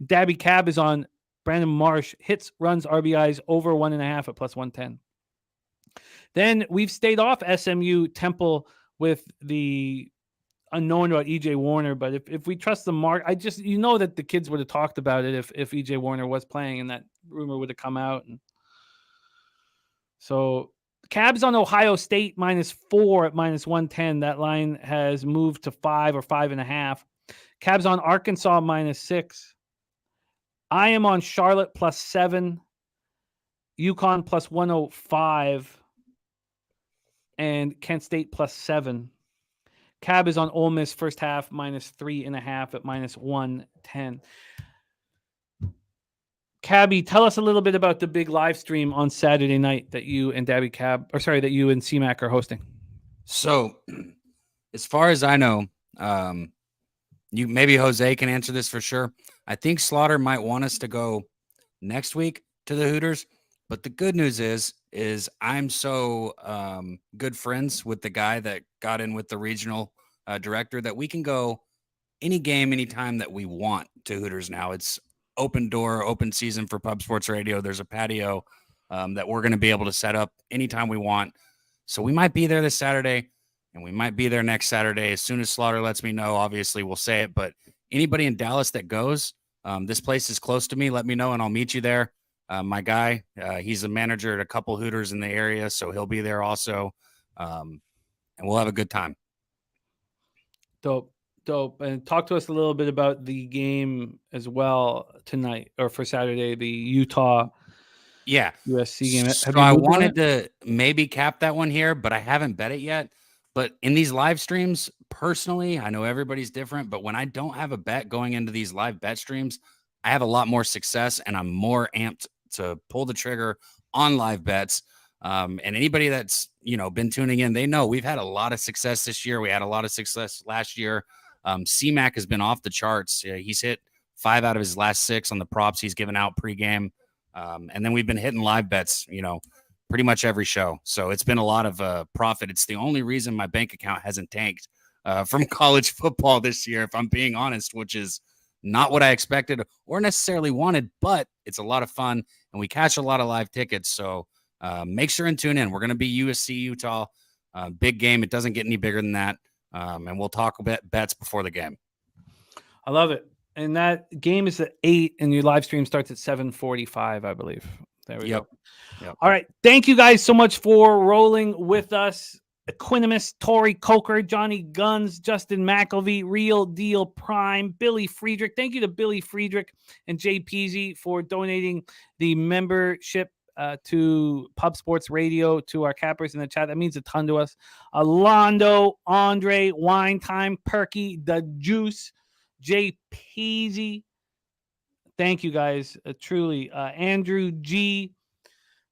Daby Cab is on Brandon Marsh hits, runs, RBIs over 1.5 at plus 110. Then we've stayed off SMU Temple with the unknown about EJ Warner, but if we trust the mark, that the kids would have talked about it if EJ Warner was playing, and that rumor would have come out. And so Cabs on Ohio State minus 4 at minus 110. That line has moved to 5 or 5.5. Cabs on Arkansas minus 6. I am on Charlotte plus 7. UConn plus 105. And Kent State plus 7. Cab is on Ole Miss first half minus 3.5 at minus 110. Cabby, tell us a little bit about the big live stream on Saturday night that you and that you and CMAC are hosting. So, as far as I know, maybe Jose can answer this for sure. I think Slaughter might want us to go next week to the Hooters, but the good news is I'm so good friends with the guy that got in with the regional director that we can go any game, anytime that we want to Hooters now. It's open door, open season for Pub Sports Radio. There's a patio that we're going to be able to set up anytime we want. So we might be there this Saturday, and we might be there next Saturday. As soon as Slaughter lets me know, obviously we'll say it. But anybody in Dallas that goes, this place is close to me. Let me know, and I'll meet you there. My guy, he's a manager at a couple Hooters in the area, so he'll be there also. And we'll have a good time. Dope. And talk to us a little bit about the game as well tonight, or for Saturday, the Utah USC game. So I wanted to maybe cap that one here, but I haven't bet it yet. But in these live streams, personally, I know everybody's different, but when I don't have a bet going into these live bet streams, I have a lot more success, and I'm more amped to pull the trigger on live bets. And anybody that's, been tuning in, they know we've had a lot of success this year. We had a lot of success last year. CMAC has been off the charts. He's hit 5 out of his last 6 on the props he's given out pregame. And then we've been hitting live bets, pretty much every show. So it's been a lot of profit. It's the only reason my bank account hasn't tanked from college football this year, if I'm being honest, which is not what I expected or necessarily wanted, but it's a lot of fun and we catch a lot of live tickets. So make sure and tune in. We're going to be USC Utah, big game. It doesn't get any bigger than that. And we'll talk about bets before the game. I love it. And that game is at 8 and your live stream starts at 7:45, I believe. There we go. Yep. All right. Thank you guys so much for rolling with us. Equinimus, Tori Coker, Johnny Guns, Justin McElvey, Real Deal Prime, Billy Friedrich. Thank you to Billy Friedrich and Jay Peasy for donating the membership to Pub Sports Radio, to our cappers in the chat. That means a ton to us. Alondo, Andre, Wine Time, Perky, The Juice, Jay Peasy. Thank you guys. Truly. Andrew G.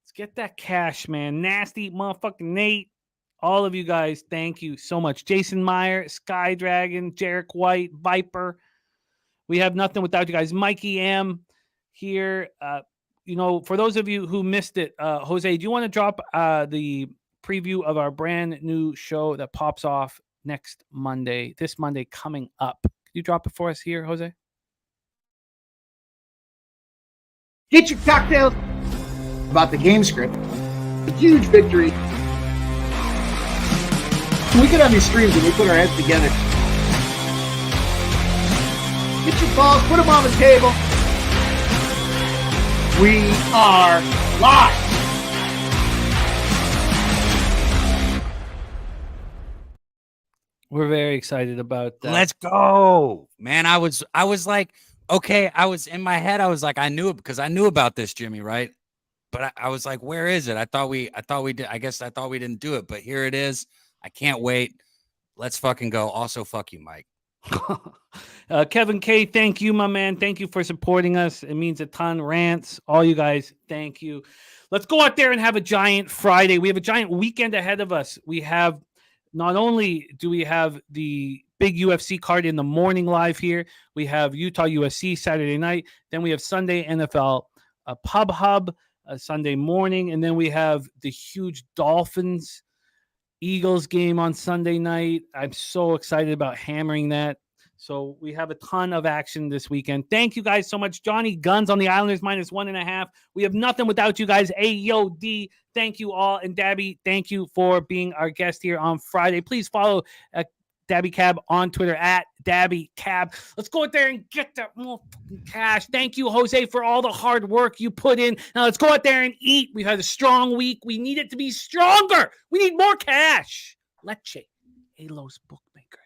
Let's get that cash, man. Nasty motherfucking Nate. All of you guys, thank you so much. Jason Meyer, Sky Dragon, Jarek White, Viper. We have nothing without you guys. Mikey M here. For those of you who missed it, Jose, do you want to drop the preview of our brand new show that pops off next Monday, this Monday coming up? Can you drop it for us here, Jose? Get your cocktails about the game script. A huge victory. We get on these streams and we put our heads together. Get your balls, put them on the table. We are live. We're very excited about that. Let's go, man. I was like, okay, I was in my head. I was like, I knew it because I knew about this, Jimmy, right? But I was like, where is it? I thought we did. I guess I thought we didn't do it, but here it is. I can't wait. Let's fucking go. Also, fuck you, Mike. Kevin K, thank you, my man. Thank you for supporting us. It means a ton. Rants, all you guys, thank you. Let's go out there and have a giant Friday. We have a giant weekend ahead of us. We have, not only do we have the big UFC card in the morning live here, we have Utah USC Saturday night. Then we have Sunday NFL Pub Hub Sunday morning. And then we have the huge Dolphins Eagles game on Sunday night. I'm so excited about hammering that. So we have a ton of action this weekend. Thank you guys so much. Johnny Guns on the Islanders -1.5. We have nothing without you guys. AYOD. Thank you all. And Daby, thank you for being our guest here on Friday. Please follow Daby Cab on Twitter @Daby Cab. Let's go out there and get that motherfucking cash. Thank you, Jose, for all the hard work you put in. Now let's go out there and eat. We've had a strong week. We need it to be stronger. We need more cash. Leche, Los Bookmakers.